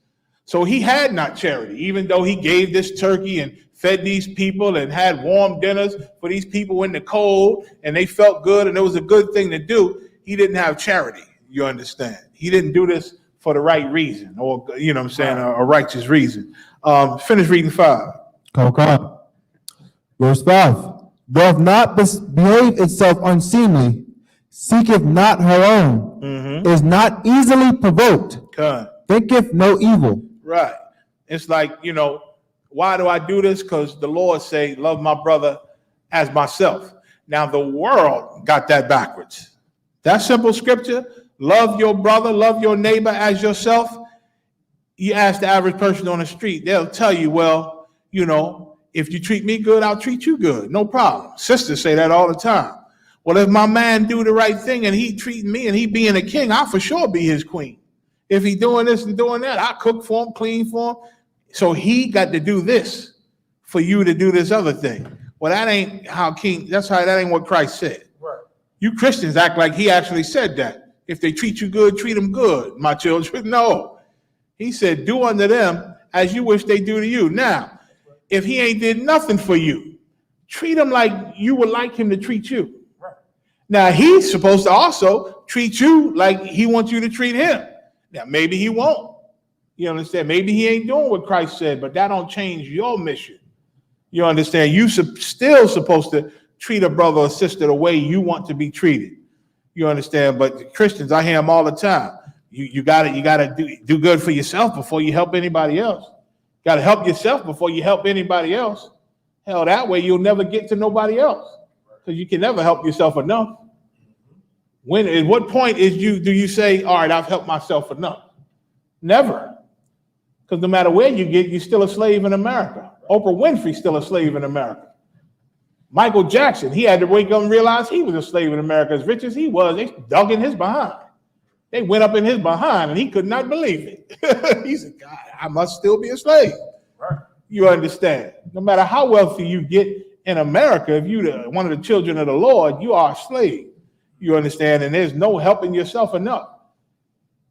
So he had not charity, even though he gave this turkey and fed these people and had warm dinners for these people in the cold, and they felt good and it was a good thing to do. He didn't have charity, you understand? He didn't do this for the right reason, or, you know what I'm saying, a righteous reason. Finish reading 5. Okay. Verse 5. Doth not behave itself unseemly, seeketh not her own, is not easily provoked, thinketh no evil. Right. It's like, you know, why do I do this? Because the Lord say, love my brother as myself. Now, the world got that backwards. That simple scripture, love your brother, love your neighbor as yourself. You ask the average person on the street, they'll tell you, well, you know, if you treat me good, I'll treat you good. No problem. Sisters say that all the time. Well, if my man do the right thing and he treating me and he being a king, I'll for sure be his queen. If he doing this and doing that, I cook for him, clean for him. So he got to do this for you to do this other thing. Well, that ain't how that ain't what Christ said. Right. You Christians act like he actually said that. If they treat you good, treat them good, my children. No. He said, do unto them as you wish they do to you. Now, if he ain't did nothing for you, treat him like you would like him to treat you. Right. Now, he's supposed to also treat you like he wants you to treat him. Now, maybe he won't. You understand? Maybe he ain't doing what Christ said, but that don't change your mission. You understand? You still supposed to treat a brother or sister the way you want to be treated. You understand? But Christians, I hear them all the time. You gotta do good for yourself before you help anybody else. Got to help yourself before you help anybody else. Hell, that way you'll never get to nobody else because you can never help yourself enough. At what point do you say, all right, I've helped myself enough? Never. Because no matter where you get, you're still a slave in America. Oprah Winfrey's still a slave in America. Michael Jackson, he had to wake up and realize he was a slave in America. As rich as he was, they dug in his behind. They went up in his behind and he could not believe it. He said, God, I must still be a slave. Right. You understand? No matter how wealthy you get in America, if you're one of the children of the Lord, you are a slave. You understand? And there's no helping yourself enough.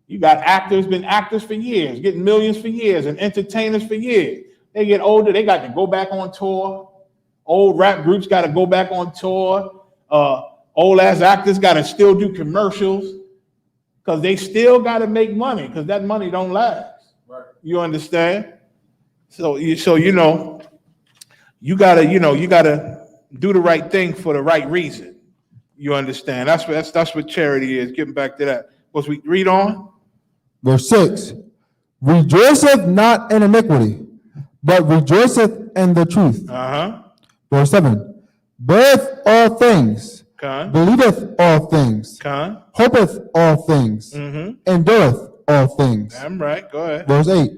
You got actors, been actors for years, getting millions for years, and entertainers for years. They get older, they got to go back on tour. Old rap groups got to go back on tour. Old ass actors got to still do commercials because they still got to make money because that money don't last. Right. You understand? So you gotta do the right thing for the right reason. You understand? That's what charity is. Getting back to that. Let's we read on. Verse 6, rejoiceth not in iniquity, but rejoiceth in the truth. Verse 7, beareth all things, believeth all things, hopeth all things, endureth all things. I'm right, go ahead. Verse 8,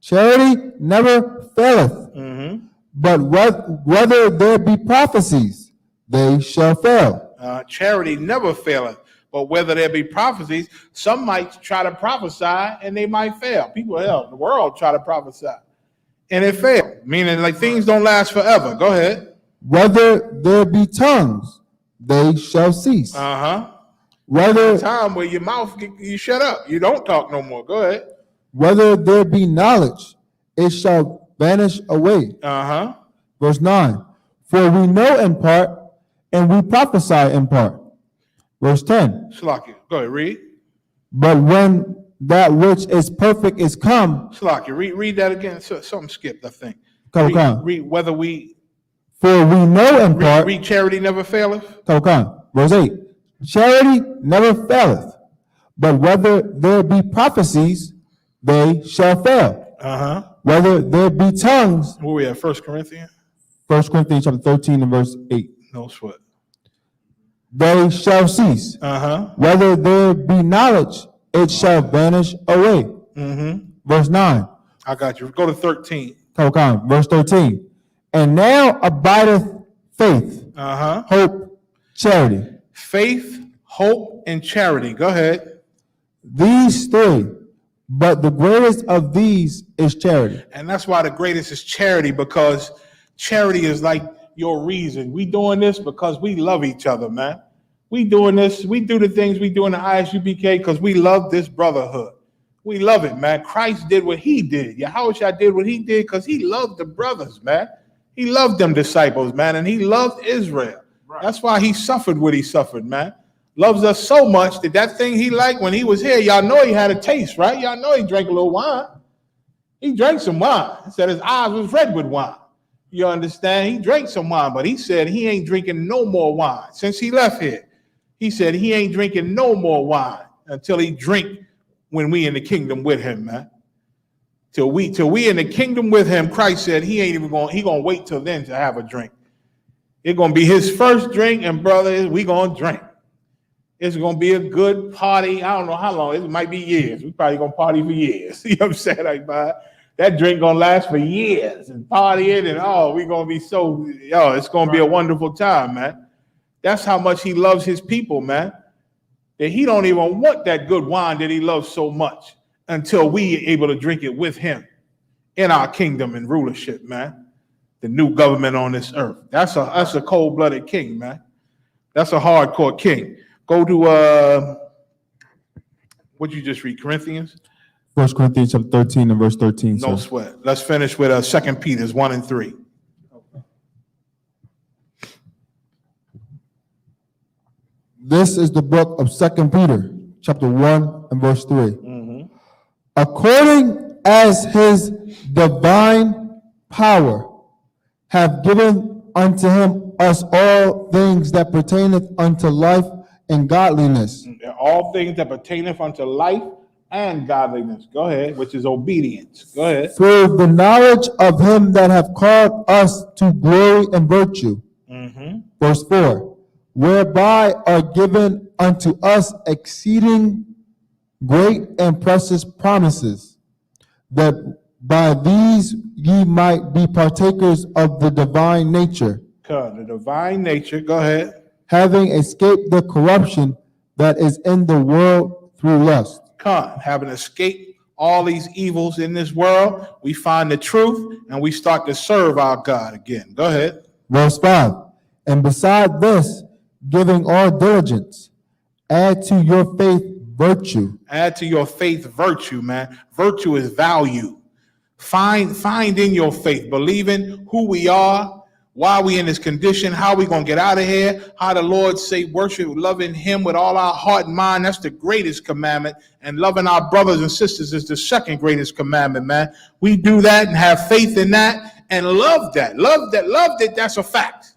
charity never faileth, but whether there be prophecies, they shall fail. Charity never faileth. But whether there be prophecies, some might try to prophesy and they might fail. People, the world try to prophesy and it failed, meaning like things don't last forever. Go ahead. Whether there be tongues, they shall cease. Whether time where your mouth, you shut up, you don't talk no more. Go ahead. Whether there be knowledge, it shall vanish away. Verse 9, for we know in part and we prophesy in part. Verse 10. Slakia, go ahead, read. But when that which is perfect is come. Slakia, read that again. Something skipped, I think. Read whether we. For we know in part. Read charity never faileth. Verse 8. Charity never faileth, but whether there be prophecies, they shall fail. Whether there be tongues. Where we at? 1 Corinthians? 1 Corinthians chapter 13 and verse 8. No sweat. They shall cease. Whether there be knowledge, it shall vanish away. Verse 9. I got you. Go to 13. Verse 13. And now abideth faith, hope, charity. Faith, hope, and charity. Go ahead. These three, but the greatest of these is charity. And that's why the greatest is charity, because charity is like your reason. We doing this because we love each other, man. We doing this. We do the things we do in the ISUBK because we love this brotherhood. We love it, man. Christ did what he did. Yahushua did what he did because he loved the brothers, man. He loved them disciples, man, and he loved Israel. Right. That's why he suffered what he suffered, man. Loves us so much that thing he liked when he was here, y'all know he had a taste, right? Y'all know he drank a little wine. He drank some wine. He said his eyes was red with wine. You understand? He drank some wine, but he said he ain't drinking no more wine since he left here. He said he ain't drinking no more wine until he drink when we in the kingdom with him, man. Till we in the kingdom with him, Christ said he gonna wait till then to have a drink. It's gonna be his first drink, and brothers, we gonna drink. It's gonna be a good party. I don't know how long. It might be years. We probably gonna party for years. You know what I'm saying? Like, man, that drink gonna last for years and partying and we gonna be it's gonna be a wonderful time, man. That's how much he loves his people, man. That he don't even want that good wine that he loves so much until we are able to drink it with him in our kingdom and rulership, man. The new government on this earth. That's a cold-blooded king, man. That's a hardcore king. Go to what you just read, Corinthians? 1 Corinthians chapter 13 and verse 13. No sweat. Let's finish with 2 Peter 1 and 3. This is the book of 2 Peter, chapter 1 and verse 3. Mm-hmm. According as his divine power have given unto him us all things that pertaineth unto life and godliness. All things that pertaineth unto life and godliness. Go ahead, which is obedience. Go ahead. Through the knowledge of him that have called us to glory and virtue. Mm-hmm. Verse 4. Whereby are given unto us exceeding great and precious promises, that by these ye might be partakers of the divine nature. The divine nature, go ahead. Having escaped the corruption that is in the world through lust. Having escaped all these evils in this world, we find the truth and we start to serve our God again. Go ahead. Verse 5. And beside this, giving all diligence, add to your faith virtue. Add to your faith virtue, man. Virtue is value. Find in your faith, believing who we are, why we in this condition, how we gonna get out of here, how the Lord say worship, loving him with all our heart and mind. That's the greatest commandment. And loving our brothers and sisters is the second greatest commandment, man. We do that and have faith in that and love that. Love that, that's a fact.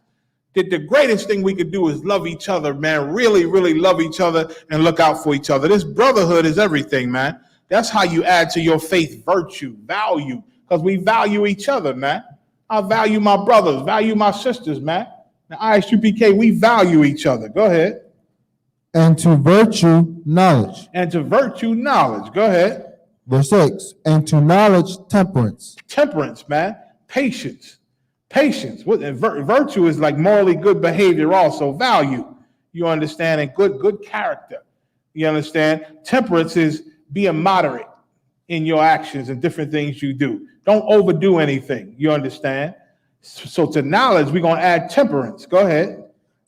That the greatest thing we could do is love each other, man. Really, really love each other and look out for each other. This brotherhood is everything, man. That's how you add to your faith virtue, value, because we value each other, man. I value my brothers, value my sisters, man. Now, ISUPK, we value each other. Go ahead. And to virtue, knowledge. And to virtue, knowledge. Go ahead. Verse 6. And to knowledge, temperance. Temperance, man. Patience. Patience. Virtue is like morally good behavior also. Value. You understand? And good character. You understand? Temperance is being moderate in your actions and different things you do. Don't overdo anything. You understand? So to knowledge, we're going to add temperance. Go ahead.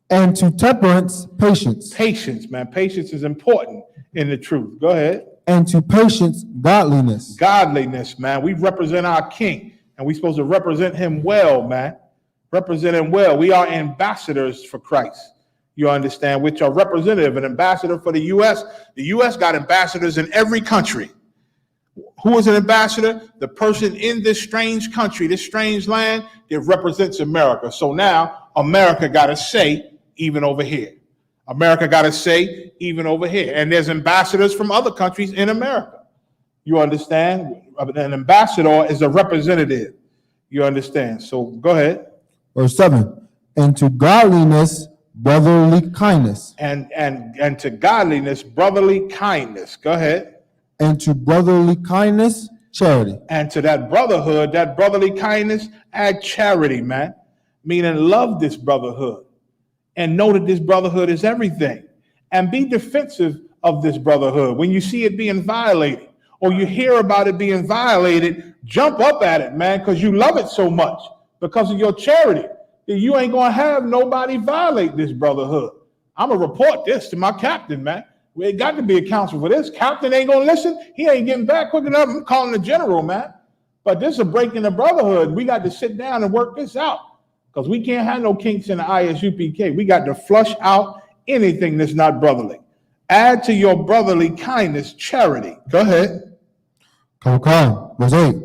And to temperance, patience. Patience, man. Patience is important in the truth. Go ahead. And to patience, godliness. Godliness, man. We represent our king. And we're supposed to represent him well, man. Represent him well. We are ambassadors for Christ. You understand? Which are representative, an ambassador for the U.S. The U.S. got ambassadors in every country. Who is an ambassador? The person in this strange country, this strange land, that represents America. So now America got to say, even over here. America got to say, even over here. And there's ambassadors from other countries in America. You understand? An ambassador is a representative. You understand? So go ahead. Verse 7. And to godliness, brotherly kindness. And to godliness, brotherly kindness. Go ahead. And to brotherly kindness, charity. And to that brotherhood, that brotherly kindness, add charity, man. Meaning love this brotherhood. And know that this brotherhood is everything. And be defensive of this brotherhood. When you see it being violated, or you hear about it being violated, jump up at it, man, because you love it so much because of your charity. That you ain't going to have nobody violate this brotherhood. I'm going to report this to my captain, man. We got to be a council for this. Captain ain't gonna listen. He ain't getting back quick enough. I'm calling the general, man. But this is a break in the brotherhood. We got to sit down and work this out because we can't have no kinks in the ISUPK. We got to flush out anything that's not brotherly. Add to your brotherly kindness charity. Go ahead. Okay, verse 8.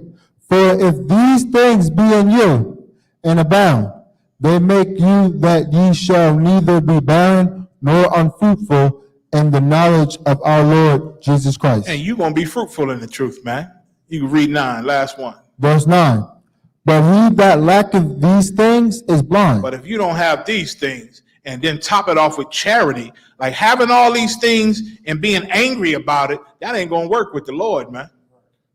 For if these things be in you and abound, they make you that ye shall neither be barren nor unfruitful in the knowledge of our Lord Jesus Christ. And you're going to be fruitful in the truth, man. You can read 9, last one. Verse 9. But he that lacketh these things is blind. But if you don't have these things and then top it off with charity, like having all these things and being angry about it, that ain't going to work with the Lord, man.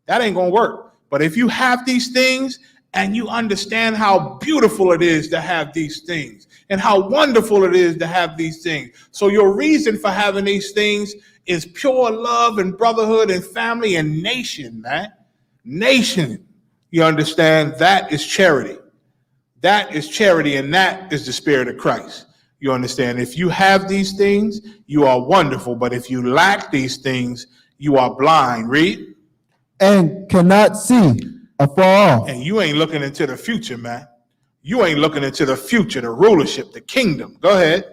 That ain't going to work. But if you have these things and you understand how beautiful it is to have these things and how wonderful it is to have these things. So your reason for having these things is pure love and brotherhood and family and nation, man. Nation. You understand? That is charity. That is charity, and that is the spirit of Christ. You understand? If you have these things, you are wonderful. But if you lack these things, you are blind. Read. And cannot see afar off. And you ain't looking into the future, man. You ain't looking into the future, the rulership, the kingdom. Go ahead.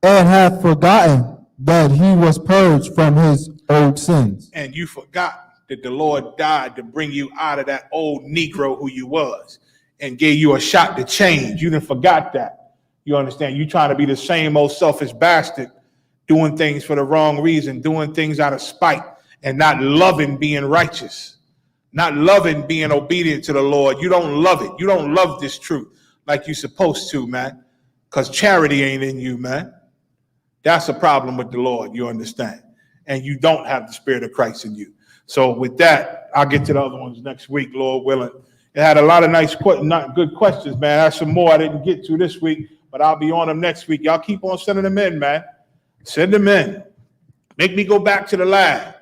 And have forgotten that he was purged from his old sins. And you forgot that the Lord died to bring you out of that old Negro who you was and gave you a shot to change. You didn't forgot that. You understand? You trying to be the same old selfish bastard, doing things for the wrong reason, doing things out of spite, and not loving being righteous, not loving being obedient to the Lord. You don't love it. You don't love this truth like you're supposed to, man, because charity ain't in you, man. That's a problem with the Lord, you understand? And you don't have the spirit of Christ in you. So with that, I'll get to the other ones next week, Lord willing. It had a lot of nice, not good questions, man. I have some more I didn't get to this week, but I'll be on them next week. Y'all keep on sending them in, man. Send them in. Make me go back to the lab.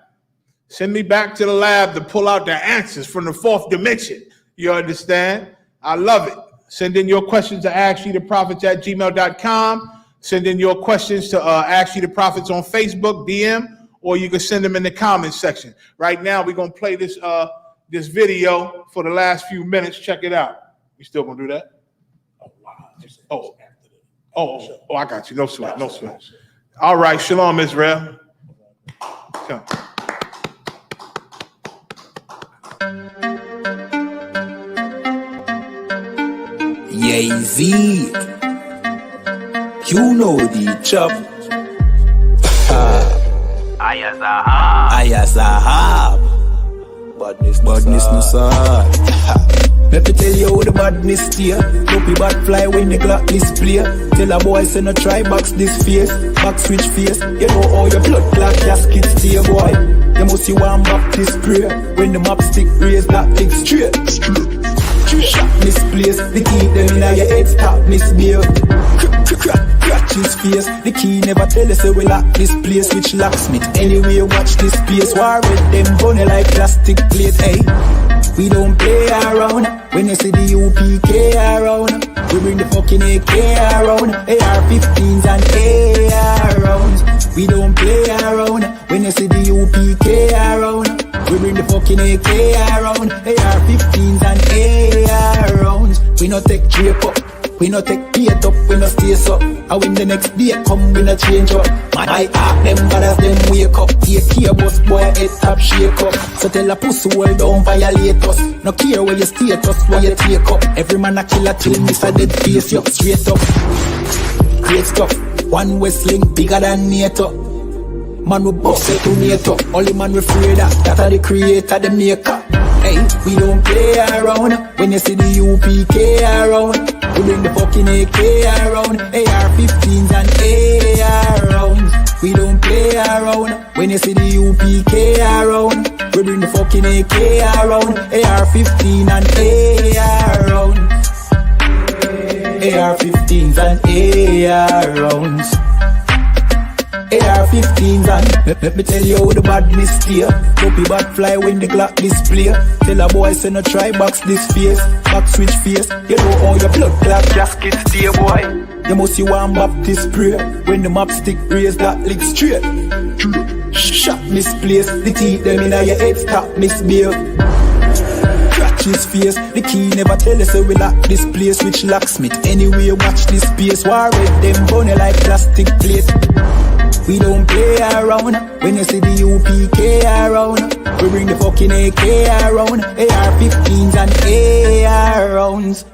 Send me back to the lab to pull out the answers from the fourth dimension. You understand? I love it. Send in your questions to AskYouTheProphets@gmail.com. Send in your questions to Ask You the Prophets on Facebook, DM, or you can send them in the comments section. Right now, we're going to play this this video for the last few minutes. Check it out. You still going to do that? Oh, wow. Oh, I got you. No sweat, no sweat. All right, shalom, Israel. Come. Yay-Z, you know the chop. Ayazahab. Badness no sir. Let me tell you how the badness steer. Dopey bad fly when the Glock display. Tell a boy say no try box this face. Back switch face. You know how your blood clot casket stay, boy. You must see one back this prayer. When the map stick raise that big straight. Shot misplaced, the key them in your head stop misbehaved. Crack his face, the key never tell us so we lock this place. Which locksmith anyway watch this place. War with them bunny like plastic plate. Hey, we don't play around. When you see the UPK around, we bring the fucking AK around. AR-15s and AR rounds. We don't play around. When you see the UPK around, we bring the fucking AK around. AR-15s and AR rounds. We no take drape up, we no take bait up, we no stay up. And when the next day come, we no change up. My heart them brothers them wake up. AK bus boy head top shake up. So tell a pussy well don't violate us. No care where your status, where you take up. Every man a killer till miss a dead face you straight up. Great stuff, one Westling bigger than NATO. Man we bust it to NATO. Only man we afraid of, that are the creator, the maker. Hey, we don't play around. When you see the UPK around, we bring the fucking AK around. AR-15s and AR rounds. We don't play around. When you see the UPK around, we bring the fucking AK around. AR-15 and AR rounds. AR-15s and AR rounds. AR-15s and let me tell you how the badness steer. Dopey bad fly when the Glock display. Tell a boy say no try box this face. Back switch face. You know how your blood clot gasket stay, boy. You must see one Baptist prayer. When the map stick raise that lick straight. Shot misplaced, the teeth them in your head stop misbehaved. Catch his face, the key never tell us so we lock this place. Which locksmith, anyway watch this space. War with them bunny like plastic plate. We don't play around. When you see the UPK around, we bring the fucking AK around. AR-15s and AR rounds.